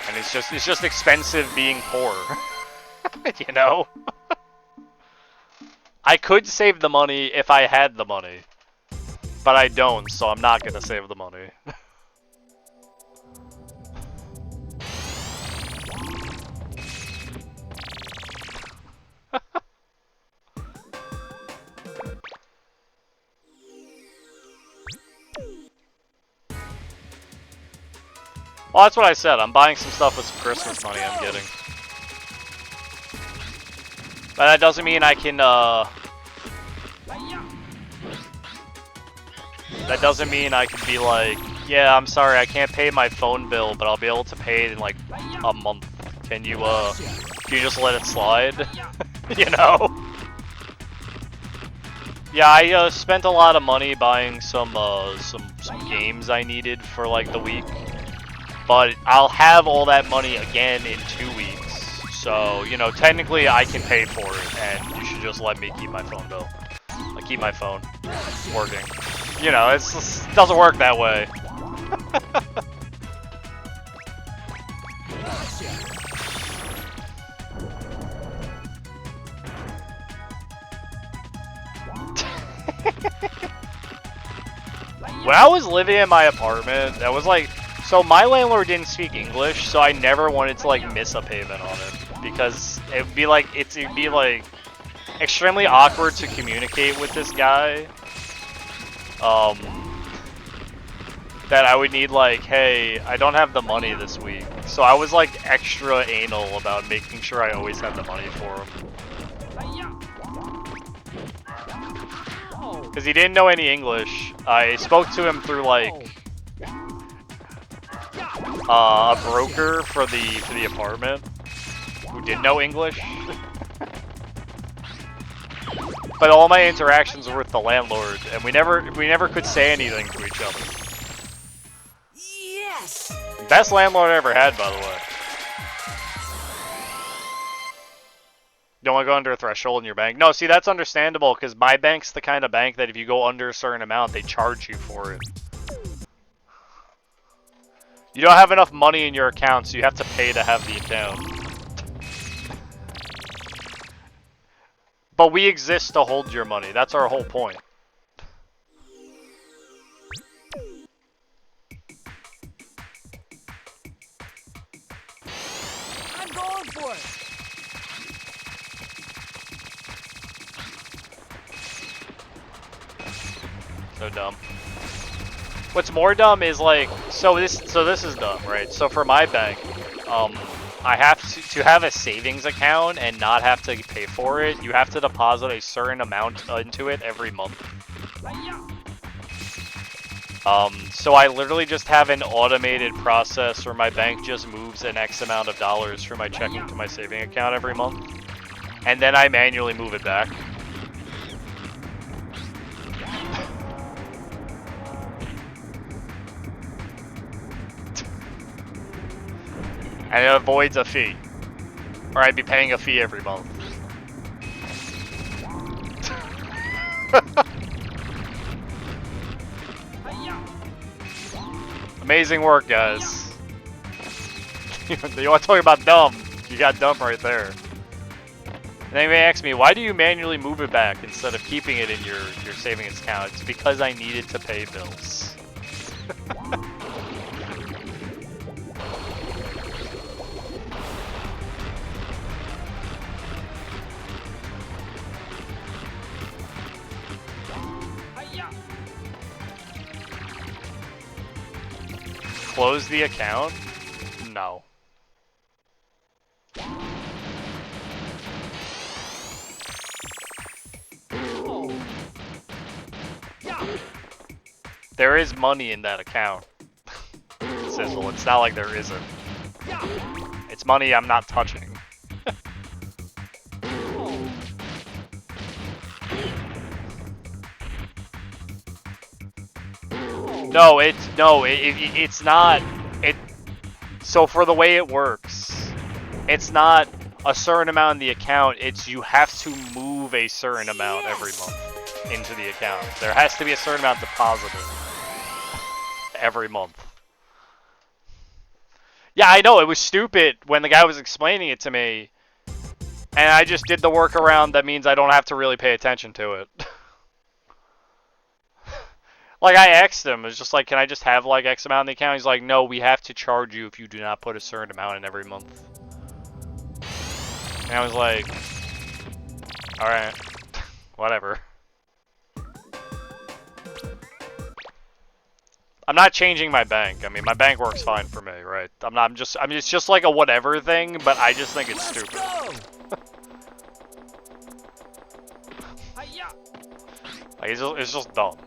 And it's just expensive being poor. You know? I could save the money if I had the money. But I don't, so I'm not gonna save the money. Well, that's what I said. I'm buying some stuff with some Christmas money I'm getting. But that doesn't mean I can, that doesn't mean I can be like, yeah, I'm sorry, I can't pay my phone bill, but I'll be able to pay it in, like, a month. Can you just let it slide? You know? Yeah, I, spent a lot of money buying some games I needed for, like, the week. But I'll have all that money again in 2 weeks. So, you know, technically I can pay for it, and you should just let me keep my phone bill. Like, keep my phone working. You know, it doesn't work that way. When I was living in my apartment, that was like... So my landlord didn't speak English, so I never wanted to like miss a payment on it because it'd be like extremely awkward to communicate with this guy. That I would need like, hey, I don't have the money this week, so I was like extra anal about making sure I always had the money for him. Because he didn't know any English. I spoke to him through like a broker for the apartment who didn't know English. But all my interactions were with the landlord, and we never could say anything to each other. Yes. Best landlord I ever had, by the way. Don't want to go under a threshold in your bank. No, see, that's understandable, because my bank's the kind of bank that if you go under a certain amount, they charge you for it. You don't have enough money in your account, so you have to pay to have the account. But we exist to hold your money. That's our whole point. I'm going for it. So dumb. What's more dumb is like, so this is dumb, right? So for my bank, I have to have a savings account and not have to pay for it. You have to deposit a certain amount into it every month. So I literally just have an automated process where my bank just moves an X amount of dollars from my checking to my saving account every month, and then I manually move it back. And it avoids a fee. Or I'd be paying a fee every month. Amazing work, guys. You want to talk about dumb? You got dumb right there. And then they ask me, why do you manually move it back instead of keeping it in your savings account? It's because I needed to pay bills. Close the account? No. There is money in that account. Sizzle, it's not like there isn't. It's money I'm not touching. No, it's not. So for the way it works, it's not a certain amount in the account. It's you have to move a certain amount every month into the account. There has to be a certain amount deposited every month. Yeah, I know, it was stupid when the guy was explaining it to me, and I just did the workaround that means I don't have to really pay attention to it. Like, I asked him, it was just like, can I just have, like, X amount in the account? He's like, no, we have to charge you if you do not put a certain amount in every month. And I was like, alright, whatever. I'm not changing my bank. I mean, my bank works fine for me, right? It's just like a whatever thing, but I just think it's stupid. Like, it's just dumb.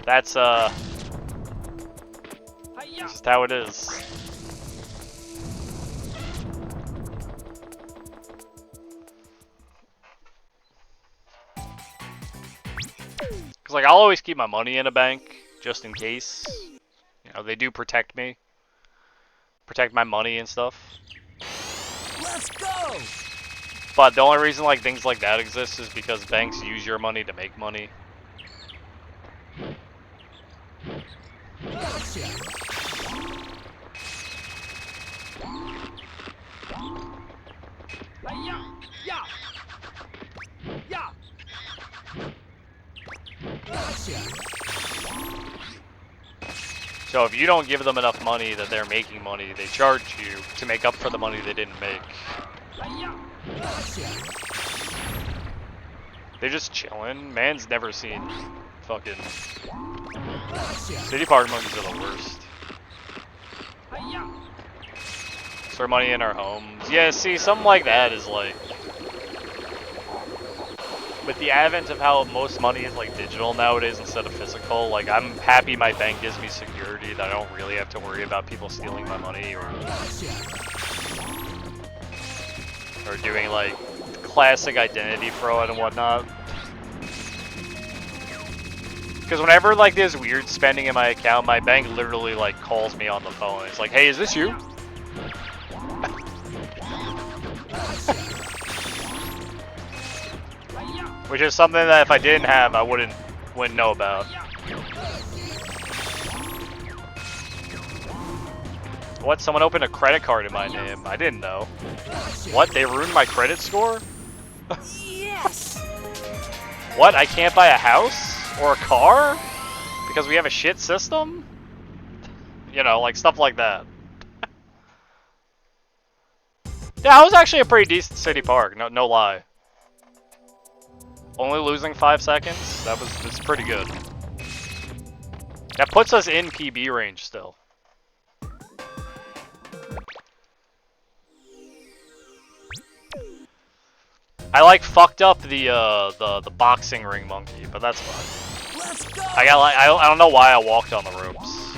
That's, just how it is. Because, like, I'll always keep my money in a bank, just in case. You know, they do protect me. Protect my money and stuff. Let's go! But the only reason, like, things like that exist is because banks use your money to make money. Gotcha. Yeah. Gotcha. So if you don't give them enough money that they're making money, they charge you to make up for the money they didn't make. Gotcha. They're just chilling. Man's never seen fucking... Gotcha. City Park monkeys are the worst. Store money in our homes. Yeah, see, something like that is like... With the advent of how most money is like digital nowadays instead of physical, like I'm happy my bank gives me security that I don't really have to worry about people stealing my money or doing like classic identity fraud and whatnot. Because whenever like there's weird spending in my account, my bank literally like calls me on the phone. It's like, hey, is this you? Which is something that if I didn't have, I wouldn't know about. What? Someone opened a credit card in my name. I didn't know. What? They ruined my credit score? Yes. What? I can't buy a house? Or a car? Because we have a shit system? You know, like stuff like that. Yeah, it was actually a pretty decent city park, no lie. Only losing 5 seconds? That's pretty good. That puts us in PB range still. I like fucked up the boxing ring monkey, but that's fine. Let's go. I don't know why I walked on the ropes.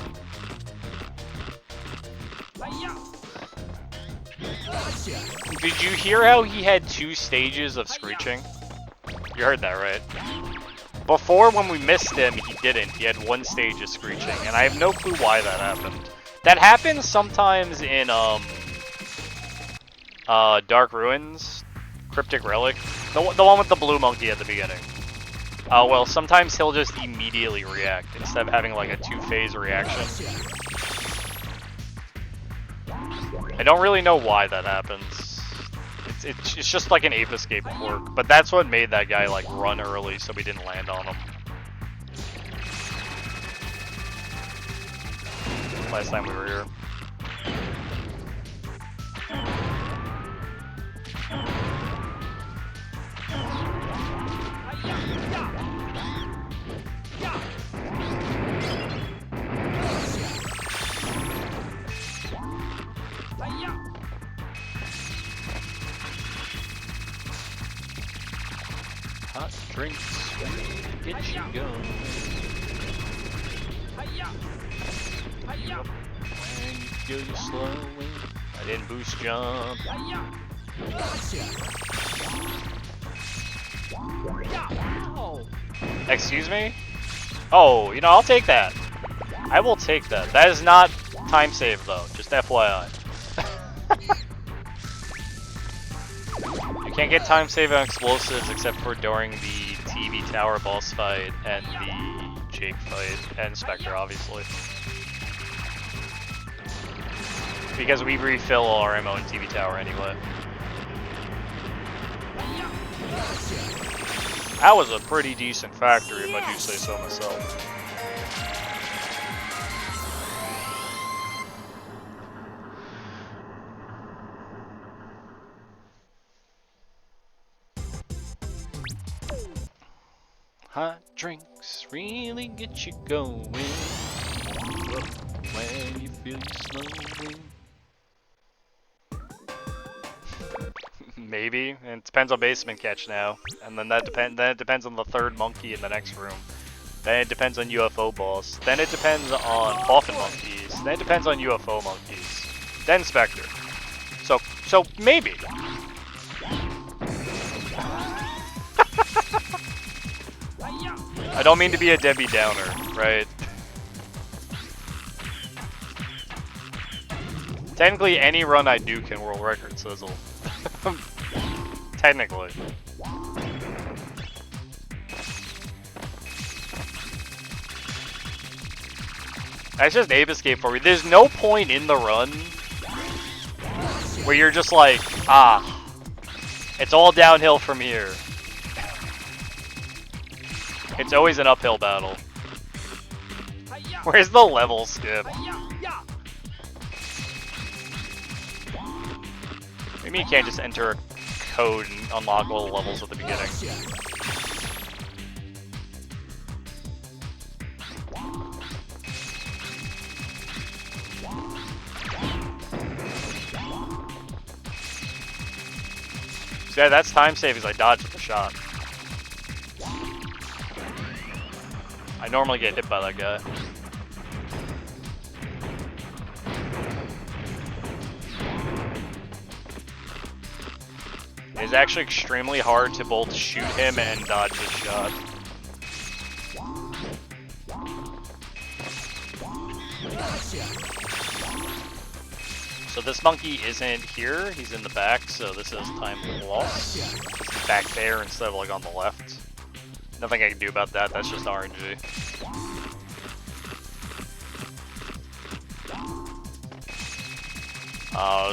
Gotcha. Did you hear how he had 2 stages of screeching? You heard that, right? Before, when we missed him, he didn't. He had 1 stage of screeching, and I have no clue why that happened. That happens sometimes in, Dark Ruins, Cryptic Relic, the one with the blue monkey at the beginning. Well, sometimes he'll just immediately react, instead of having, like, a 2-phase reaction. I don't really know why that happens. It's just like an Ape Escape quirk, but that's what made that guy like run early so we didn't land on him. Last time we were here. Hot drinks get you going. And you feel you slowing. I didn't boost jump. Excuse me? Oh, you know, I'll take that. I will take that. That is not time save though, just FYI. You can't get time save on explosives except for during the TV tower boss fight and the Jake fight and Spectre, obviously. Because we refill all our ammo in TV tower anyway. That was a pretty decent factory, if I do say so myself. Hot drinks really get you going. When you feel you slowing. Maybe. And it depends on basement catch now. And then that then it depends on the third monkey in the next room. Then it depends on UFO boss. Then it depends on coffin monkeys. Then it depends on UFO monkeys. Then Spectre. So maybe. I don't mean to be a Debbie Downer, right? Technically, any run I do can world record sizzle. Technically. That's just Ape Escape for me. There's no point in the run where you're just like, ah, it's all downhill from here. It's always an uphill battle. Where's the level skip? Maybe you can't just enter a code and unlock all the levels at the beginning. So yeah, that's time save because I dodged with the shot. I normally get hit by that guy. It's actually extremely hard to both shoot him and dodge his shot. So this monkey isn't here, he's in the back, so this is time loss. He's back there instead of like on the left. Nothing I can do about that, that's just RNG.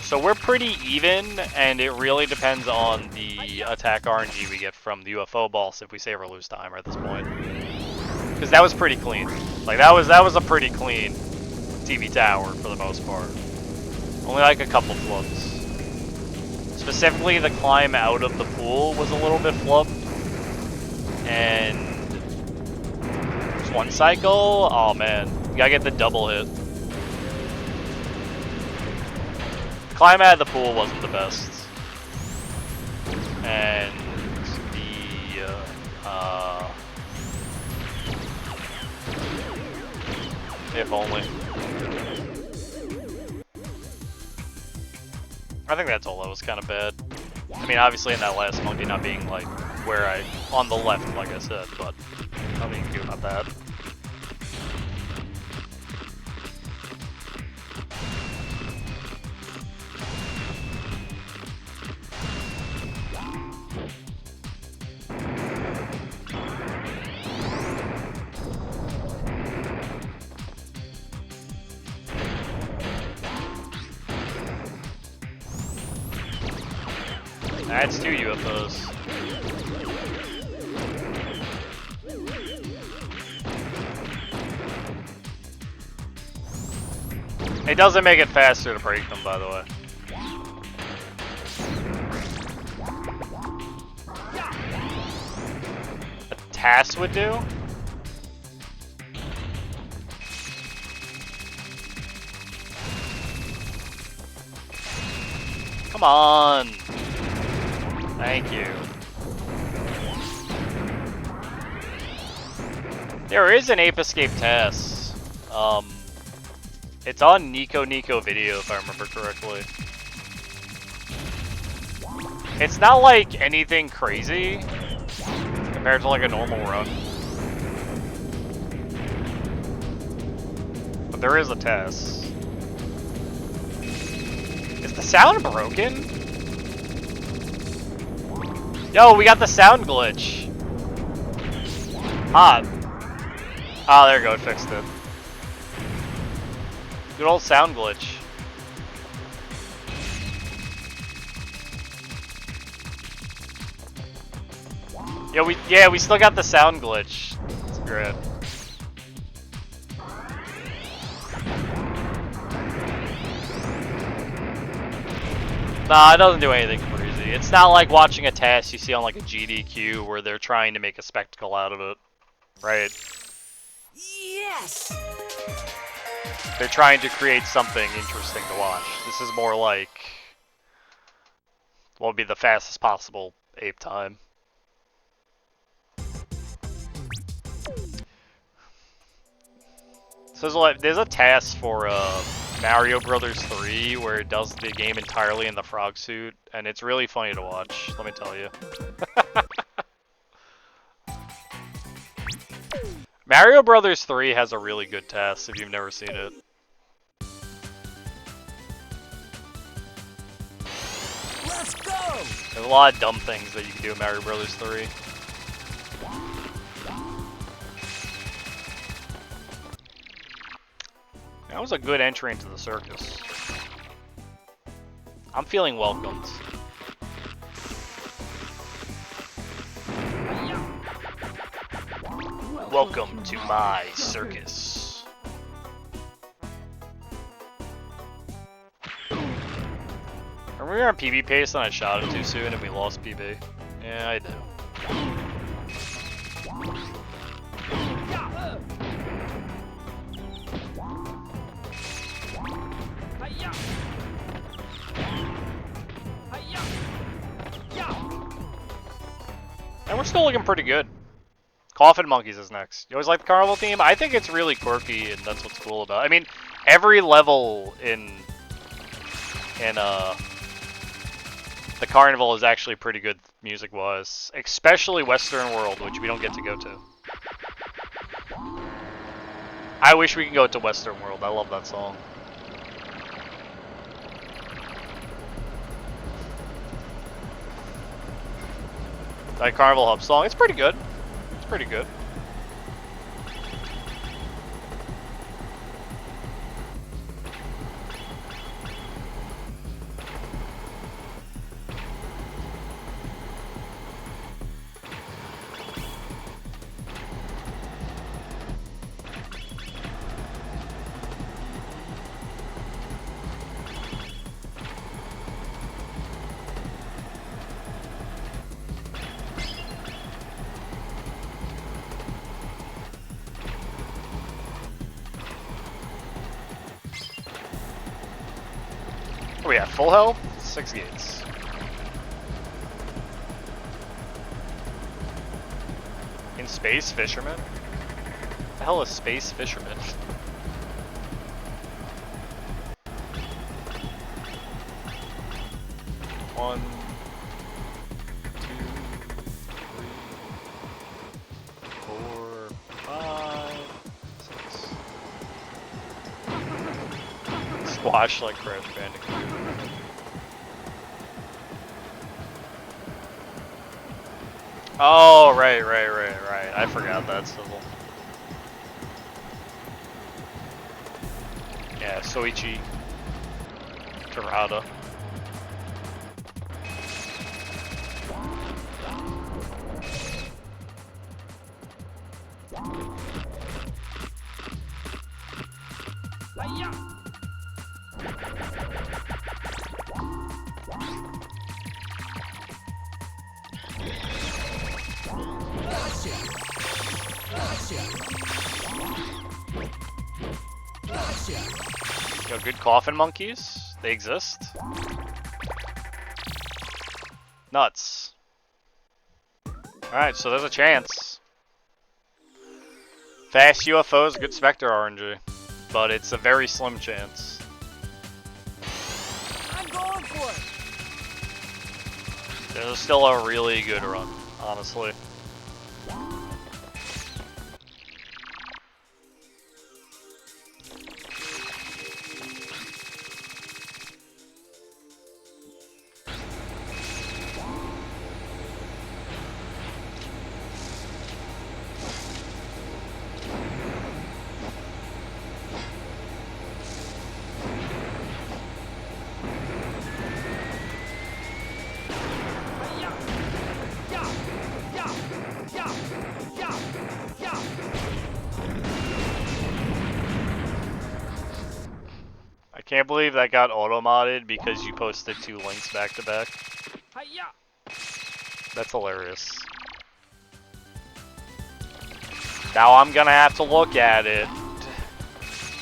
So we're pretty even, and it really depends on the attack RNG we get from the UFO boss if we save or lose timer at this point. Because that was pretty clean. Like that was a pretty clean TV tower for the most part. Only like a couple flubs. Specifically, the climb out of the pool was a little bit flubbed. And just one cycle. Oh man, you gotta get the double hit. Climb out of the pool wasn't the best. And the if only. I think that's all that was kind of bad. I mean, obviously in that last monkey not being like where on the left, like I said, but nothing you can do about that. That's 2 UFOs. It doesn't make it faster to break them, by the way. A TAS would do? Come on! Thank you. There is an Ape Escape test. It's on Nico Video if I remember correctly. It's not like anything crazy compared to like a normal run. But there is a test. Is the sound broken? Yo, we got the sound glitch. Ah. Ah, there you go, it fixed it. Good old sound glitch. Yeah, we still got the sound glitch. It's great. Nah, it doesn't do anything crazy. It's not like watching a test you see on like a GDQ where they're trying to make a spectacle out of it, right? Yes! They're trying to create something interesting to watch. This is more like what would be the fastest possible ape time. So there's a task for Mario Brothers 3 where it does the game entirely in the frog suit, and it's really funny to watch, let me tell you. Mario Brothers 3 has a really good task if you've never seen it. Let's go! There's a lot of dumb things that you can do in Mario Brothers 3. That was a good entry into the circus. I'm feeling welcomed. Welcome to my circus. Are we on PB pace and I shot it too soon and we lost PB? Yeah, I do. And we're still looking pretty good. Coffin Monkeys is next. You always like the carnival theme? I think it's really quirky, and that's what's cool about it. I mean, every level in the carnival is actually pretty good music-wise, especially Western World, which we don't get to go to. I wish we could go to Western World. I love that song. That Carnival Hub song, it's pretty good. It's pretty good. Oh yeah, full health, 6 gates. In Space Fisherman? What the hell is Space Fisherman? One, two, three, 4, 5, 6. Squash like Crash Bandicoot. Oh, right. I forgot that sizzle. Yeah, Soichi Terada. Yo, good coffin monkeys. They exist. Nuts. Alright, so there's a chance. Fast UFO is a good Spectre RNG, but it's a very slim chance. I'm going for it. There's still a really good run, honestly. I can't believe that got auto-modded because you posted 2 links back to back. That's hilarious. Now I'm gonna have to look at it.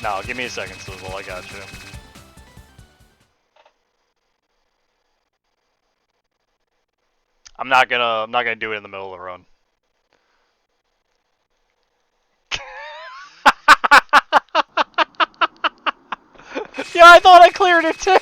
No, give me a second, Sizzle, I got you. I'm not gonna do it in the middle of the run. Yeah, I thought I cleared it too.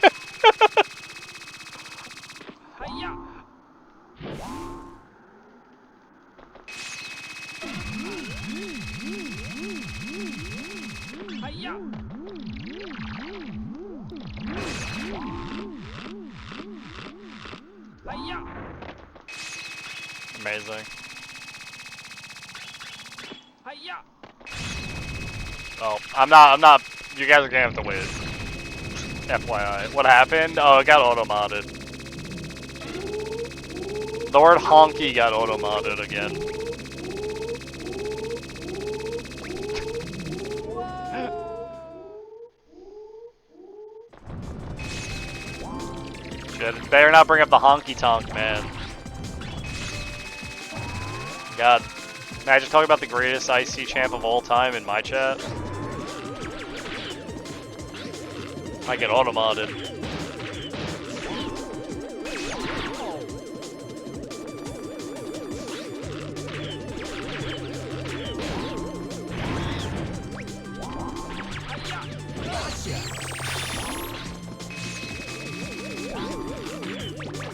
Amazing. Oh, I'm not. You guys are gonna have to wait. FYI. What happened? Oh, it got auto-modded. The word honky got auto-modded again. Shit, it better not bring up the honky tonk, man. God. Man, I just talk about the greatest IC champ of all time in my chat. I get auto-modded.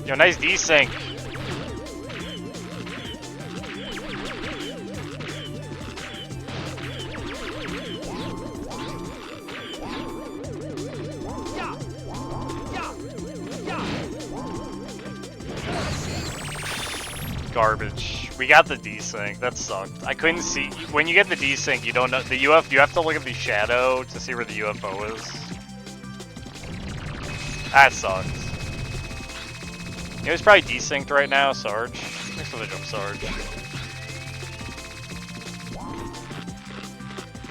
Yo, nice desync. Garbage. We got the desync. That sucked. I couldn't see. When you get the desync, you don't know the UFO. You have to look at the shadow to see where the UFO is. That sucks. He was probably desynced right now, Sarge. Thanks for the jump, Sarge.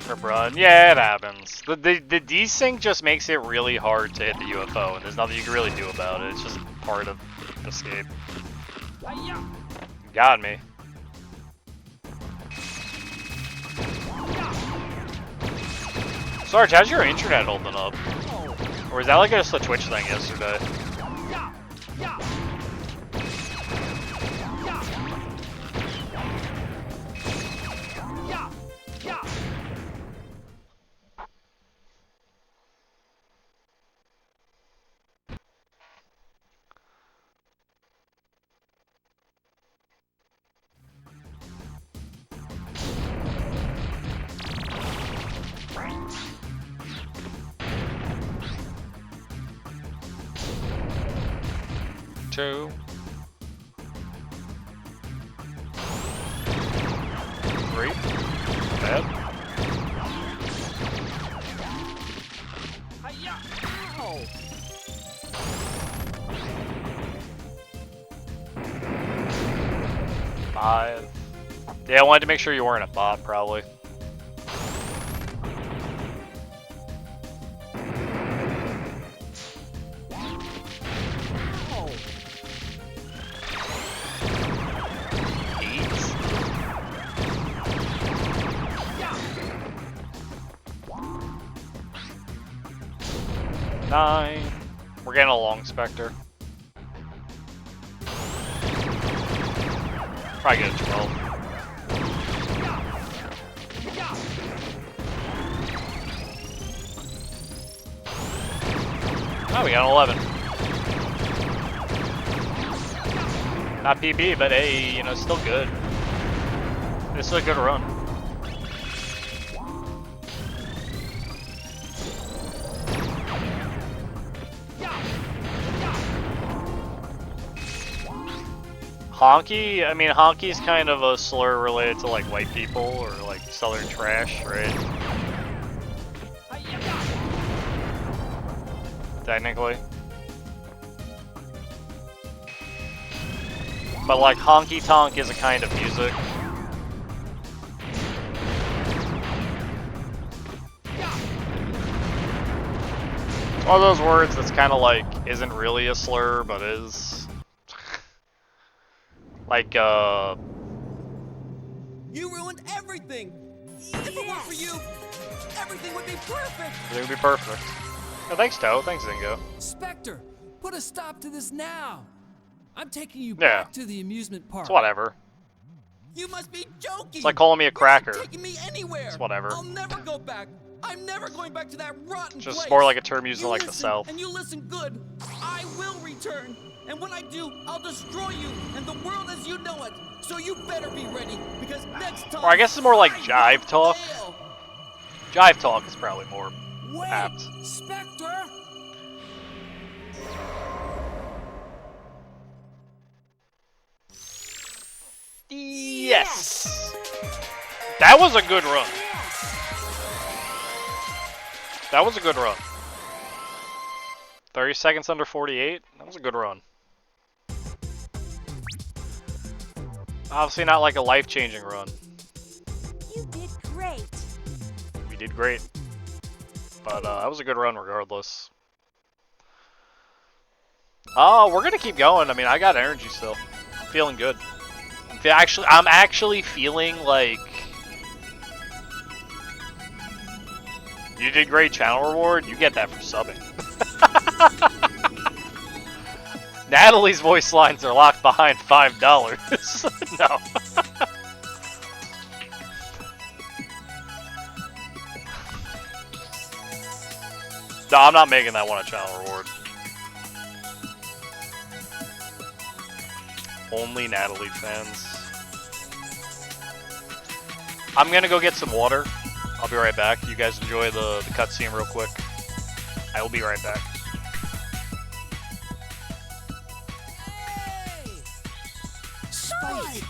Or Brun. Yeah, it happens. The desync just makes it really hard to hit the UFO, and there's nothing you can really do about it. It's just part of Escape. Got me. Sarge, how's your internet holding up? Or is that like just a Twitch thing yesterday? Two. Three. Bad. Five. Yeah, I wanted to make sure you weren't a bot, probably. Nine. We're getting a long Spectre. Probably get a 12. we got an 11. Not PB, but hey, you know, still good. This is a good run. Honky? I mean, honky's kind of a slur related to like white people or like southern trash, right? Technically. But like honky tonk is a kind of music. It's one of those words that's kind of like isn't really a slur, but is. Like, You ruined everything! If it weren't for you, everything would be perfect! Everything would be perfect. Oh, thanks, Toe. Thanks, Zingo. Spectre, put a stop to this now! I'm taking you Yeah. back to the amusement park. It's whatever. You must be joking! It's like calling me a cracker. You're not taking me anywhere! It's whatever. I'll never go back! I'm never going back to that rotten Just place! more like a term used in You like the listen, South. And you listen good, I will return! And when I do, I'll destroy you and the world as you know it! So you better be ready, because next time... Or I guess it's more like I jive will talk. fail. Jive talk is probably more Wait, apt. Spectre! Yes! That was a good run. That was a good run. 30 seconds under 48? That was a good run. Obviously not like a life-changing run. You did great. We did great. But that was a good run regardless. Oh, we're gonna keep going. I mean, I got energy still. I'm feeling good. I'm actually feeling like... You did great channel reward. You get that for subbing. Natalie's voice lines are locked behind $5. No. No, I'm not making that one a channel reward. Only Natalie fans. I'm gonna go get some water. I'll be right back. You guys enjoy the cutscene real quick. I will be right back. Hey! Spike!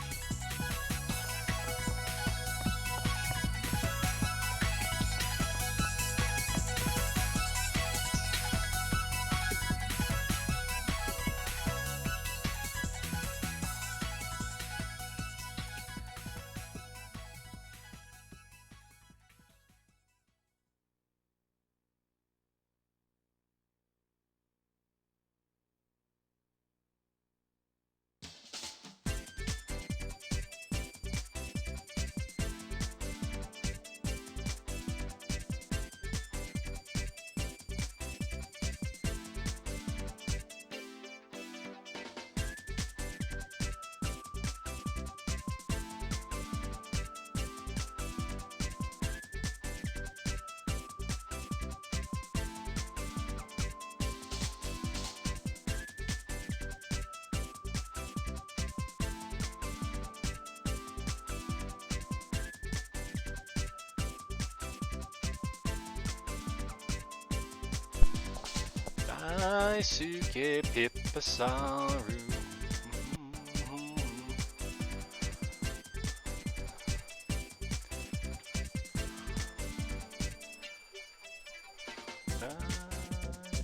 Daisuke Pippasaru.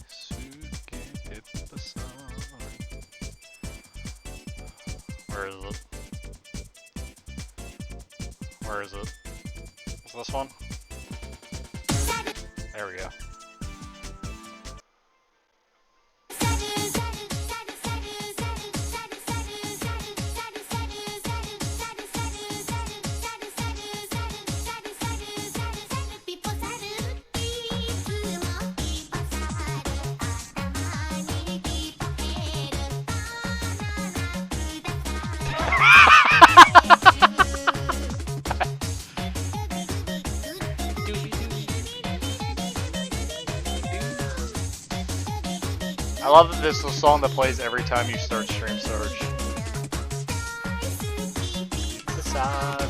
Daisuke Pippasaru. Where is it? Where is it? Is this one? There we go. love that this is a song that plays every time you start Stream Surge. Sorry.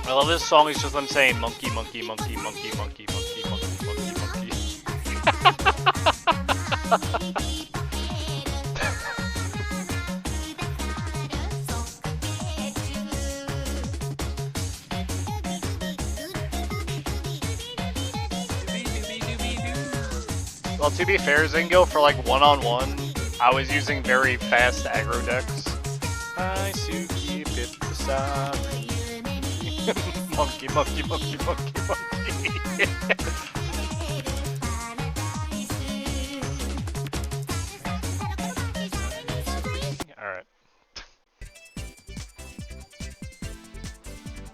I love this song, it's just them saying monkey, monkey, monkey, monkey, monkey, monkey, monkey, monkey, monkey. Well, to be fair, Zingo, for like one-on-one, I was using very fast aggro decks. I keep it beside. Monkey, monkey, monkey, monkey, monkey. Alright.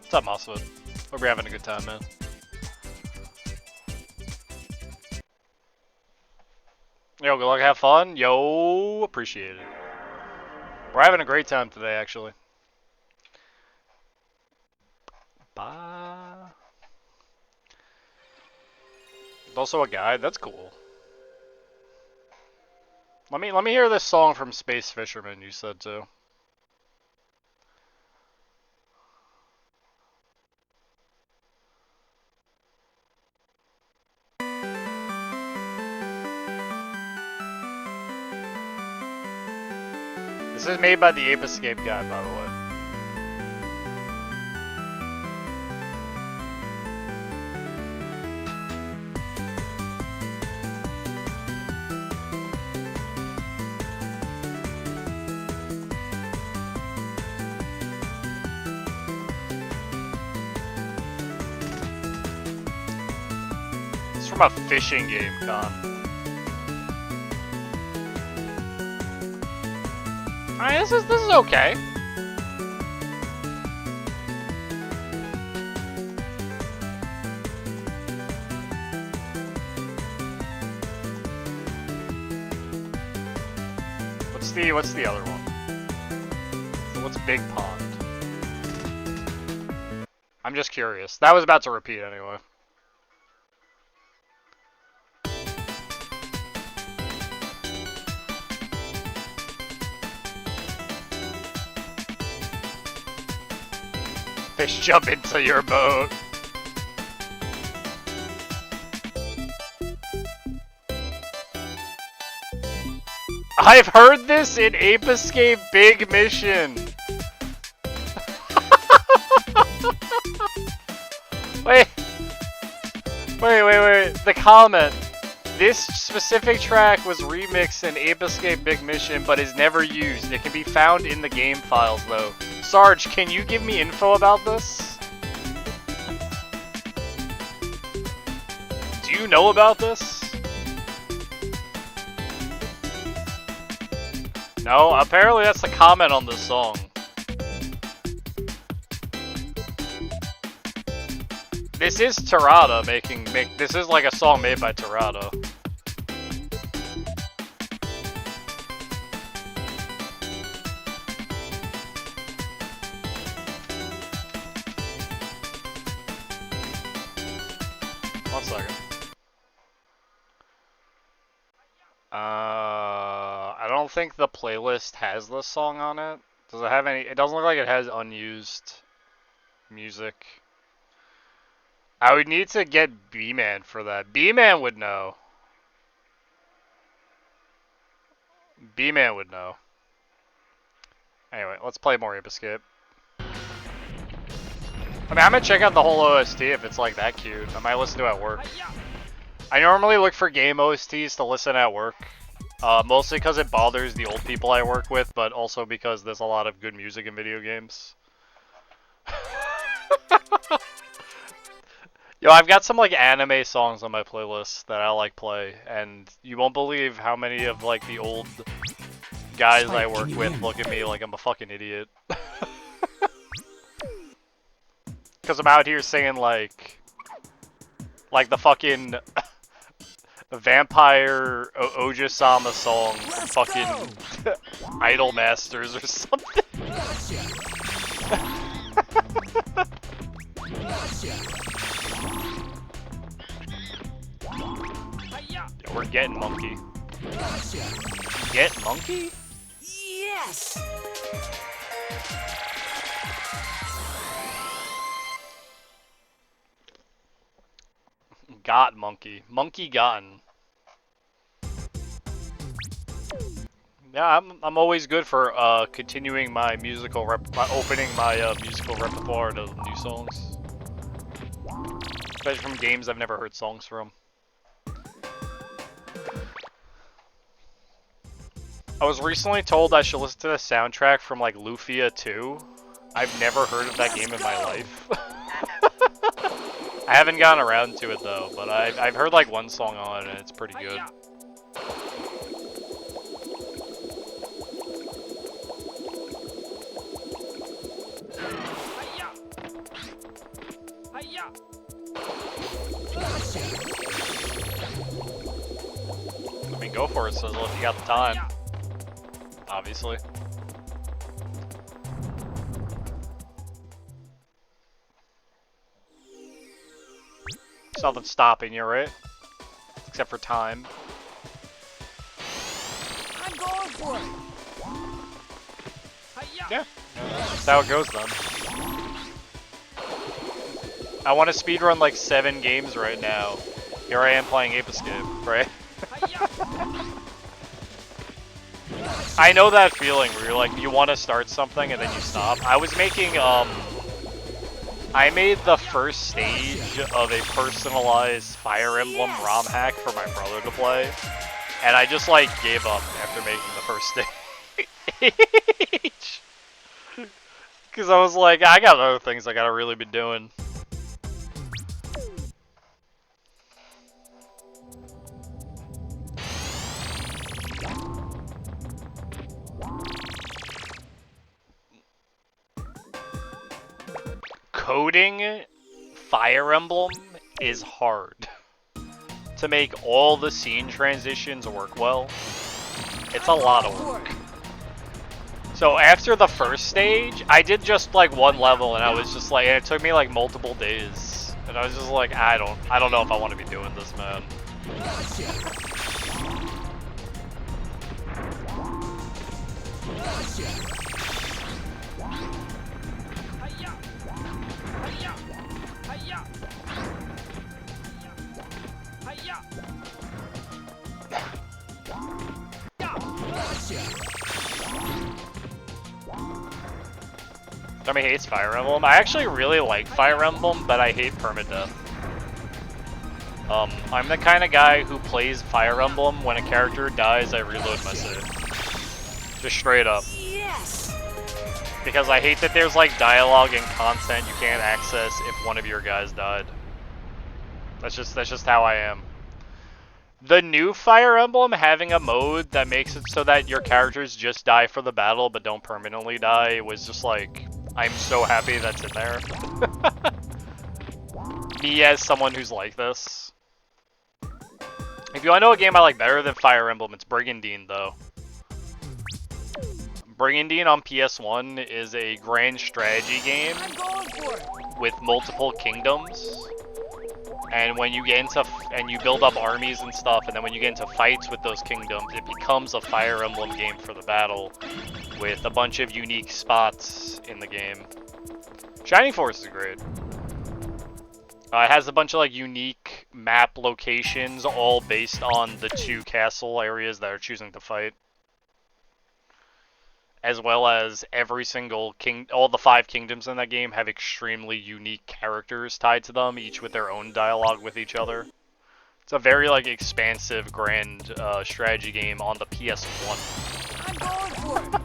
What's up, Mosswood? Hope you're having a good time, man. Yo, good luck, have fun. Yo, appreciate it. We're having a great time today, actually. Bye. There's also a guide. That's cool. Let me hear this song from Space Fisherman. You said too. This is made by the Ape Escape guy, by the way. It's from a fishing game, Con. Alright, this is okay. What's the other one? So what's Big Pond? I'm just curious. That was about to repeat anyway. Fish jump into your boat. I've heard this in Ape Escape Big Mission. Wait. The comment. This specific track was remixed in Ape Escape Big Mission, but is never used. It can be found in the game files, though. Sarge, can you give me info about this? Do you know about this? No, apparently that's the comment on this song. This is Terada this is like a song made by Terada. One second. I don't think the playlist has this song on it. Does it have any? It doesn't look like it has unused music. I would need to get B-Man for that. B-Man would know. B-Man would know. Anyway, let's play more Ape Escape. I mean, I'm gonna check out the whole OST if it's like that cute. I might listen to it at work. I normally look for game OSTs to listen at work. Mostly because it bothers the old people I work with, but also because there's a lot of good music in video games. Yo, I've got some like anime songs on my playlist that I like play, and you won't believe how many of like the old guys I work with look at me like I'm a fucking idiot. Because I'm out here singing like the fucking vampire Ojisama song from fucking Idol Masters or something. Yeah, we're getting monkey. Get monkey? Yes! Got monkey. Monkey gotten. Yeah, I'm always good for continuing my musical opening my musical repertoire to new songs, especially from games I've never heard songs from. I was recently told I should listen to the soundtrack from like Lufia 2. I've never heard of that game in my life. I haven't gotten around to it though, but I've heard like one song on it and it's pretty good. I mean, go for it, Sizzle, if you got the time. Obviously. Something's stopping you, right? Except for time. I'm going for it! Yeah, that's how it goes then. I want to speedrun like 7 games right now. Here I am playing Ape Escape, right? I know that feeling where you're like, you want to start something and then you stop. I was making, I made the first stage of a personalized Fire Emblem ROM hack for my brother to play. And I just like gave up after making the first stage. Because I was like, I got other things I gotta really be doing. Coding Fire Emblem is hard. To make all the scene transitions work well, it's a lot of work. So after the first stage, I did just like one level and I was just like, and it took me like multiple days. And I was just like, I don't know if I want to be doing this, man. Somebody hates Fire Emblem. I actually really like Fire Emblem, but I hate permadeath. I'm the kind of guy who plays Fire Emblem when a character dies, I reload my save. Just straight up. Yes! Because I hate that there's like dialogue and content you can't access if one of your guys died. That's just how I am. The new Fire Emblem having a mode that makes it so that your characters just die for the battle but don't permanently die was just like, I'm so happy that's in there. Me as someone who's like this. If you want to know a game I like better than Fire Emblem, it's Brigandine though. Brigandine on PS1 is a grand strategy game with multiple kingdoms. And when you get into, and you build up armies and stuff, and then when you get into fights with those kingdoms, it becomes a Fire Emblem game for the battle, with a bunch of unique spots in the game. Shining Force is great. It has a bunch of like unique map locations, all based on the 2 castle areas that are choosing to fight. As well as every single all the 5 kingdoms in that game have extremely unique characters tied to them, each with their own dialogue with each other. It's a very like expansive, grand strategy game on the PS1. I'm going for it!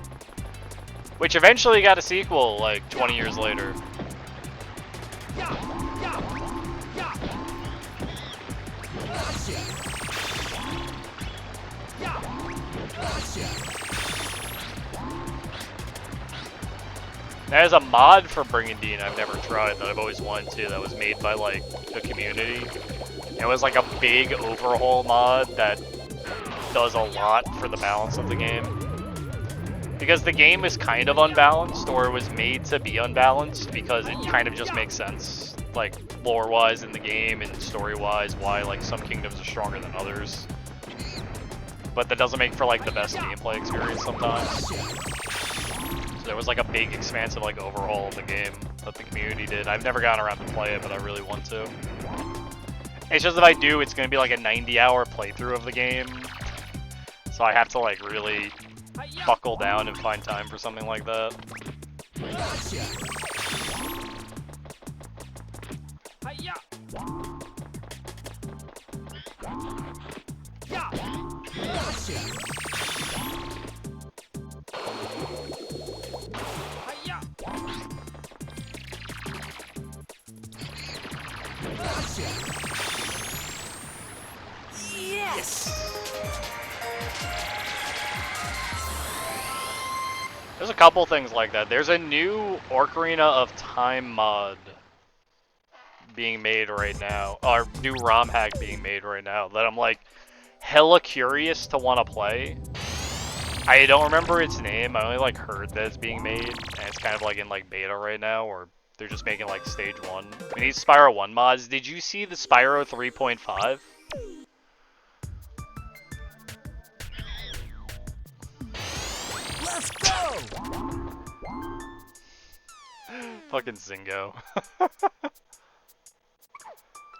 Which eventually got a sequel like 20 years later. There's a mod for Brigandine I've never tried that I've always wanted to, that was made by like the community. It was like a big overhaul mod that does a lot for the balance of the game. Because the game is kind of unbalanced, or it was made to be unbalanced because it kind of just makes sense, like lore-wise in the game and story-wise, why like some kingdoms are stronger than others. But that doesn't make for like the best gameplay experience sometimes. So there was like a big expansive like overhaul of the game that the community did. I've never gotten around to play it, but I really want to. It's just if I do, it's going to be like a 90-hour playthrough of the game. So I have to like really buckle down and find time for something like that. There's a couple things like that. There's a new Ocarina of Time mod being made right now, or new ROM hack being made right now that I'm like hella curious to want to play. I don't remember its name. I only like heard that it's being made, and it's kind of like in like beta right now, or they're just making like stage 1. We need Spyro 1 mods. Did you see the Spyro 3.5? Let's go! Fucking Zingo.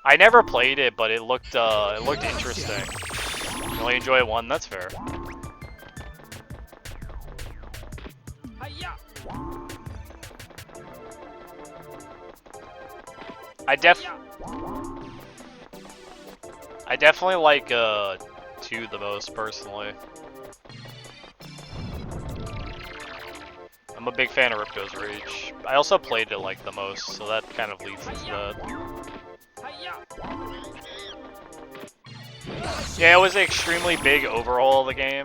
I never played it, but it looked interesting. You only enjoy one, that's fair. I definitely like 2 the most personally. I'm a big fan of Ripto's Rage. I also played it like the most, so that kind of leads into that. Yeah, it was an extremely big overhaul of the game,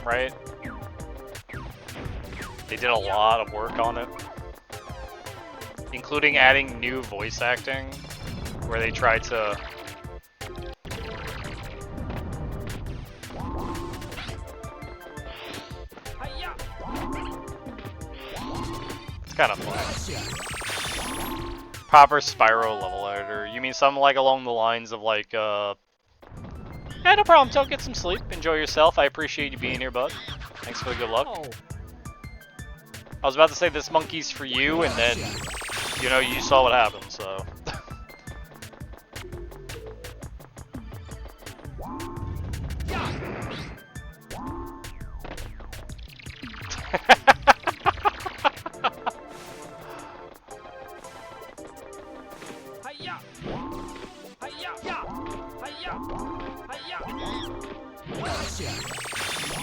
right? They did a lot of work on it, including adding new voice acting, where they tried to... It's kind of fun. Proper Spyro level editor. You mean something like along the lines of like, no problem, don't get some sleep. Enjoy yourself. I appreciate you being here, bud. Thanks for the good luck. I was about to say this monkey's for you, and then, you know, you saw what happened, so.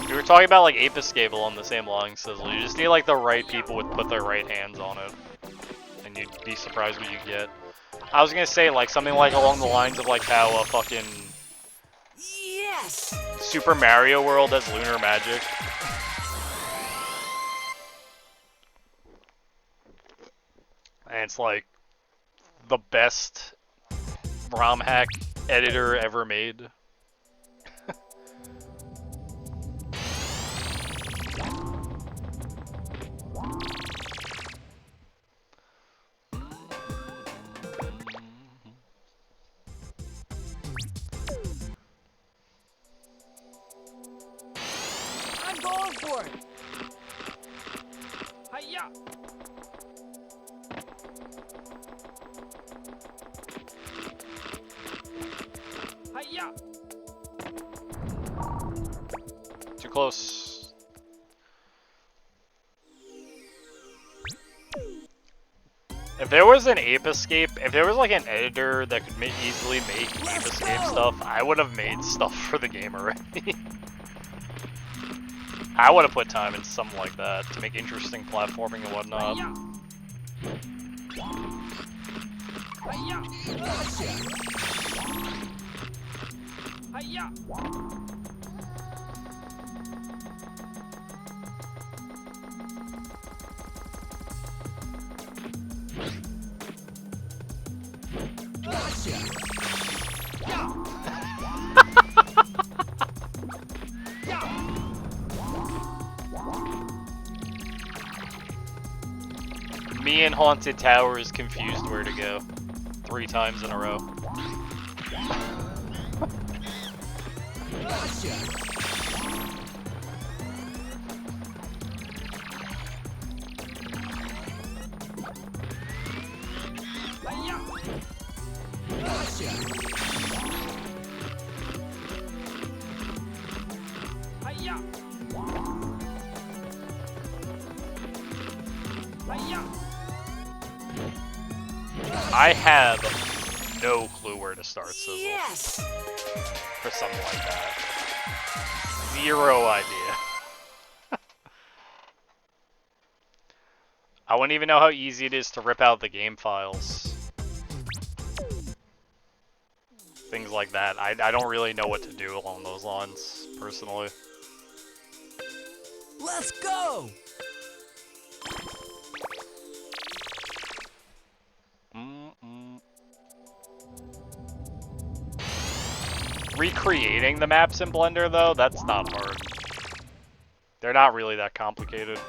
We were talking about like Ape Escape along the same line, Sizzle. You just need like the right people with put their right hands on it, and you'd be surprised what you get. I was gonna say like something like along the lines of like how fucking Super Mario World has lunar magic. And it's like the best ROM hack editor ever made. I'm going for it! Hiya! Hiya! Too close. If there was an Ape Escape, if there was like an editor that could easily make Ape Escape stuff, I would have made stuff for the game already. I would have put time into something like that to make interesting platforming and whatnot. Hiya! Me and Haunted Towers confused where to go 3 times in a row. I have no clue where to start, Sizzle. Yes! For something like that. 0 idea. I wouldn't even know how easy it is to rip out the game files. Things like that. I don't really know what to do along those lines, personally. Let's go! Recreating the maps in Blender, though, that's not hard. They're not really that complicated.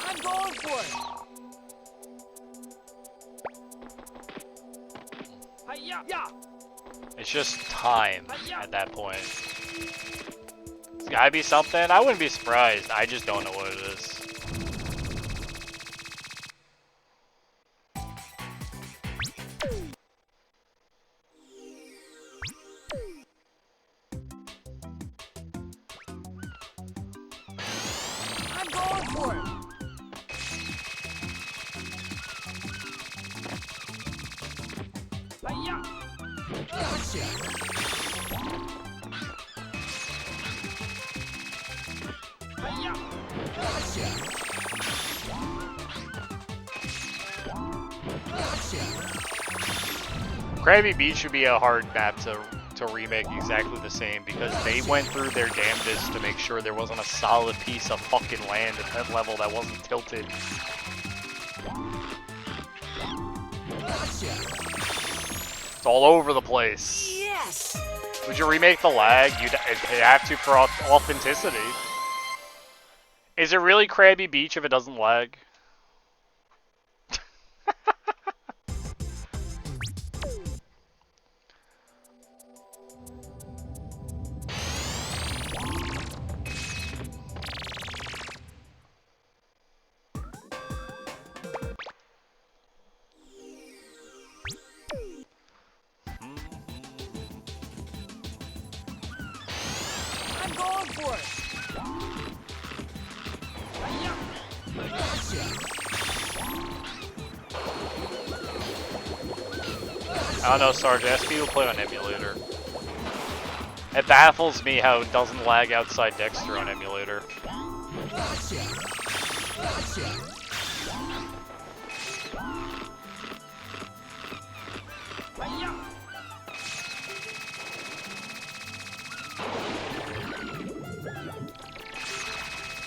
I'm going for it! Yeah. It's just time at that point. It's gotta be something. I wouldn't be surprised. I just don't know what it is. I'm going for it! Krabby Beach should be a hard map to remake exactly the same because they went through their damnedest to make sure there wasn't a solid piece of fucking land at that level that wasn't tilted. It's all over the place. Yes! Would you remake the lag? You'd have to for authenticity. Is it really Krabby Beach if it doesn't lag? I'm going for it! I don't know, Sarge. Ask people play on emulator. It baffles me how it doesn't lag outside Dexter on emulator.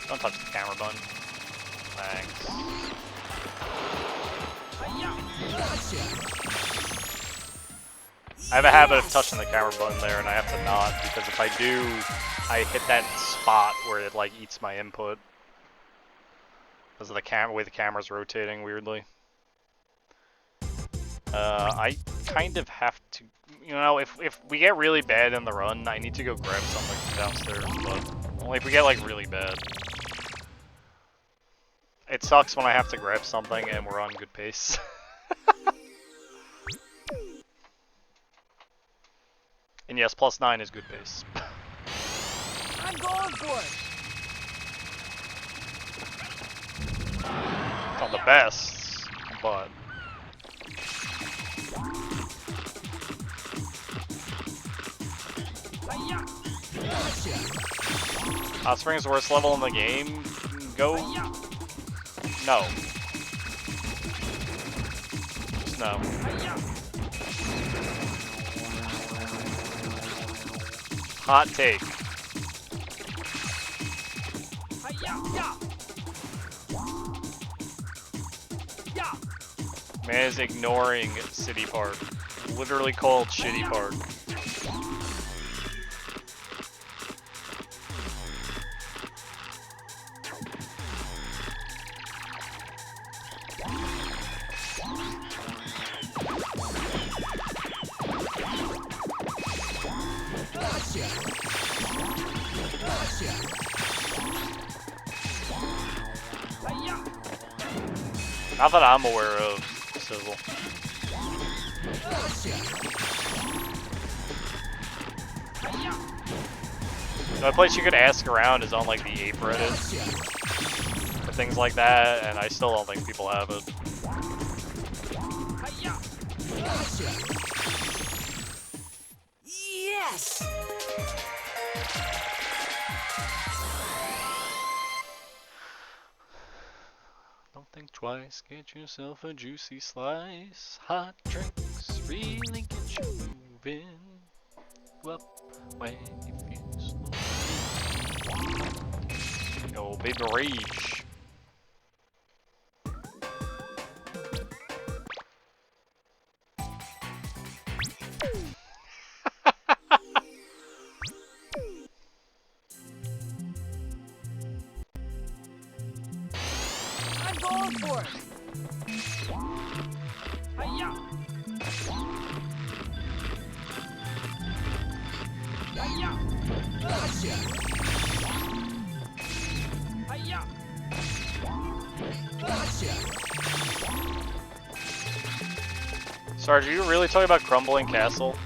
Don't touch the camera button. Thanks. I have a habit of touching the camera button there, and I have to not, because if I do, I hit that spot where it like eats my input. Because of the way the camera's rotating weirdly. I kind of have to, you know, if we get really bad in the run, I need to go grab something from downstairs, but only if we get like really bad. It sucks when I have to grab something and we're on good pace. And yes, +9 is good pace. I'm going for it! It's not the best, but... Hot Springs worst level in the game? Go... No. Just no. Hot take. Man is ignoring City Park. Literally called Shitty Park. Not that I'm aware of, Sizzle. The only place you could ask around is on like the Ape Reddit for things like that, and I still don't think people have it. Yes! Don't think twice, get yourself a juicy slice. Hot drinks really get you moving. Up when you feel slow. Yo, baby rage. I'm going for it! Hiya! Hiya! Hiya! Sarge, are you really talking about Crumbling Castle?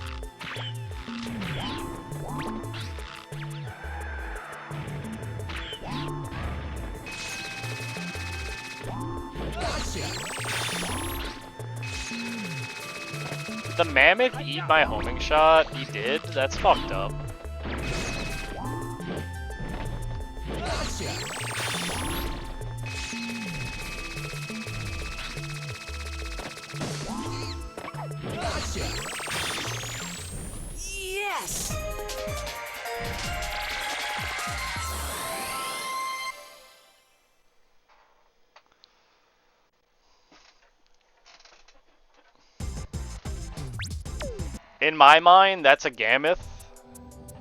Did the mammoth eat my homing shot? He did? That's fucked up. Yes! In my mind, that's a Gammoth,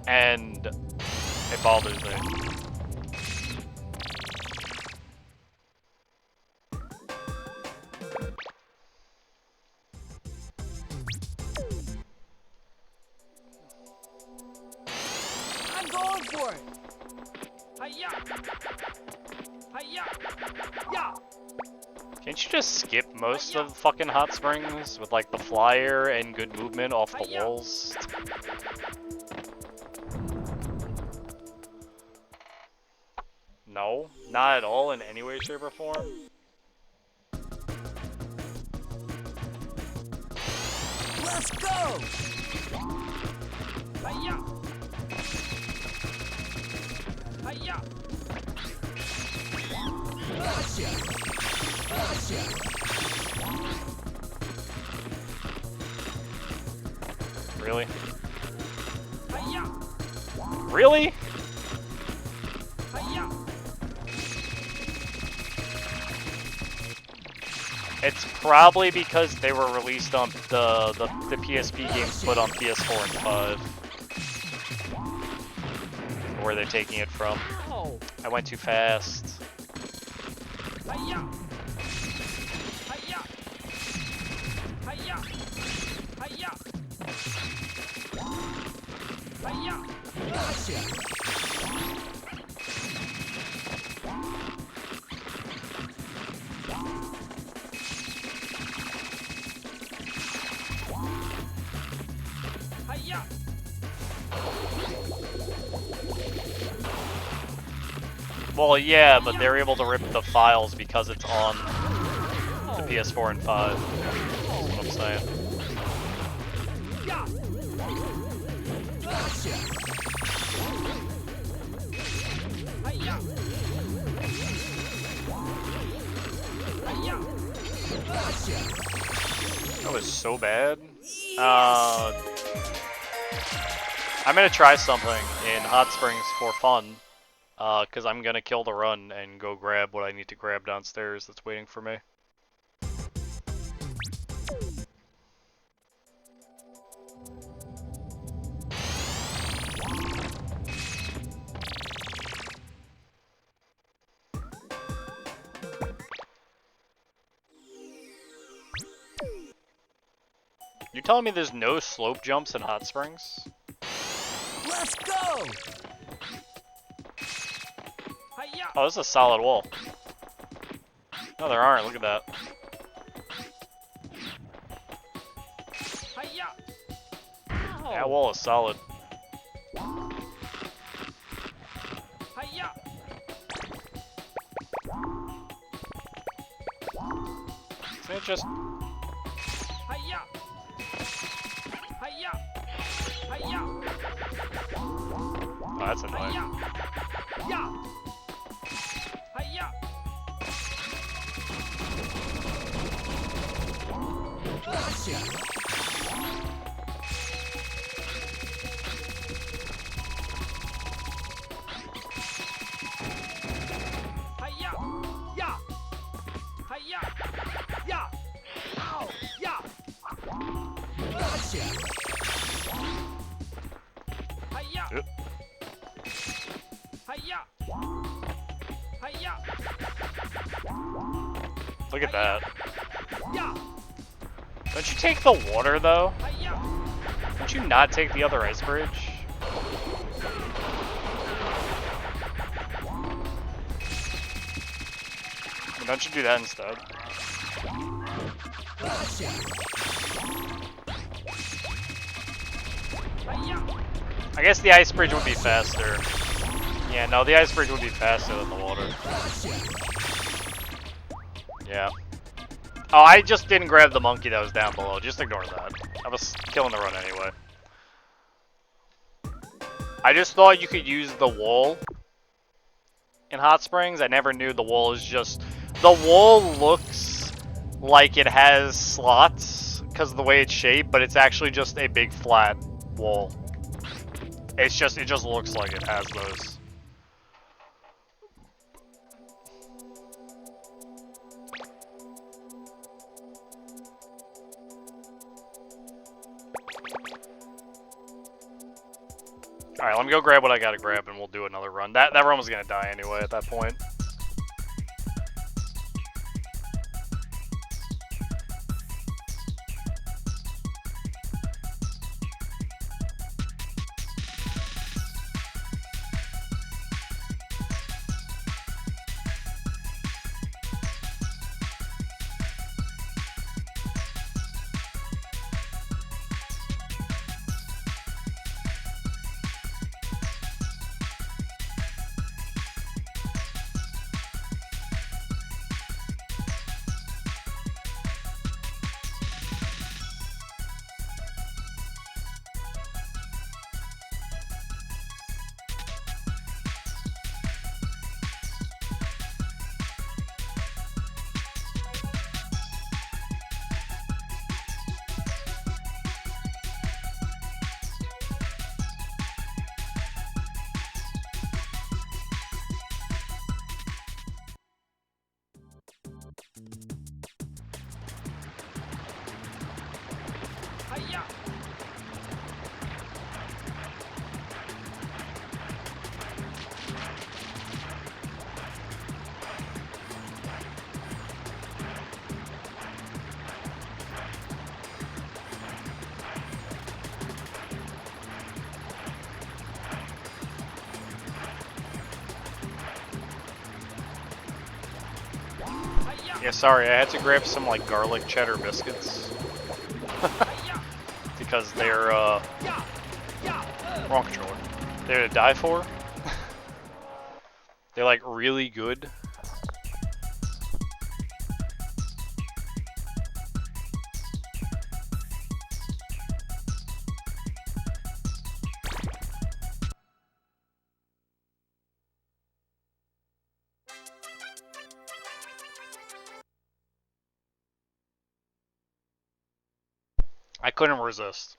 and it bothers me. I'm going for it! Hiya! Hiya! Yeah! Can't you just skip most of fucking hot springs with like the flyer and good movement off the walls? No, not at all in any way, shape, or form. Let's go! Hiya! Hiya! Really? Hiya! Really? Hiya! It's probably because they were released on the PSP games put on PS4 and 5. Where they're taking it from. Oh! I went too fast. Hiya! Hiya! Hiya! Hiya! Hiya! Hiya! Well, yeah, but they're able to rip the files because it's on the PS4 and 5. That's what I'm saying. Yeah! Hiya! Hiya! That was so bad. I'm gonna try something in Hot Springs for fun. Because I'm gonna kill the run and go grab what I need to grab downstairs that's waiting for me. You telling me there's no slope jumps in hot springs? Let's go! Oh, this is a solid wall. No, there aren't. Look at that. That wall is solid. Isn't it just... Oh, that's annoying. Yep. Look at that. Don't you take the water, though? Don't you not take the other ice bridge? Don't you do that instead? I guess the ice bridge would be faster. Yeah, no, the ice bridge would be faster than the water. Yeah. Oh, I just didn't grab the monkey that was down below. Just ignore that. I was killing the run anyway. I just thought you could use the wall in hot springs. I never knew the wall is just... The wall looks like it has slots because of the way it's shaped, but it's actually just a big flat wall. It just looks like it has those. Alright, let me go grab what I gotta grab and we'll do another run. That run was gonna die anyway at that point. Yeah, sorry, I had to grab some like garlic cheddar biscuits. Because they're wrong controller. They're to die for. They're like really good. I couldn't resist.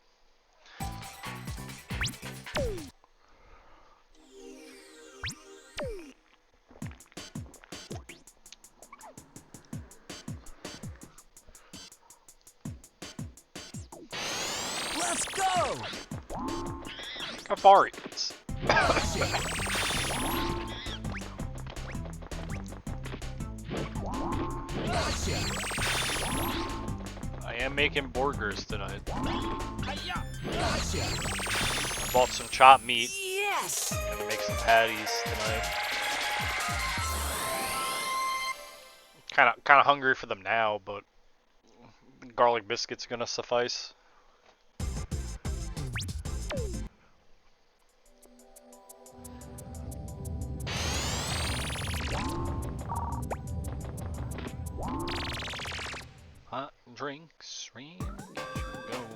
Let's go! How far it is. am making burgers tonight. Hi-ya! Bought some chopped meat. Yes! Gonna make some patties tonight. Kinda hungry for them now, but garlic biscuits are gonna suffice. Hot drinks, rain, get you going.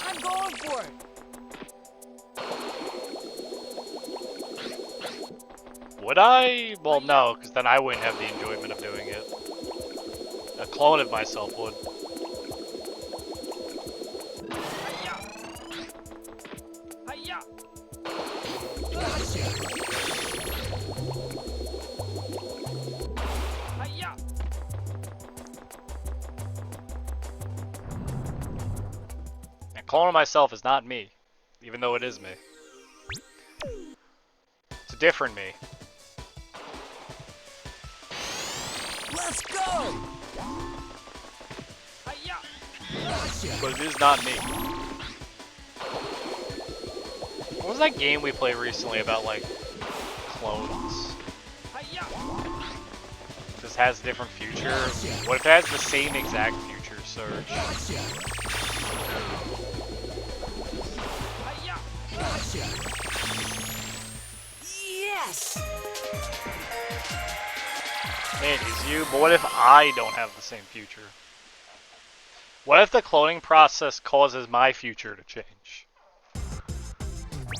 I'm going for it! Would I? Well, no, because then I wouldn't have the enjoyment of doing it. A clone of myself would. Hi-ya! Hi-ya! A clone of myself is not me, even though it is me. It's a different me. Let's go! Hi-ya! But it is not me. What was that game we played recently about, like, clones? Hi-ya! This has a different future. What if it has the same exact future, Surge? Hi-ya! Yes! Man, is you, but what if I don't have the same future? What if the cloning process causes my future to change?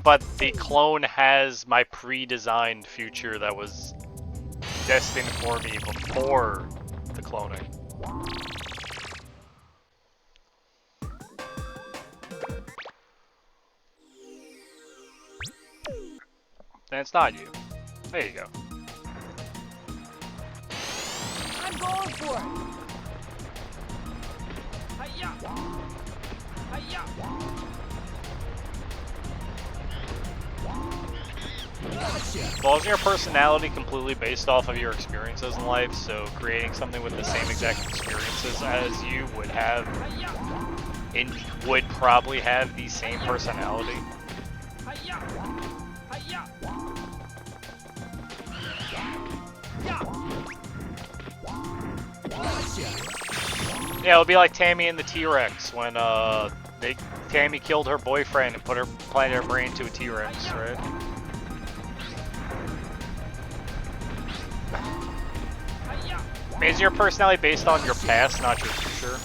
But the clone has my pre-designed future that was destined for me before the cloning. Then it's not you. There you go. I'm going for it! Hi-ya! Hi-ya! Well, isn't your personality completely based off of your experiences in life? So creating something with the same exact experiences as you would have, would probably have the same personality. Hi-ya! Hi-ya! Yeah, it'll be like Tammy and the T-Rex when Tammy killed her boyfriend and planted her brain to a T-Rex, right? I mean, is your personality based on your past, not your future?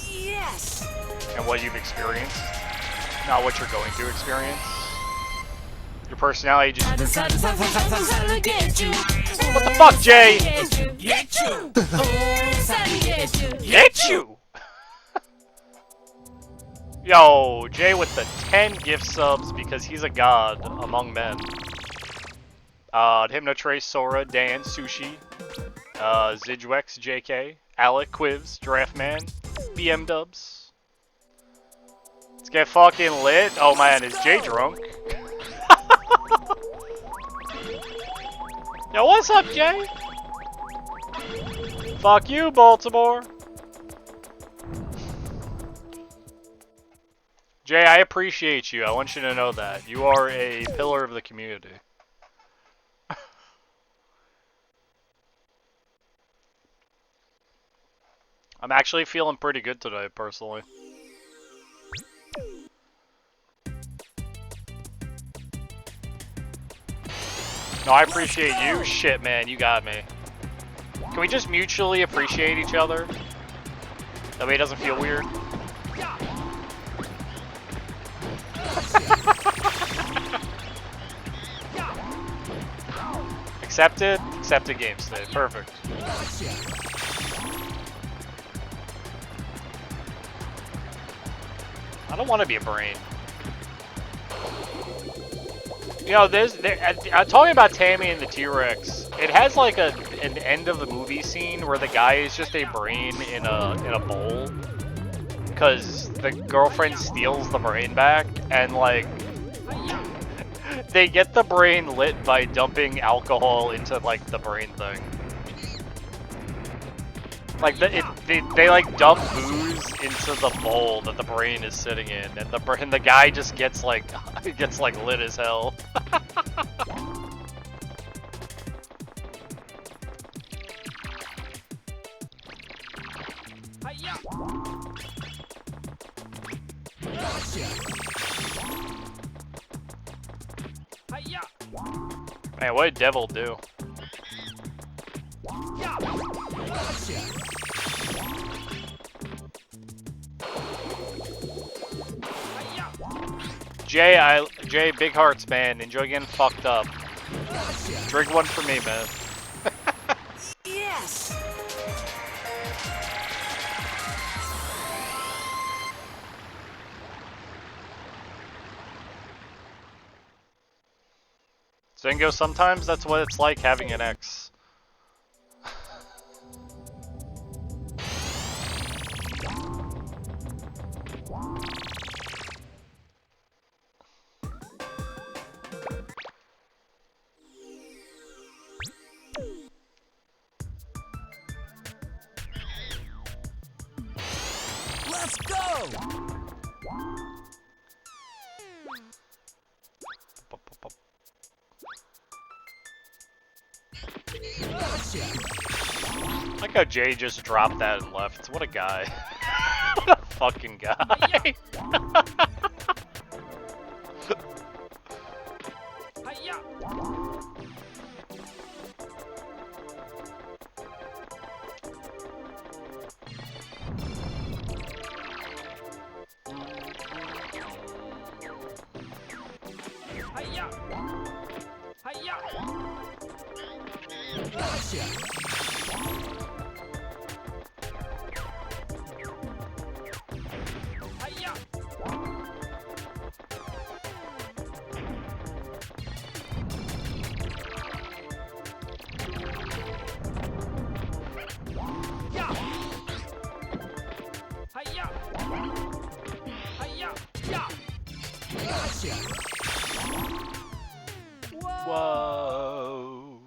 Yes! And what you've experienced, not what you're going to experience? Your personality just... What the fuck, Jay? Get you! Get you! Yo, Jay with the 10 gift subs because he's a god among men. Hypnotrace, Sora, Dan, Sushi, Zidwex, JK, Alec, Quivs, Draftman, BM Dubs. Let's get fucking lit. Oh man, is Jay drunk? Yo, what's up, Jay? Fuck you, Baltimore. Jay, I appreciate you. I want you to know that. You are a pillar of the community. I'm actually feeling pretty good today, personally. No, I appreciate you. Shit, man, you got me. Can we just mutually appreciate each other? That way it doesn't feel weird. Accepted? Accepted game state. Perfect. I don't want to be a brain. You know, I'm talking about Tammy and the T-Rex. It has like an end of the movie scene where the guy is just a brain in a bowl, because the girlfriend steals the brain back, and like They get the brain lit by dumping alcohol into like the brain thing. Like they like dump booze into the bowl that the brain is sitting in, and the guy just gets like lit as hell. Hi-ya! Hi-ya! Man, what did Devil do? Jay, big hearts, man. Enjoy getting fucked up. Drink one for me, man. Yes! Zingo, sometimes that's what it's like having an ex. Let's go! Like how Jay just dropped that and left. What a guy. What a fucking guy. Whoa.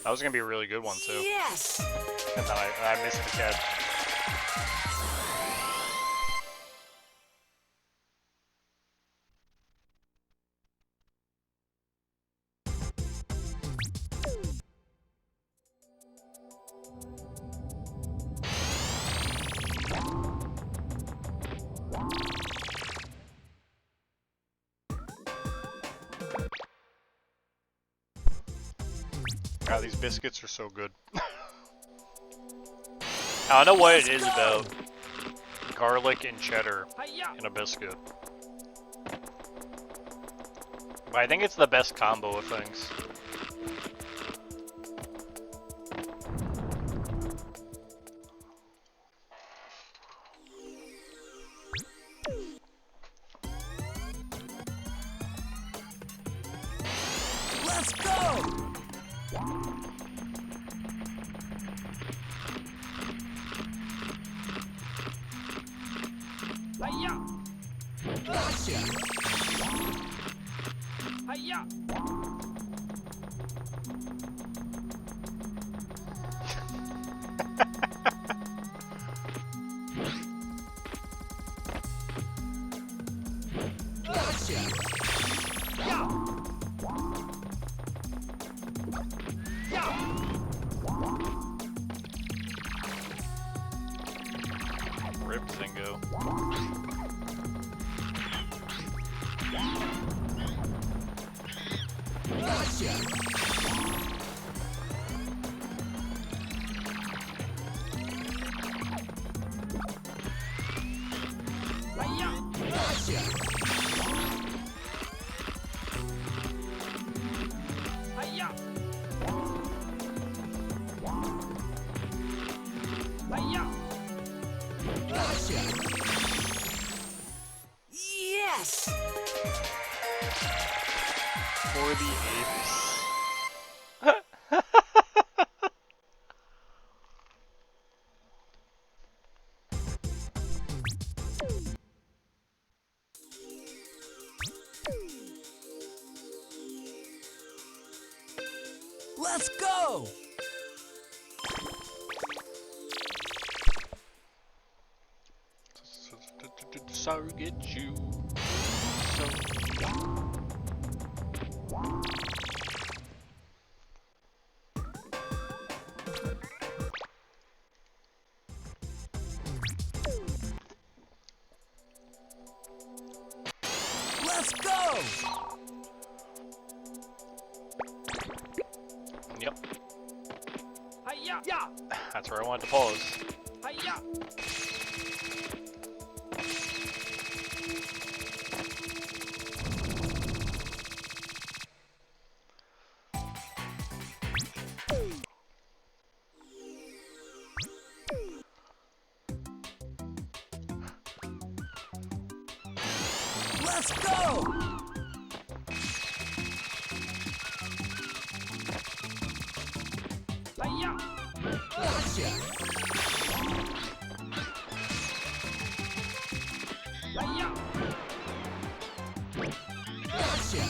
That was gonna be a really good one too. Yes! And then I missed the catch. God, these biscuits are so good. I don't know what it is about garlic and cheddar in a biscuit. But I think it's the best combo of things. Let's go! Rip Zingo. For the apes. Let's go! So get you. So. Let's go! Yep. Hi-ya! Yeah! That's where I wanted to pause. Hi-ya! Let's go! Hi-ya! Gotcha! Hi-ya! Gotcha!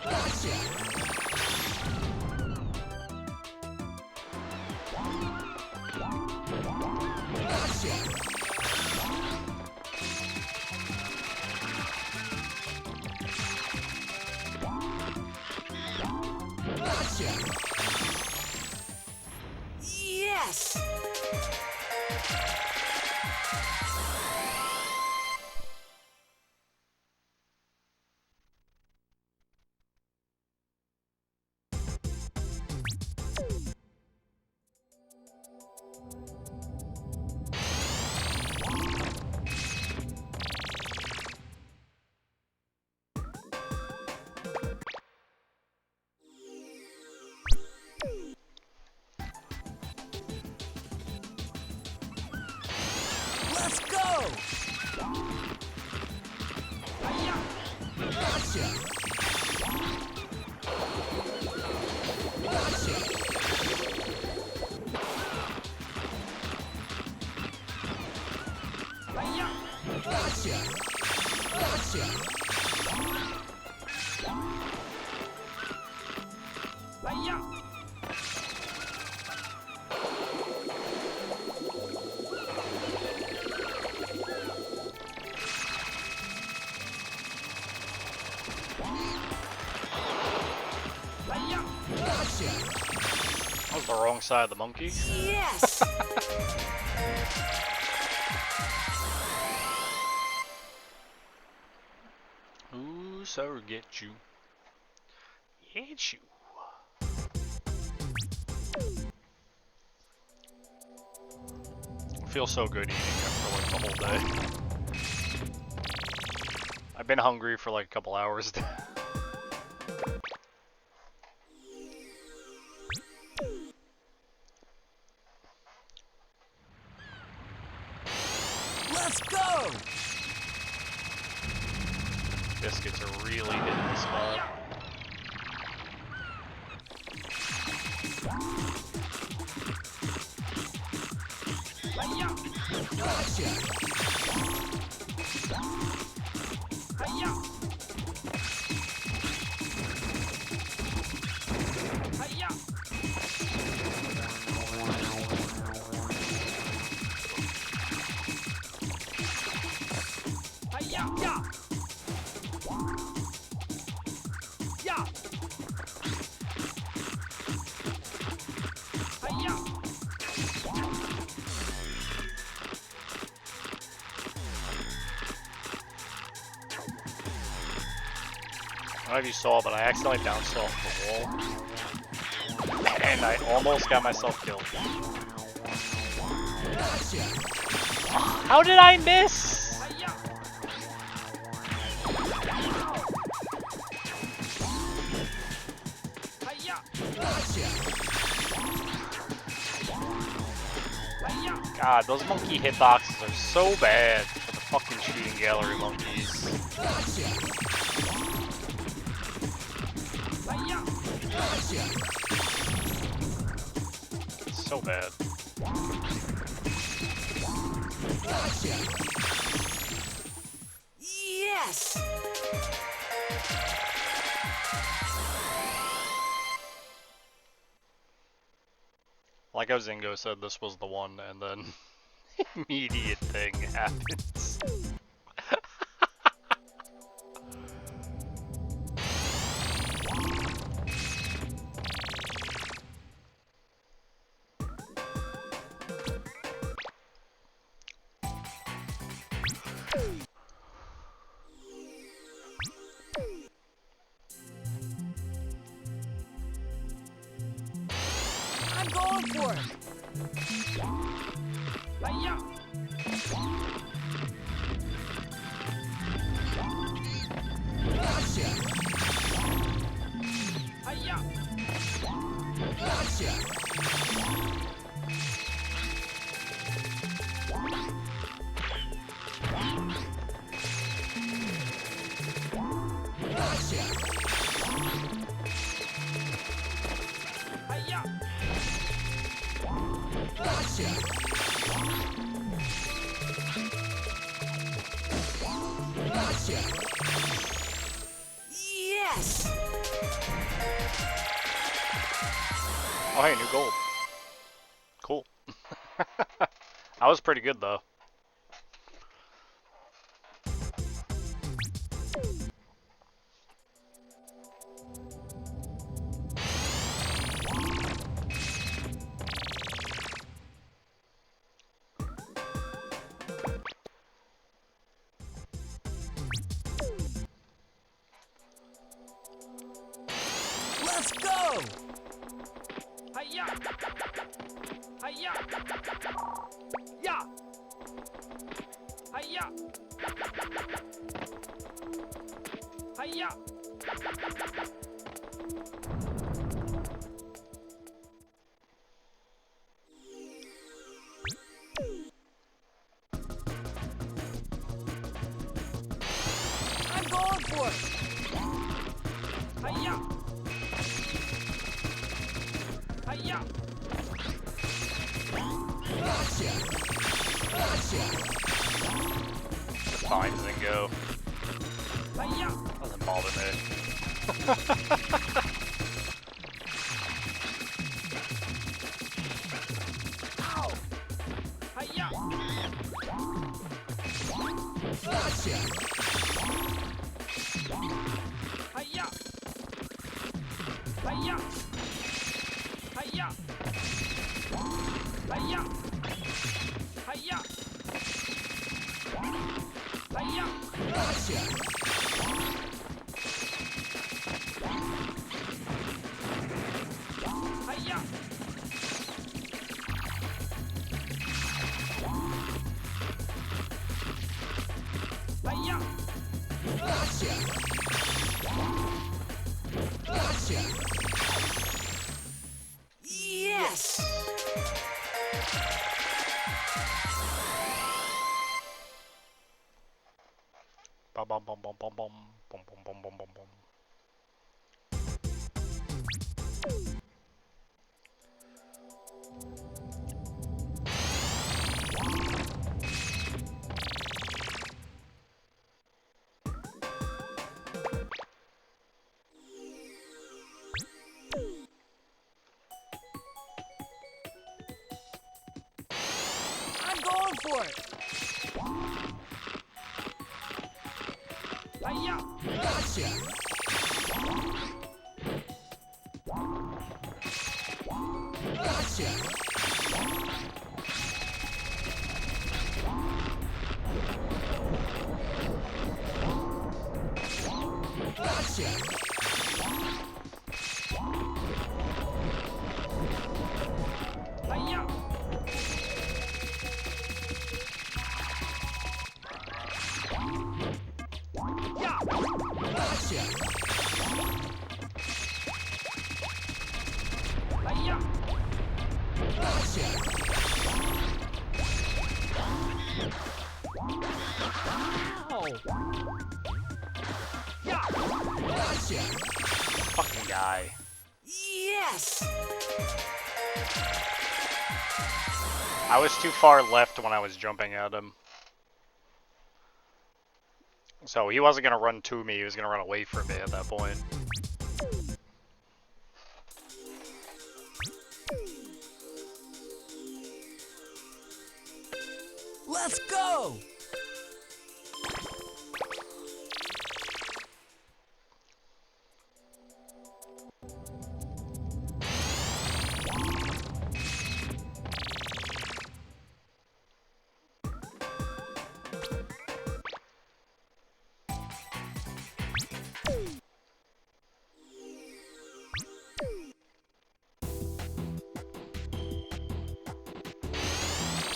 Gotcha! Gotcha! Gotcha! Yes! Let's go! Hi-ya! Gotcha! Gotcha! Hi-ya! Gotcha! Gotcha! Hi-ya! Hi-ya! Gotcha! That was the wrong side of the monkey. Yes! Ooh, so get you. Get you. I feel so good eating after like the whole day. I've been hungry for like a couple hours. Let's go! Biscuits are really hitting the spot. Hi-ya! Gotcha! Hi-ya! Hi-ya! Hi-ya! Yeah! Yeah! Hi-ya! I don't know if you saw, but I accidentally bounced off the wall. And I almost got myself killed. Gotcha! How did I miss? Hi-ya! Hi-ya! Gotcha! Hi-ya! God, those monkey hitboxes are so bad for the fucking Shooting gallery monkeys. It's so bad. Yes! Like how Zingo said this was the one, and then immediate thing happens. I'm going for it. Hiya! Gotcha! Hiya! Gotcha! Gotcha! Hiya! Gotcha! Gotcha! Yes! Oh hey, new gold. Cool. That was pretty good though. Let's go! Hiya! Hiya! Yeah! Hiya! Hiya! I'm going for it! Hiya! Hiya! Gotcha! Gotcha! It's fine, Zingo. Hiya! Doesn't bother me. Ow! Hiya! Gotcha! Hiya! Hiya! Hiya! Hiya! Hiya! Hiya! Gotcha! Hiya! Hiya! Gotcha! Gotcha! Yes! Bum bum bum bum bum bum bum bum bum bum bum bum. I'm going for it! Hiya! Gotcha! Gotcha! Gotcha! Hiya! Yeah! Gotcha! Hiya! Gotcha! Gotcha. Fucking guy. Yes! I was too far left when I was jumping at him. So he wasn't gonna run to me, he was gonna run away from me at that point. Let's go!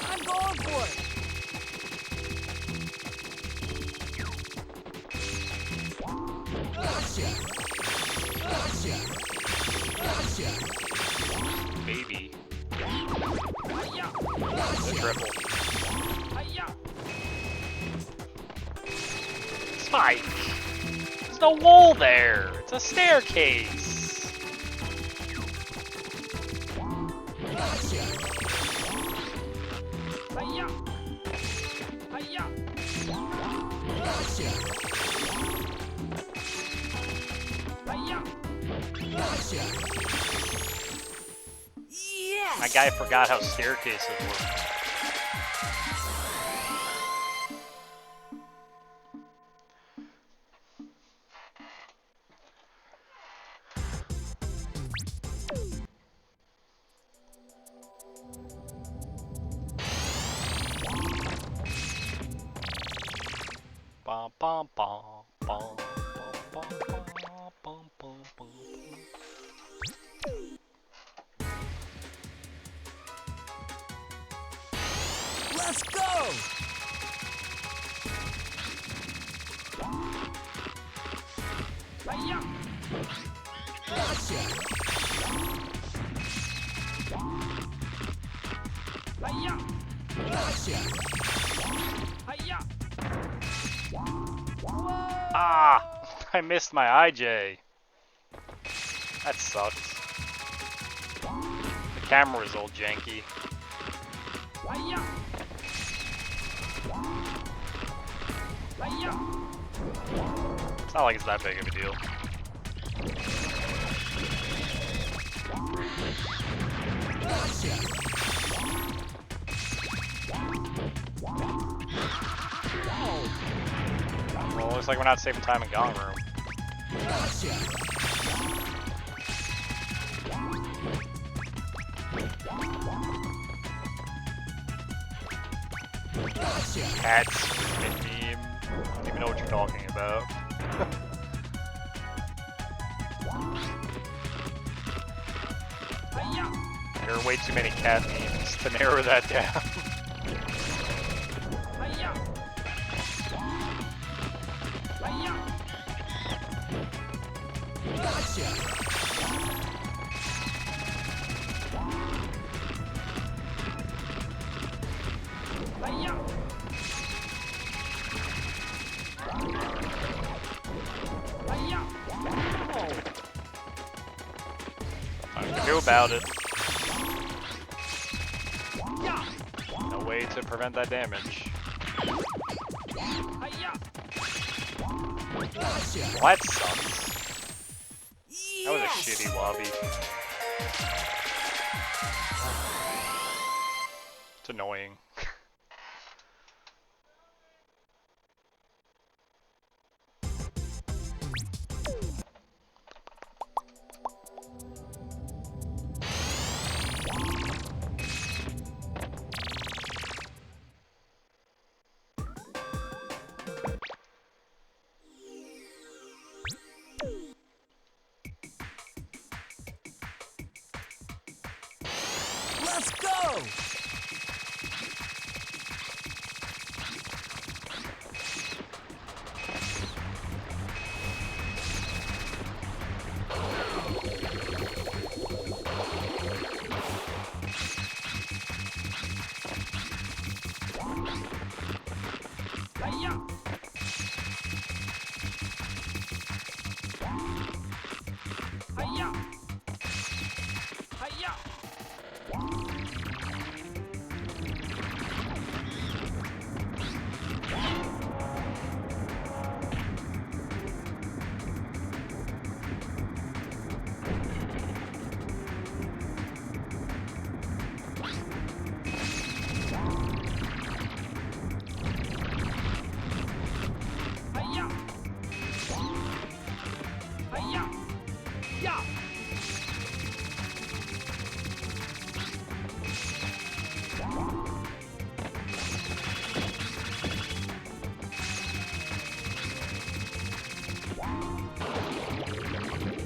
I'm going for it! Gotcha! Gotcha! Gotcha! Baby. Hiya! The triple. Hiya! Spike! There's no wall there! It's a staircase! Gotcha! Hiya! Hiya! Gotcha! Hiya! Gotcha! Yes! My guy forgot how staircases work. Bum bum bum bum bum bum bum bum bum. Let's go! Hiya! Gotcha! Hiya! Gotcha! Hiya! Ah! I missed my IJ. That sucks. The camera's all janky. Hiya! Hiya! It's not like it's that big of a deal. Gotcha! Well, looks like we're not saving time in Gong Room. Gotcha! Gotcha! Cat screaming meme. Don't even know what you're talking about. Hiya! There are way too many cat memes to narrow that down. Hiya! Hiya! Gotcha! Hiya! Hiya! Nothing to do about it. Yeah! No way to prevent that damage. Hiya! Gotcha! Well, that sucks. That was a Yes! shitty lobby. It's annoying. Let's go! Hiya!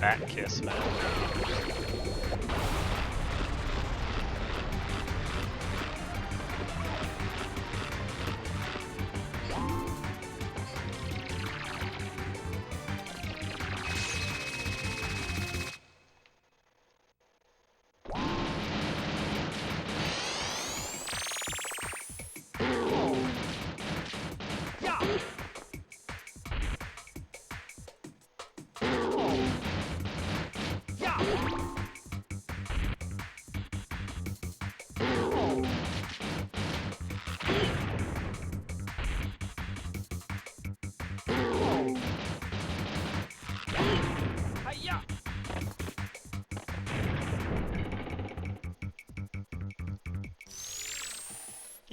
Bat kiss, man.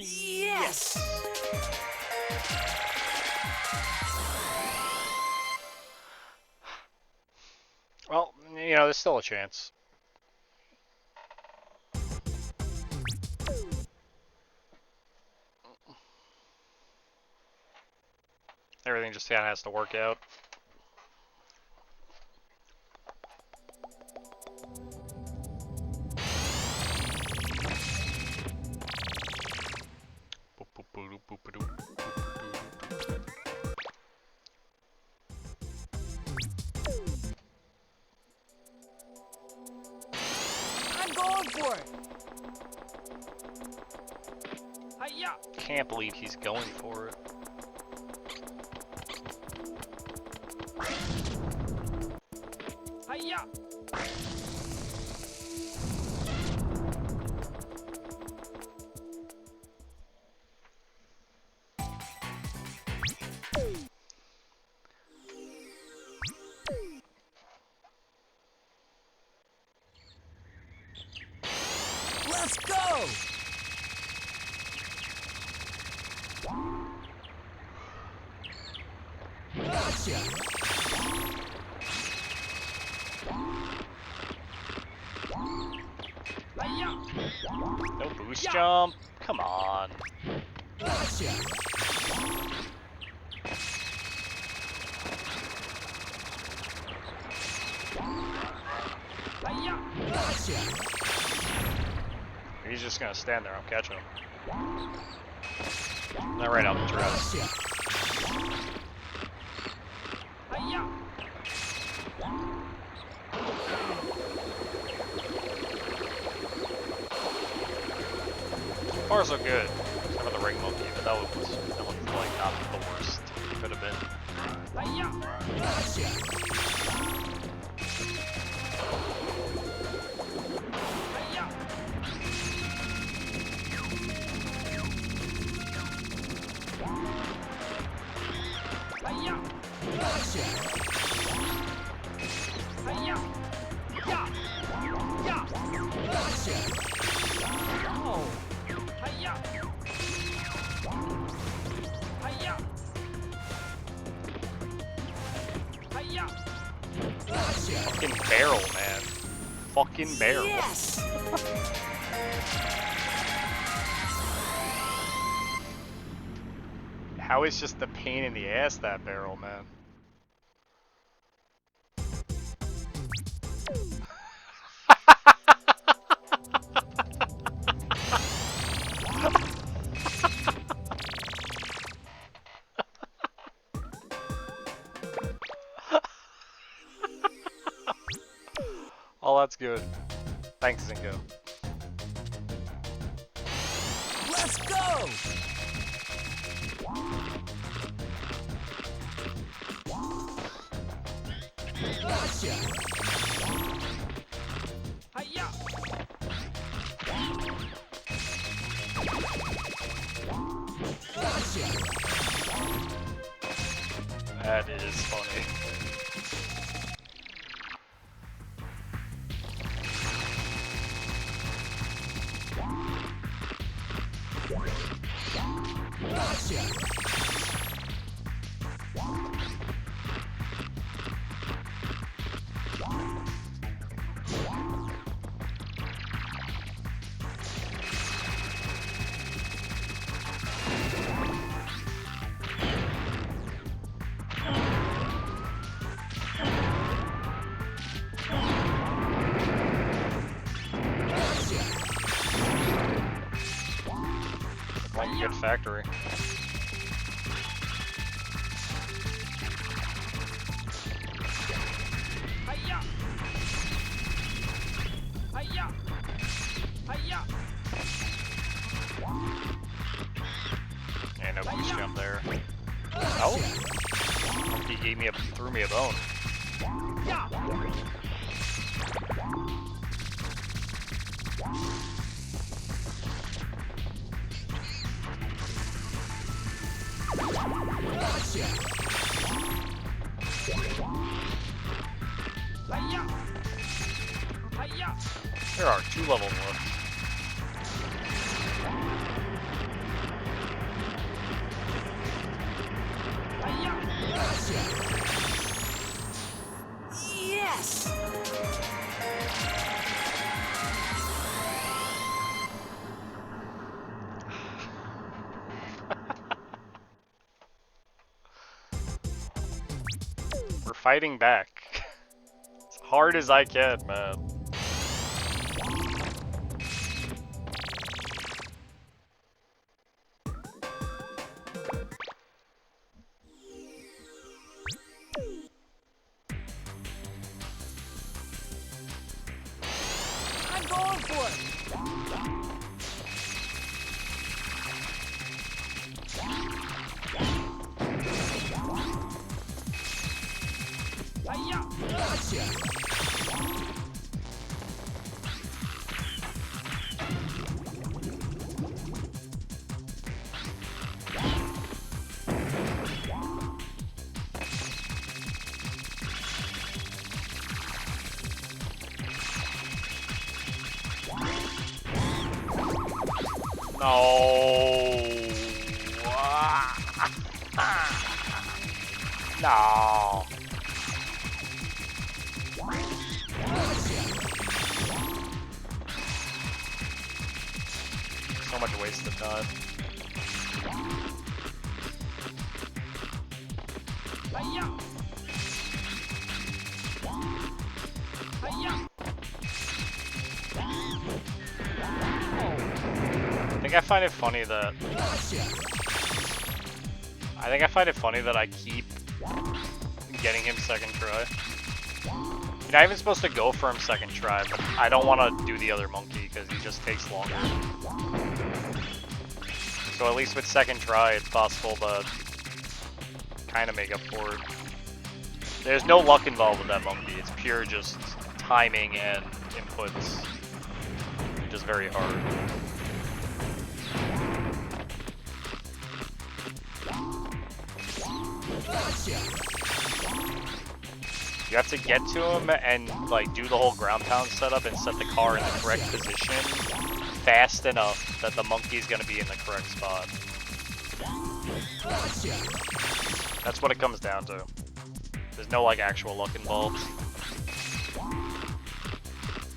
Yes! Well, you know, there's still a chance. Everything just kind of has to work out. I'm going for it. Can't believe he's going for it. Let's go. Gotcha. No boost jump? Come on. Gotcha. Gotcha. He's just gonna stand there. I'm catching him. Not right now, dress. Gotcha. Far so good. Except for the ring monkey, but that was like not the worst it could have been. Gotcha. Fucking barrel, man. Fucking barrel. Yes! How is just the pain in the ass, that barrel, man? Oh, that's good. Thanks, Zingo. Let's go. Gotcha. Gotcha. That is funny. Gotcha. factory. Hiya! Hiya! Hiya! Yeah, no boost jump there. Oh! He threw me a bone. Yeah! Gotcha! Hiya! Hiya! There are 2 levels left. Hiya! Gotcha! Yes! We're fighting back. As hard as I can, man. I'm going for it. Hiya! Gotcha! No. No. So much wasted time. Hiya! Hiya! I think I find it funny that I keep getting him second try. You're not even supposed to go for him second try, but I don't want to do the other monkey because he just takes longer. So at least with second try, it's possible to kind of make up for it. There's no luck involved with that monkey. It's pure just timing and inputs. Just very hard. You have to get to him and like do the whole ground pound setup and set the car in the correct position fast enough that the monkey's gonna be in the correct spot. That's what it comes down to. There's no like actual luck involved.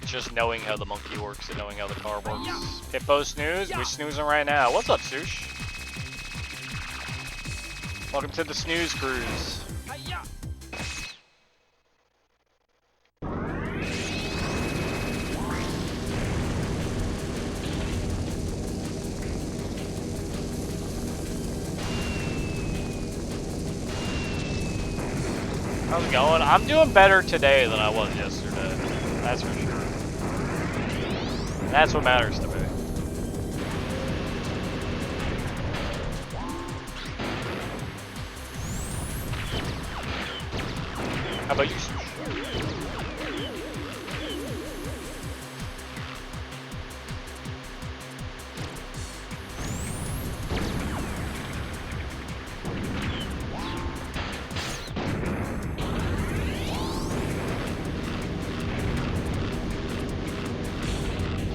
It's just knowing how the monkey works and knowing how the car works. Hippo snooze? We're snoozing right now. What's up, Sush? Welcome to the snooze cruise. Hiya! How's it going? I'm doing better today than I was yesterday. That's for sure. That's what matters to me. How about you?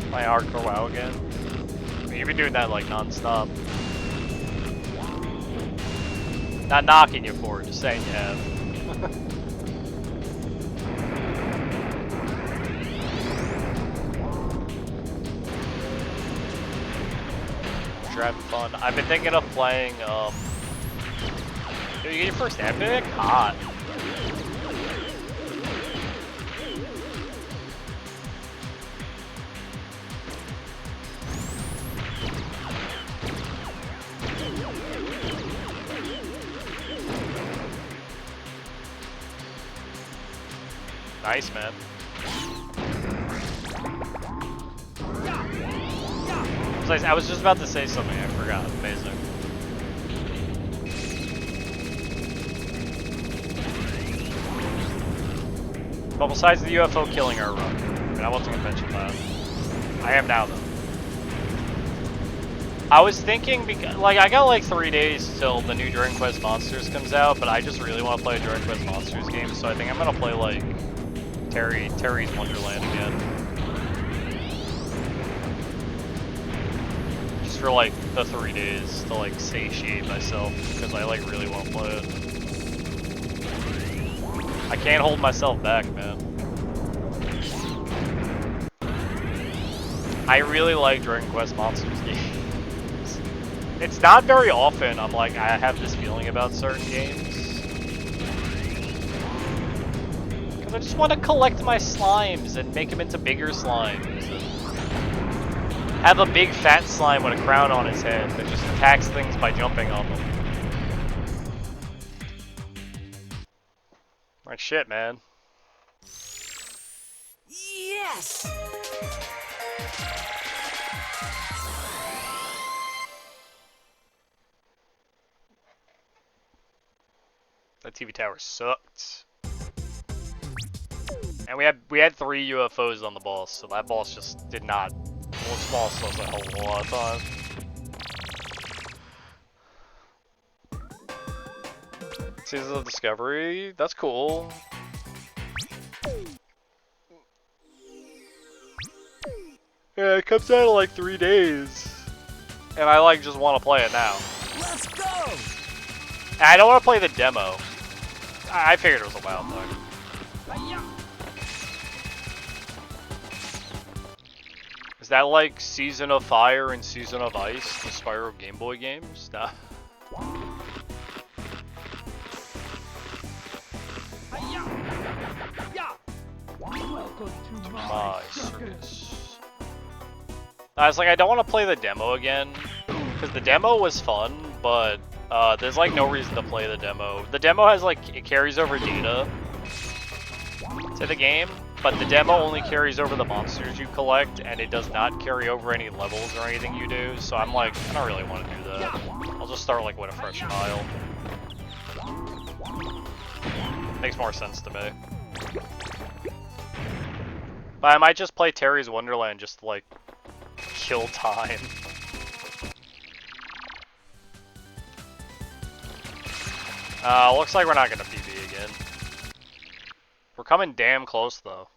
Playing hardcore WoW again? I mean, you've been doing that like non-stop. Not knocking you for it, just saying you have. You're having fun. I've been thinking of playing, Dude, you get your first epic? Hot. Nice, man. I was just about to say something, I forgot. Amazing. But besides the UFO killing our run, I mean, I wasn't gonna mention that. I am now, though. I was thinking, because, like, I got like 3 days till the new Dragon Quest Monsters comes out, but I just really want to play a Dragon Quest Monsters game, so I think I'm gonna play, like, Terry's Wonderland again. Just for, like, the 3 days to, like, satiate myself, because I, like, really want to play it. I can't hold myself back, man. I really like Dragon Quest Monsters games. It's not very often I'm like, I have this feeling about certain games. Because I just want to collect my slimes and make them into bigger slimes. And have a big fat slime with a crown on his head that just attacks things by jumping on them. Like shit, man. Yes! That TV tower sucked. And we had 3 UFOs on the boss, so that boss just did not. Well, small still a whole lot of time. Season of Discovery, that's cool. Yeah, it comes out in like 3 days. And I like just want to play it now. Let's go! And I don't want to play the demo. I figured it was a wild thing. Is that like Season of Fire and Season of Ice, the Spyro Game Boy games? Nah. My circus. I was like, I don't want to play the demo again, because the demo was fun, but there's like no reason to play the demo. The demo has like, it carries over data to the game, but the demo only carries over the monsters you collect, and it does not carry over any levels or anything you do, so I'm like, I don't really want to do that. I'll just start like with a fresh file. Makes more sense to me. But I might just play Terry's Wonderland just to like, kill time. Looks like we're not gonna PB again. We're coming damn close though.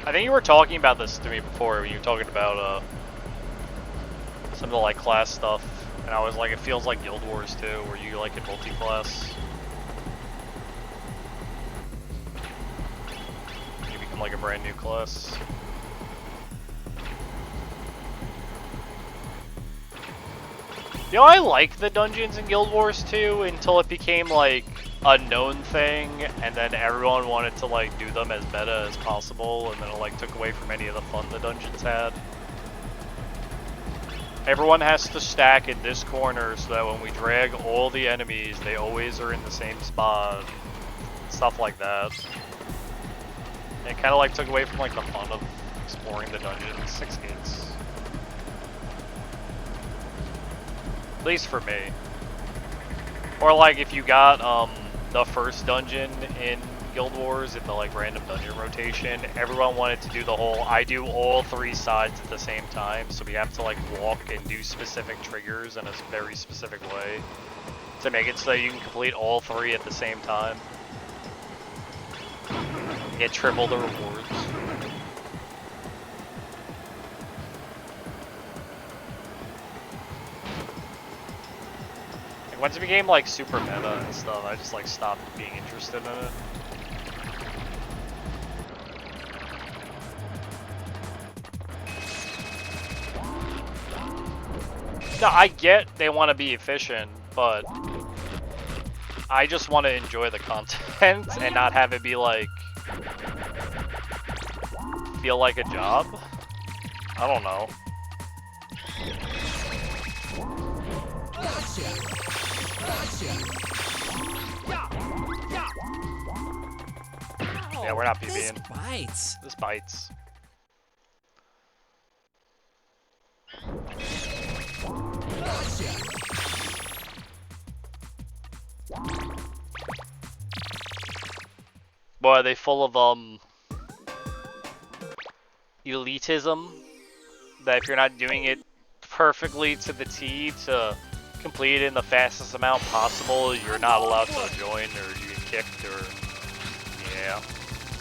I think you were talking about this to me before when you were talking about some of the like class stuff, and I was like, it feels like Guild Wars too, where you like in multi-class. You become like a brand new class. You know, I like the dungeons in Guild Wars 2 until it became like a known thing, and then everyone wanted to like do them as meta as possible, and then it like took away from any of the fun the dungeons had. Everyone has to stack in this corner so that when we drag all the enemies, they always are in the same spot. Stuff like that. And it kind of like took away from like the fun of exploring the dungeon in 6 gates. At least for me. Or like if you got the first dungeon in Guild Wars in the like random dungeon rotation, everyone wanted to do the whole I do all 3 sides at the same time, so we have to like walk and do specific triggers in a very specific way to make it so you can complete all 3 at the same time. Get triple the rewards. Like, once it became like super meta and stuff, I just like stopped being interested in it. No, I get they want to be efficient, but I just want to enjoy the content and not have it be like, feel like a job. I don't know. Gotcha. Gotcha. Yeah, we're not This PBing. bites. This bites. Gotcha. Boy, are they full of elitism that if you're not doing it perfectly to the T to complete it in the fastest amount possible, you're not allowed to join or you get kicked or yeah.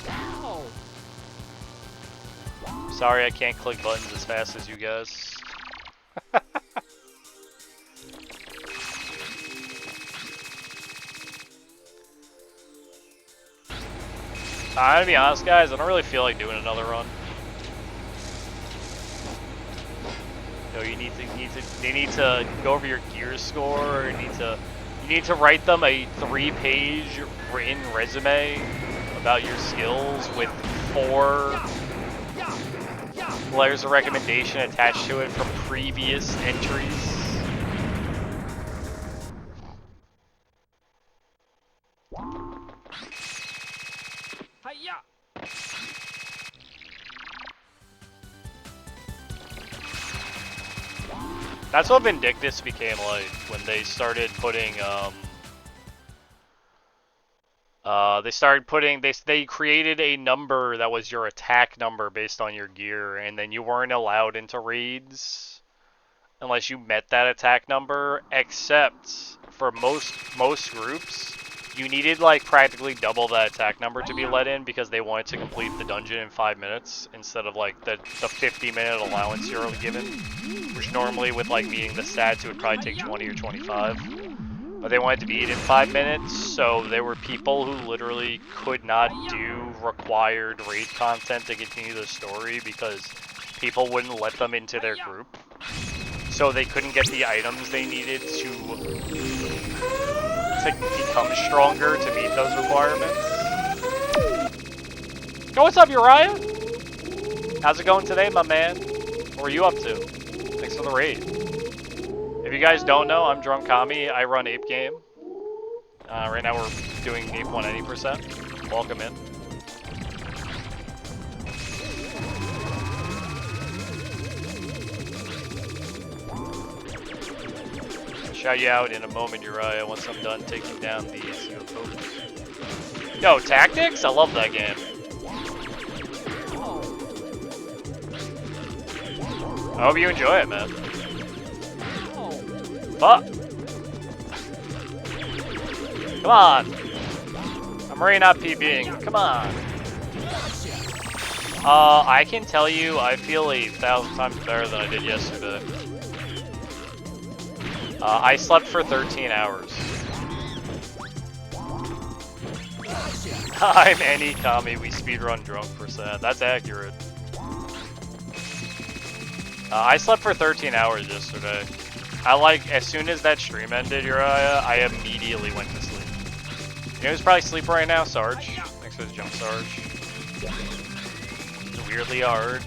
Ow. Sorry I can't click buttons as fast as you guys. I'm gonna be honest, guys. I don't really feel like doing another run. You know, you need to go over your gear score. You need to write them a 3-page written resume about your skills with 4 letters of recommendation attached to it from previous entries. That's what Vindictus became like when they started putting they created a number that was your attack number based on your gear, and then you weren't allowed into raids unless you met that attack number, except for most groups you needed like practically double that attack number to be let in because they wanted to complete the dungeon in 5 minutes instead of like the 50-minute allowance you're given, which normally with like meeting the stats it would probably take 20 or 25. But they wanted to beat it in 5 minutes, so there were people who literally could not do required raid content to continue the story because people wouldn't let them into their group. So they couldn't get the items they needed to become stronger to meet those requirements. Yo, what's up, Uriah? How's it going today, my man? What were you up to? Thanks for the raid. If you guys don't know, I'm Drunk Kami. I run Ape Game. Right now we're doing Ape 180%. Welcome in. Shout you out in a moment, Uriah, once I'm done taking down these folks. Yo, Tactics? I love that game. I hope you enjoy it, man. Fuck! Come on! I'm already not PBing. Come on! I can tell you, I feel 1,000 times better than I did yesterday. I slept for 13 hours. I'm Any Kami, we speedrun drunk %. That's accurate. I slept for 13 hours yesterday. As soon as that stream ended, Uriah, I immediately went to sleep. You know who's probably sleeping right now? Sarge. Thanks for the jump, Sarge. It's weirdly hard.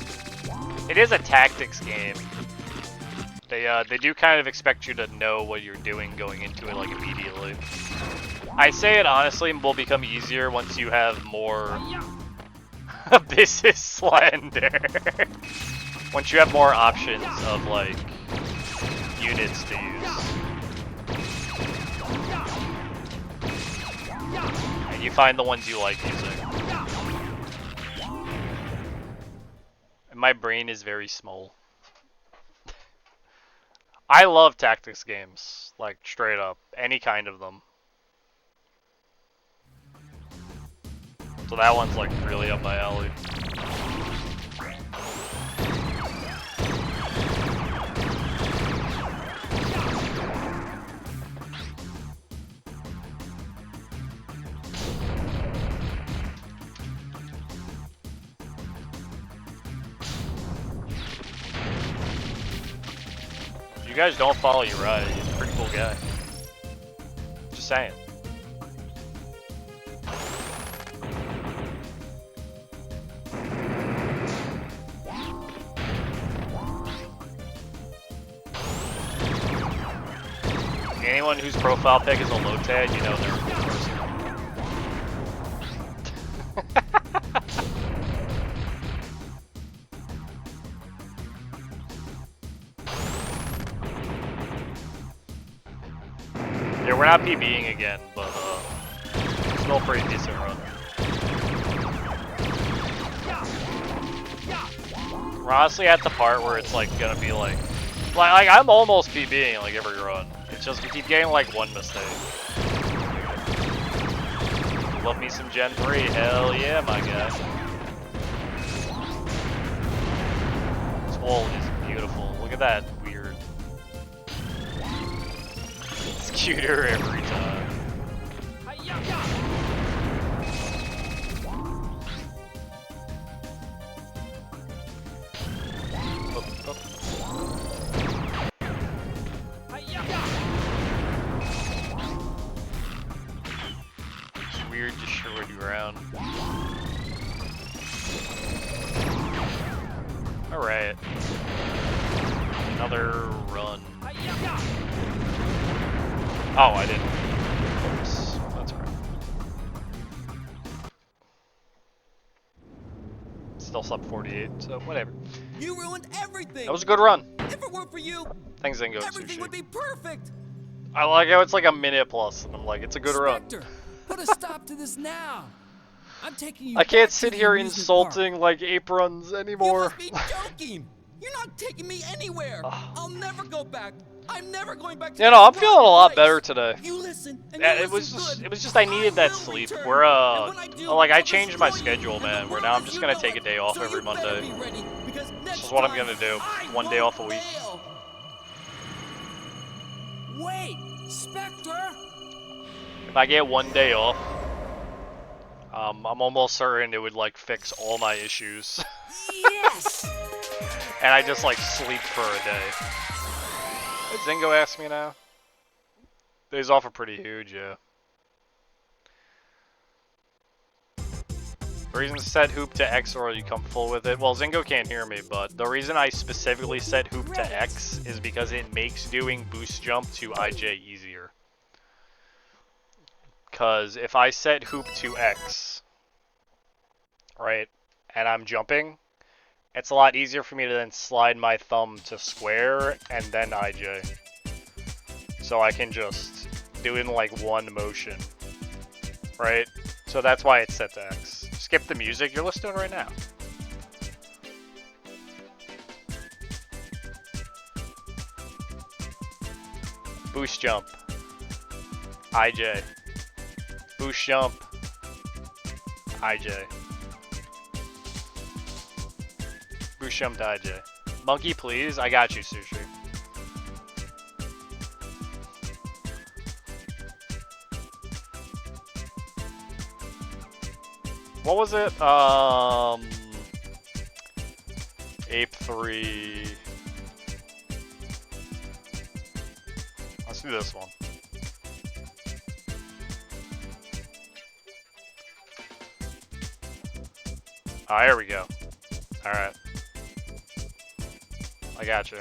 It is a tactics game. They do kind of expect you to know what you're doing going into it, like, immediately. I say it honestly will become easier once you have more... This is slender. Once you have more options of, like, units to use. And you find the ones you like using. And my brain is very small. I love tactics games, like straight up, any kind of them. So that one's like really up my alley. You guys don't follow Uriah, he's a pretty cool guy. Just saying. anyone whose profile pic is a Lotad, you know they're a cool person. Yeah, we're not PBing again, but still a pretty decent run. We're honestly at the part where it's like gonna be like I'm almost PBing like every run. It's just we keep getting like one mistake. Love me some Gen 3, hell yeah, my guy. This wall is beautiful. Look at that weird. It's cuter every time. Weird destroyed ground. Alright. Another run. Oh, I didn't. Oops. That's right. Still sub 48, so whatever. You ruined everything. That was a good run. If it weren't for you, Thanks, Zingo everything Sushi. would be perfect. I like how it's like a minute plus, and I'm like, it's a good run. Spectre, put a stop to this now. I'm taking you I can't back to sit the here amusement insulting like ape runs You anymore. must be joking. You're not taking me anywhere. I'll never go back. I'm never going back to You that know, I'm feeling a lot place. better today. You listen, and Yeah, you it was listen just good. I needed that will sleep. return. We're And when I do, like I I'll changed my destroy you, schedule, and the man. Where world now I'm as just you gonna know take a it. day off So every you better Monday. be ready, because This next is what I'm time, gonna do. I One day won't off a week. fail. Wait, Spectre. If I get one day off, I'm almost certain it would like fix all my issues. Yes! And I just like sleep for a day. Did Zingo ask me now? Days off are pretty huge, yeah. The reason to set hoop to X or you come full with it. Well, Zingo can't hear me, but the reason I specifically set hoop to X is because it makes doing boost jump to IJ easier. Because if I set hoop to X, right, and I'm jumping, it's a lot easier for me to then slide my thumb to square and then IJ. So I can just do it in like one motion, right? So that's why it's set to X. Skip the music, you're listening right now. Boost jump, IJ. Boost jump, IJ. Boost jump to IJ. Monkey, please. I got you, Sushi. What was it? Ape 3. Let's do this one. Oh, here we go. Alright. I got you.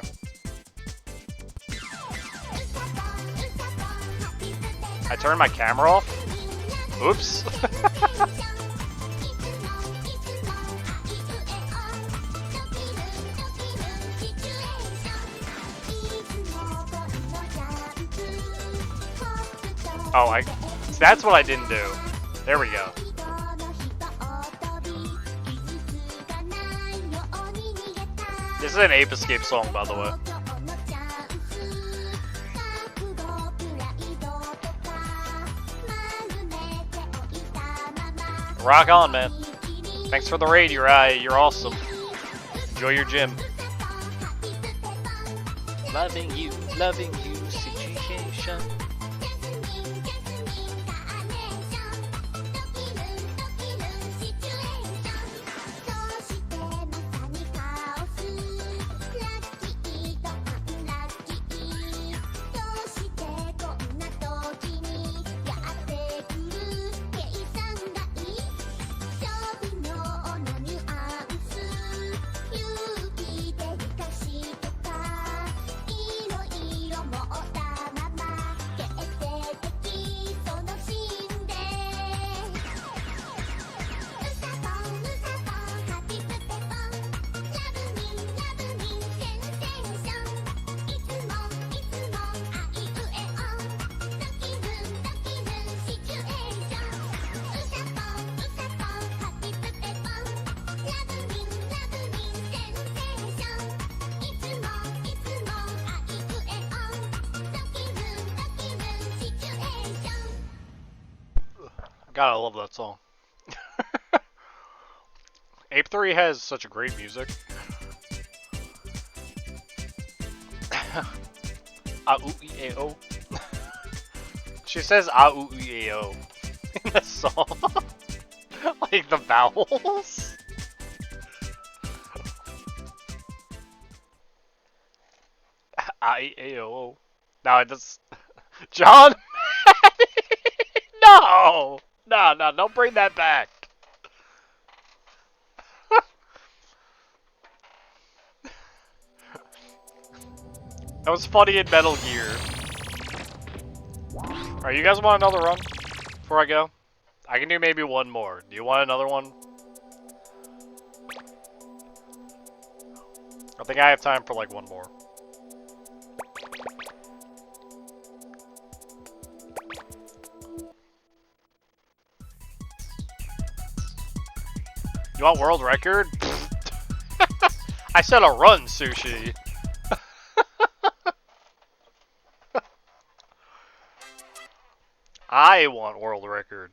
I turned my camera off? Oops. Oh, that's what I didn't do. There we go. This is an Ape Escape song, by the way. Rock on, man. Thanks for the raid, you're awesome. Enjoy your gym. Loving you, situation. God, I love that song. Ape 3 has such great music. A-ooh-ee-a-oh. She says a-ooh-ee-a-oh in the song. Like the vowels. A-E-A-O. No, it just... John? No! No, no, don't bring that back. That was funny in Metal Gear. Alright, you guys want another run before I go? I can do maybe one more. Do you want another one? I think I have time for like one more. You want world record? I said a run, Sushi. I want world record.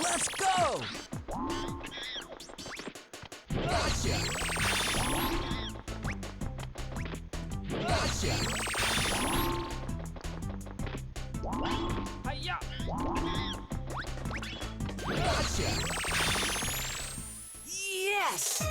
Let's go! Gotcha! Gotcha! Hiya! Gotcha! Yes!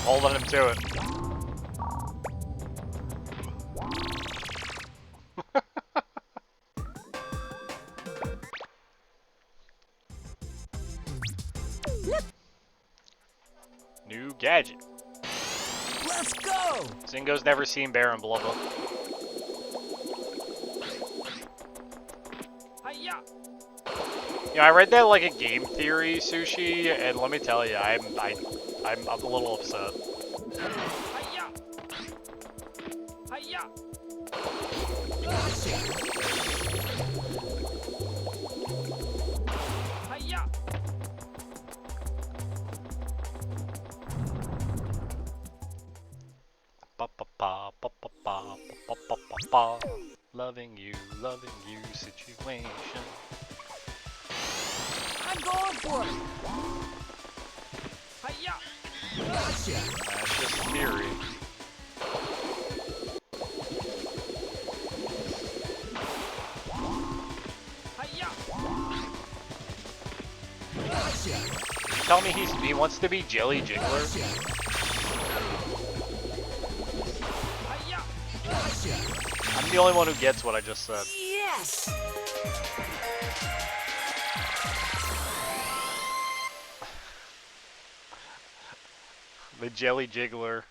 Holding him to it. New gadget. Let's go! Zingo's never seen Baron Blubba. Hiya! Yeah, I read that like a game theory, Sushi, and let me tell you, I'm a little upset. Hiya! Hiya! Gotcha! Hiya! Ba ba ba ba ba ba ba ba ba ba. Loving you situation. I'm going for it! Hiya! Gotcha! That's just theory. Hiya! Gotcha! Tell me he wants to be Jelly Jiggler? Hiya! Gotcha! I'm the only one who gets what I just said. Yes! The Jelly Jiggler.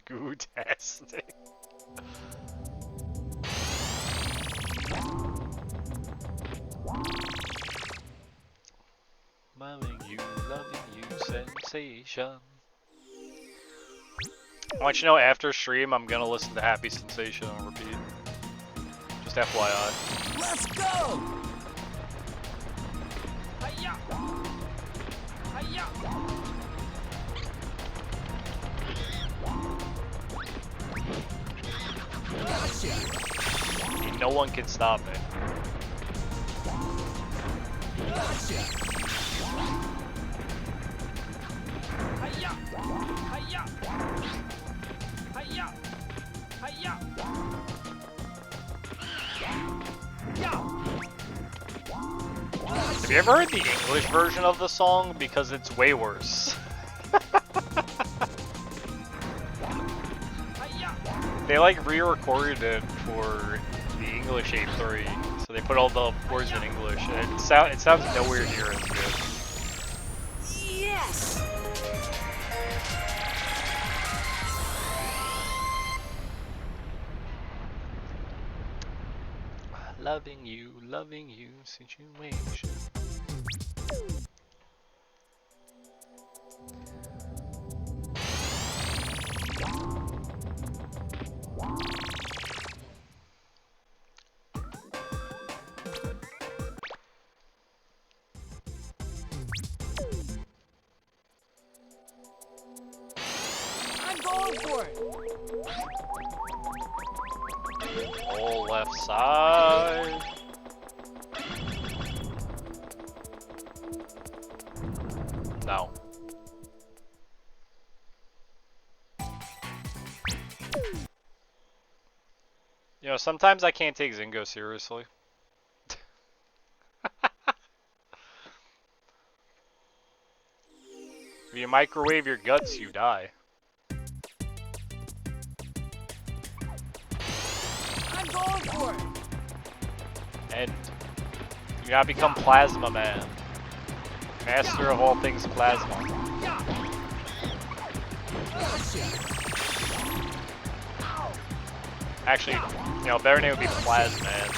Goo-tastic. Loving you sensation. I want you to know after stream I'm gonna listen to Happy Sensation on repeat. Just FYI. Let's go! Hiya! Hiya! Gotcha! No one can stop me. Gotcha! Hiya! Hiya! Hiya! Hiya! Have you ever heard the English version of the song? Because it's way worse. They like re-recorded it for the English Ape 3, so they put all the words in English, and it sounds nowhere near as good. Yes! loving you situation. I'm going for it. All left side. No. You know, sometimes I can't take Zingo seriously. If you microwave your guts, you die. I'm going for it. And you now become Plasma Man. Master of all things plasma. Actually, you know, better name would be Plasman.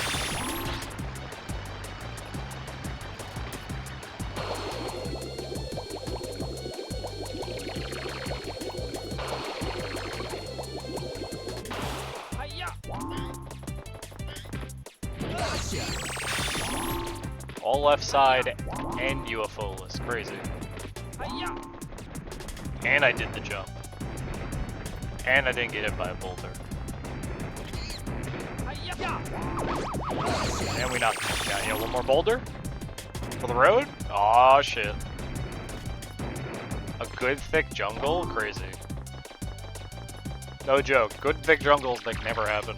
All left side and UFO-less. Crazy. And I did the jump. And I didn't get hit by a boulder. And we knocked him down. Yeah, one more boulder? For the road? Aw, shit. A good thick jungle? Crazy. No joke. Good thick jungles like never happen.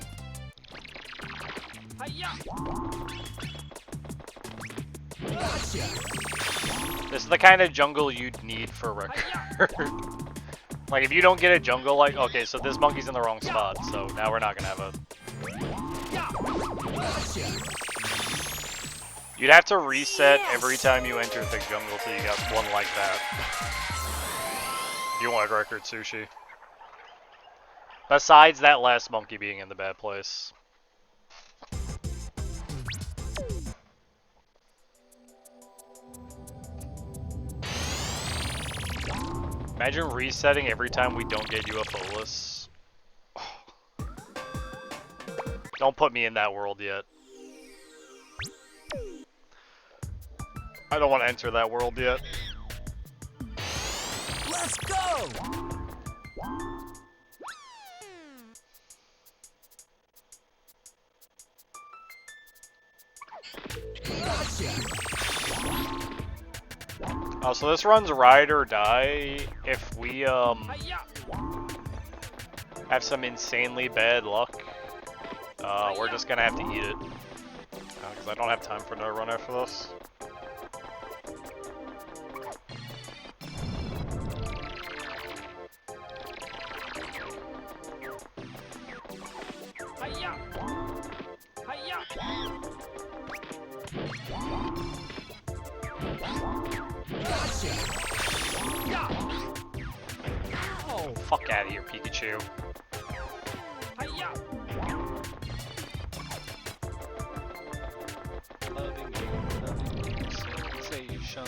This is the kind of jungle you'd need for record. Like, if you don't get a jungle, like, okay, so this monkey's in the wrong spot, so now we're not gonna have a... You'd have to reset every time you enter thick jungle till you got one like that. You want record sushi. Besides that last monkey being in the bad place. Imagine resetting every time we don't get UFO-less. Don't put me in that world yet. I don't want to enter that world yet. Let's go. Oh, so this runs ride or die if we have some insanely bad luck. We're just gonna have to eat it. Because I don't have time for another run after this. Oh, fuck out of here, Pikachu. Loving you, sensation.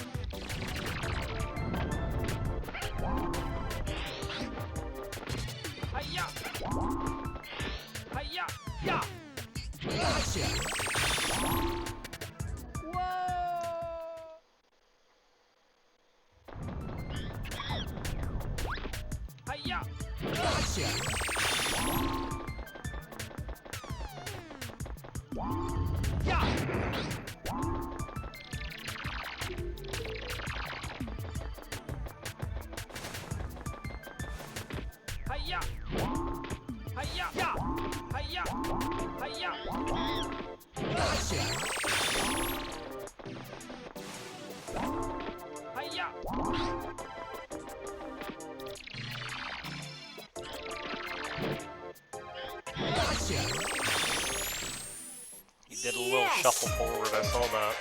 He did a little shuffle forward, I saw that.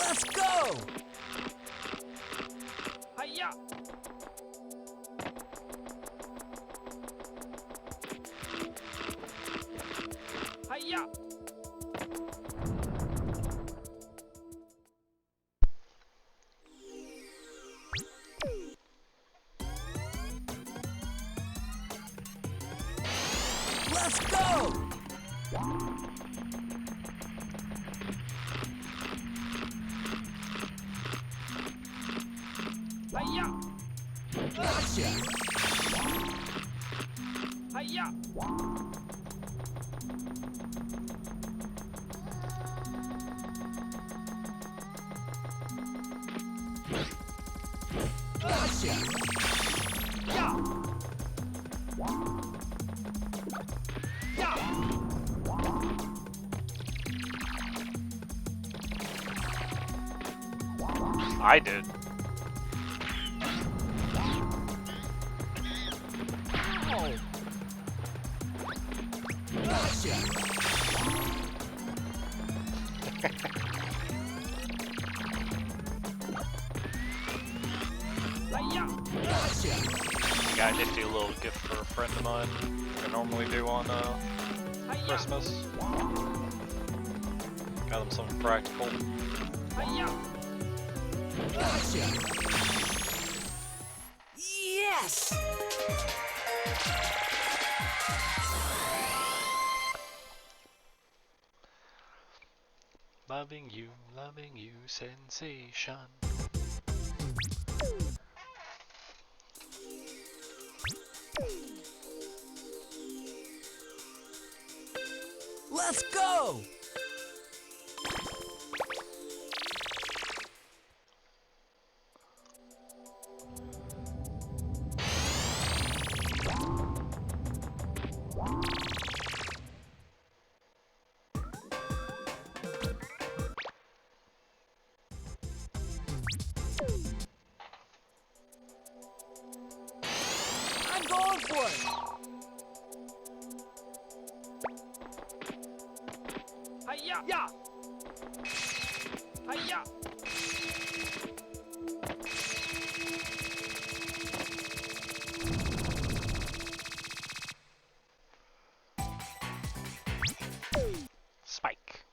Let's go! Hiya! Hiya! Let's go! Hiya! Gotcha! Hiya! Gotcha! Yeah! Yeah! I did. Oh! Gotcha! Hiya! Gotcha! Got a nifty little gift for a friend of mine. I normally do on Hiya! Christmas. Got them something practical. Hiya! Gotcha! Yes! Loving you, sensation. Let's go! I'm going for it! Hiya! Yeah! Hiya! Spike.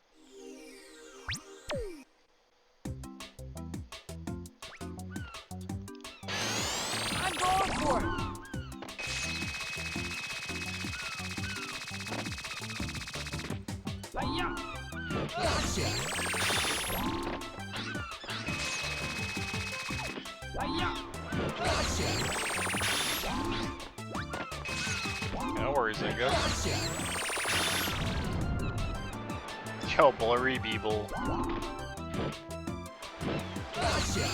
I'm going for it! Hiya! Gotcha! Hiya! Gotcha! No worries, Ingo. Gotcha! Yo, Blurry Beeble. Gotcha!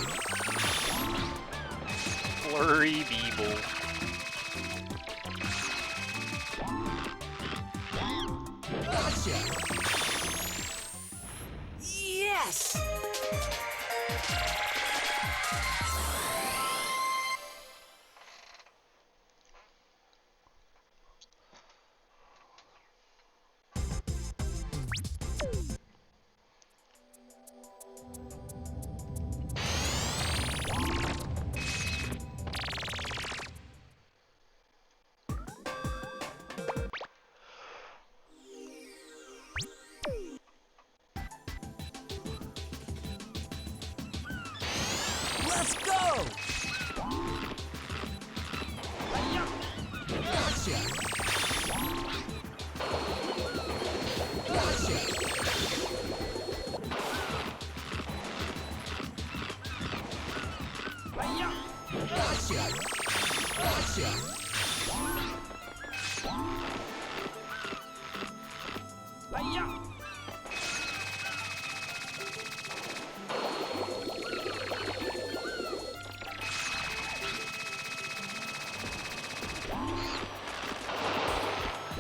Blurry Beeble. Gotcha! Yes! Let's go! Hiya! Gotcha! Gotcha! Hiya! Gotcha! Gotcha! Hiya!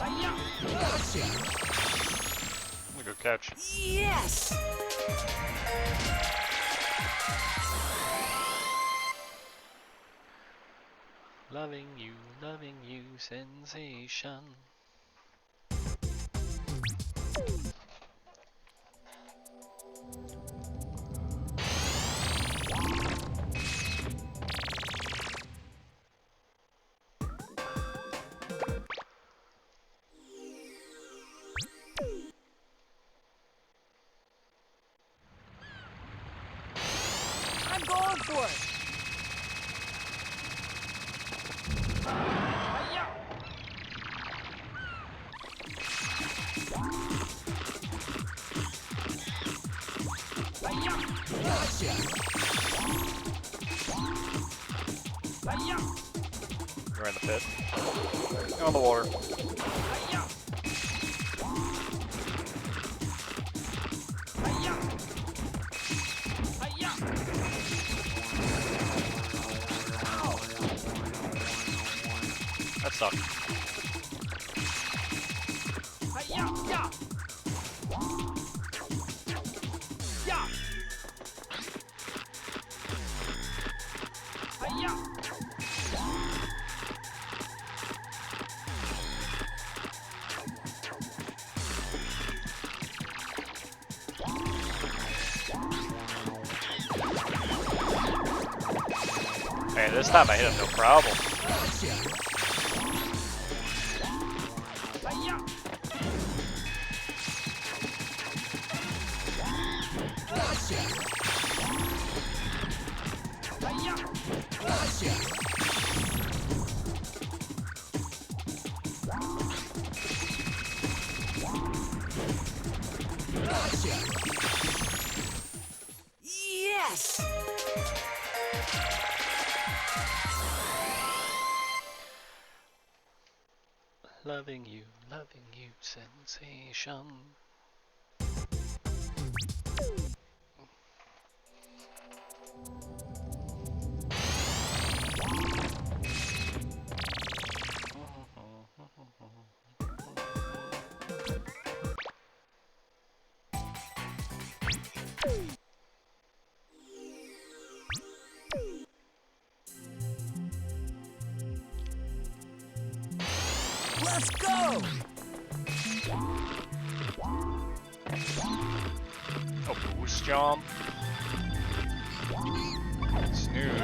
Hiya! Gotcha! I'm gonna go catch. Yes! Loving you, sensation. going for it. Gotcha. You're in the pit. You're on the water. That sucked. Hey, this time I hit him no problem. Yes! Loving you, sensation. Let's go! Oh, boost jump. Snooze.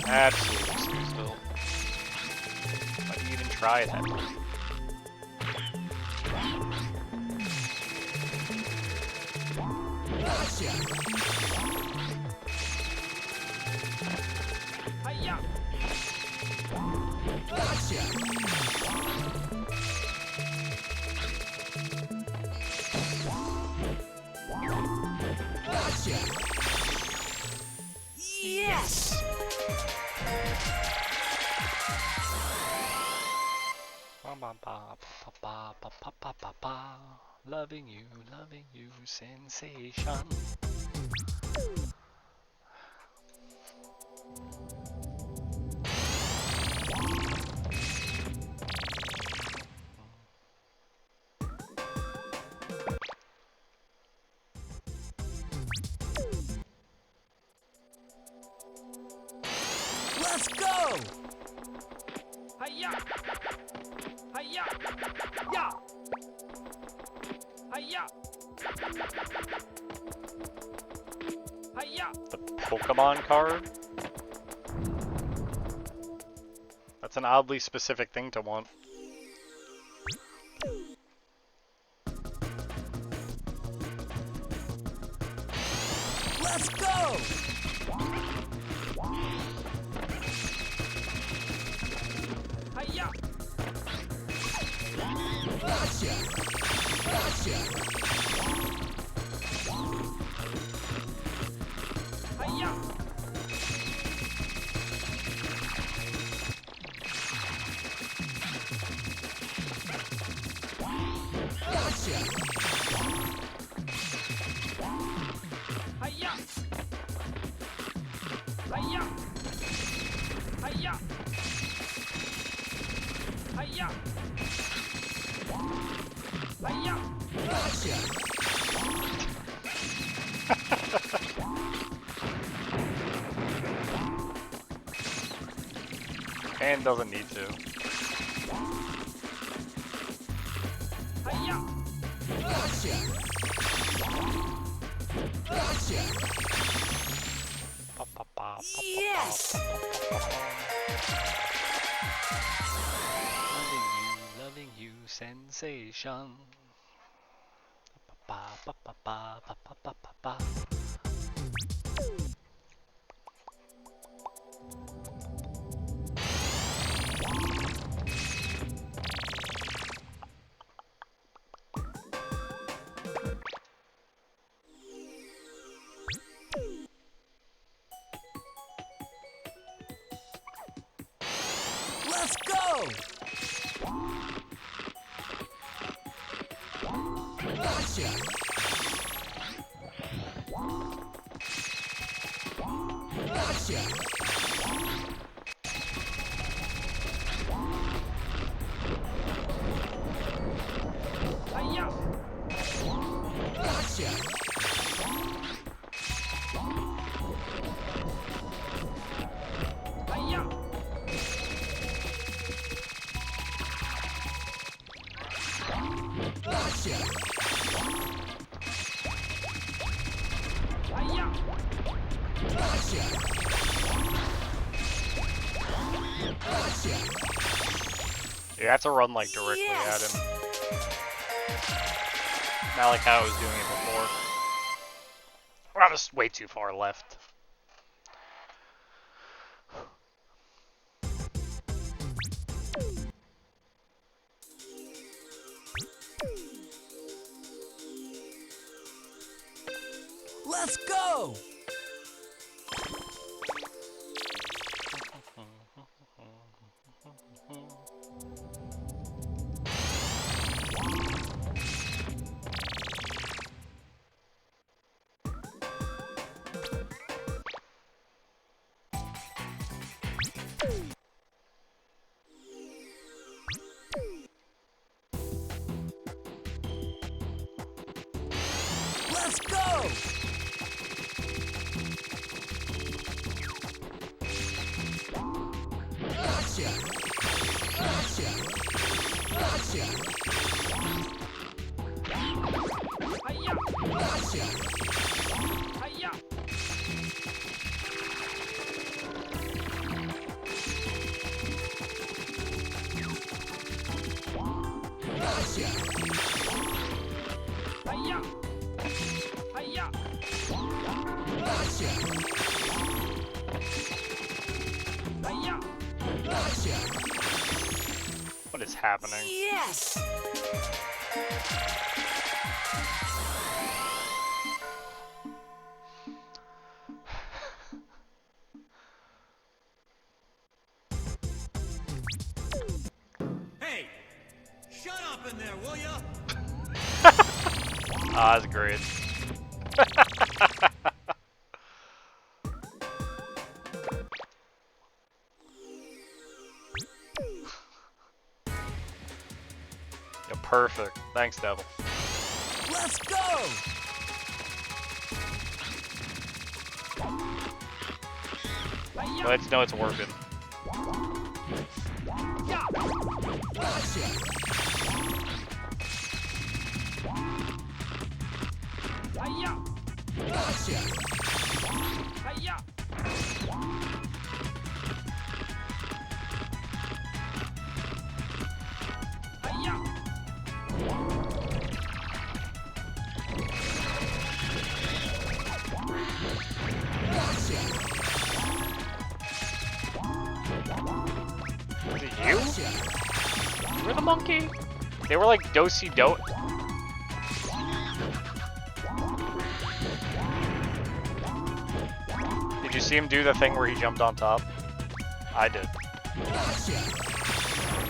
Absolutely snoozeville. Why do you even try that? Yes! Loving you, sensation. Let's go! The Pokemon card? That's an oddly specific thing to want. Let's go! And doesn't need to. Yes! Loving you, sensation. Let's go! Gotcha! Gotcha! Hi-ya! Gotcha! Hi-ya! Gotcha! Hi-ya! Gotcha! Gotcha! You have to run like directly at him. Not like how I was doing it before. I was way too far left. Let's go! Let's go! Gotcha! Gotcha! Gotcha! Hi-ya! Gotcha! Hi-ya! Gotcha! Hi-ya! Hi-ya! Gotcha! Hi-ya! Gotcha! What is happening? Yes. Hey, shut up in there, will ya? Ah, that's great. You're perfect. Thanks, Devil. Let's go! Let's know it's working. Gotcha! Hi-ya! Gotcha! Hi-ya! Hi-ya! Gotcha! Was it you? You were the monkey? They were like do-si-do. Did you see him do the thing where he jumped on top? I did.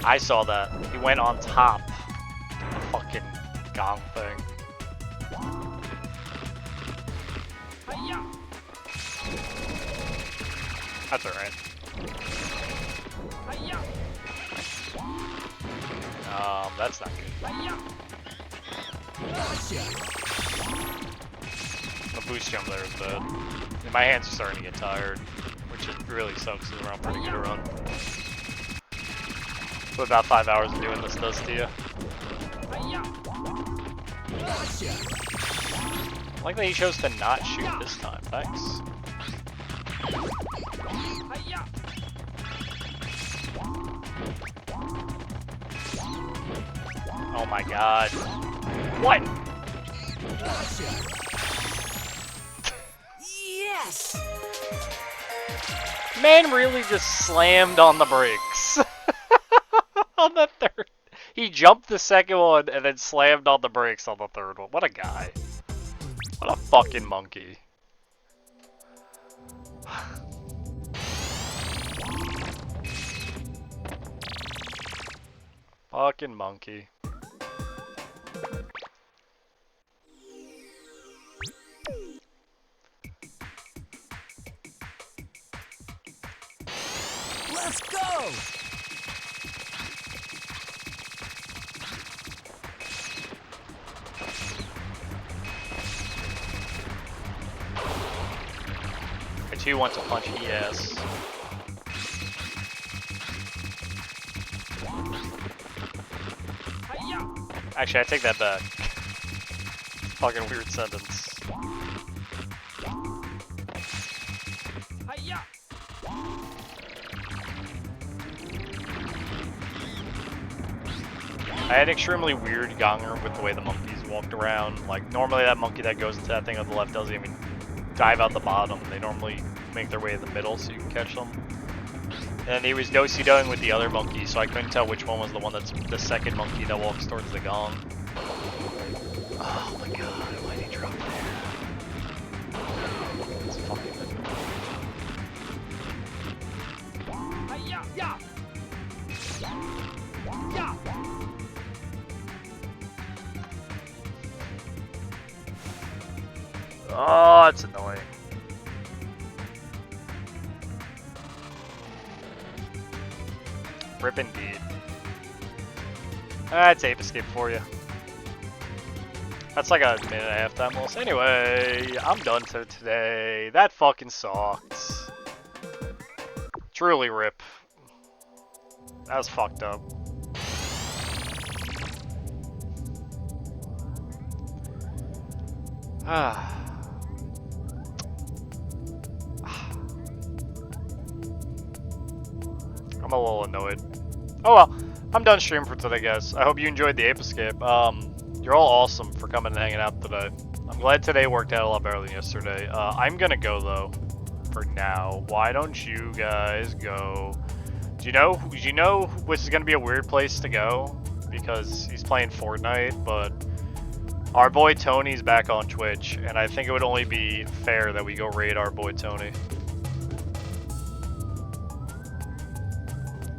I saw that. He went on top of the fucking gong thing. That's alright. That's not good. The boost jump there is bad. And my hands are starting to get tired, which it really sucks because we're on pretty good run. What about 5 hours of doing this does to you? I like that he chose to not shoot this time. Thanks. Oh my god. What? Gotcha. Yes. Man really just slammed on the brakes. On the third. He jumped the second one and then slammed on the brakes on the third one. What a guy. What a fucking monkey. Fucking monkey. Let's go. I too want to punch ES. Actually, I take that back. Fucking weird sentence. I had extremely weird gonger with the way the monkeys walked around. Like, normally that monkey that goes into that thing on the left doesn't even dive out the bottom. They normally make their way to the middle so you can catch them. And he was do-si-doing with the other monkey, so I couldn't tell which one was the one that's the second monkey that walks towards the gong. Oh my god, why did he drop there? It's fucking oh, it's annoying. Rip indeed. That's Ape Escape for you. That's like a minute and a half time loss. Anyway, I'm done for today. That fucking sucked. Truly rip. That was fucked up. I'm a little annoyed. Oh well, I'm done streaming for today, guys. I hope you enjoyed the Ape Escape. You're all awesome for coming and hanging out today. I'm glad today worked out a lot better than yesterday. I'm gonna go though, for now. Why don't you guys go? Do you know which is gonna be a weird place to go? Because he's playing Fortnite, but our boy Tony's back on Twitch, and I think it would only be fair that we go raid our boy Tony.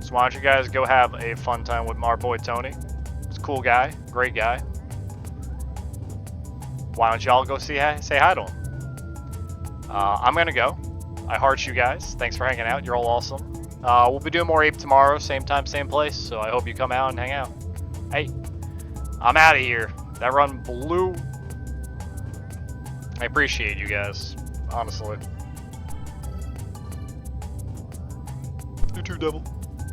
So why don't you guys go have a fun time with our boy Tony? He's a cool guy, great guy. Why don't y'all go say hi to him? I'm gonna go. I heart you guys. Thanks for hanging out. You're all awesome. We'll be doing more Ape tomorrow, same time, same place. So I hope you come out and hang out. Hey, I'm out of here. That run blew. I appreciate you guys, honestly. You too, Devil.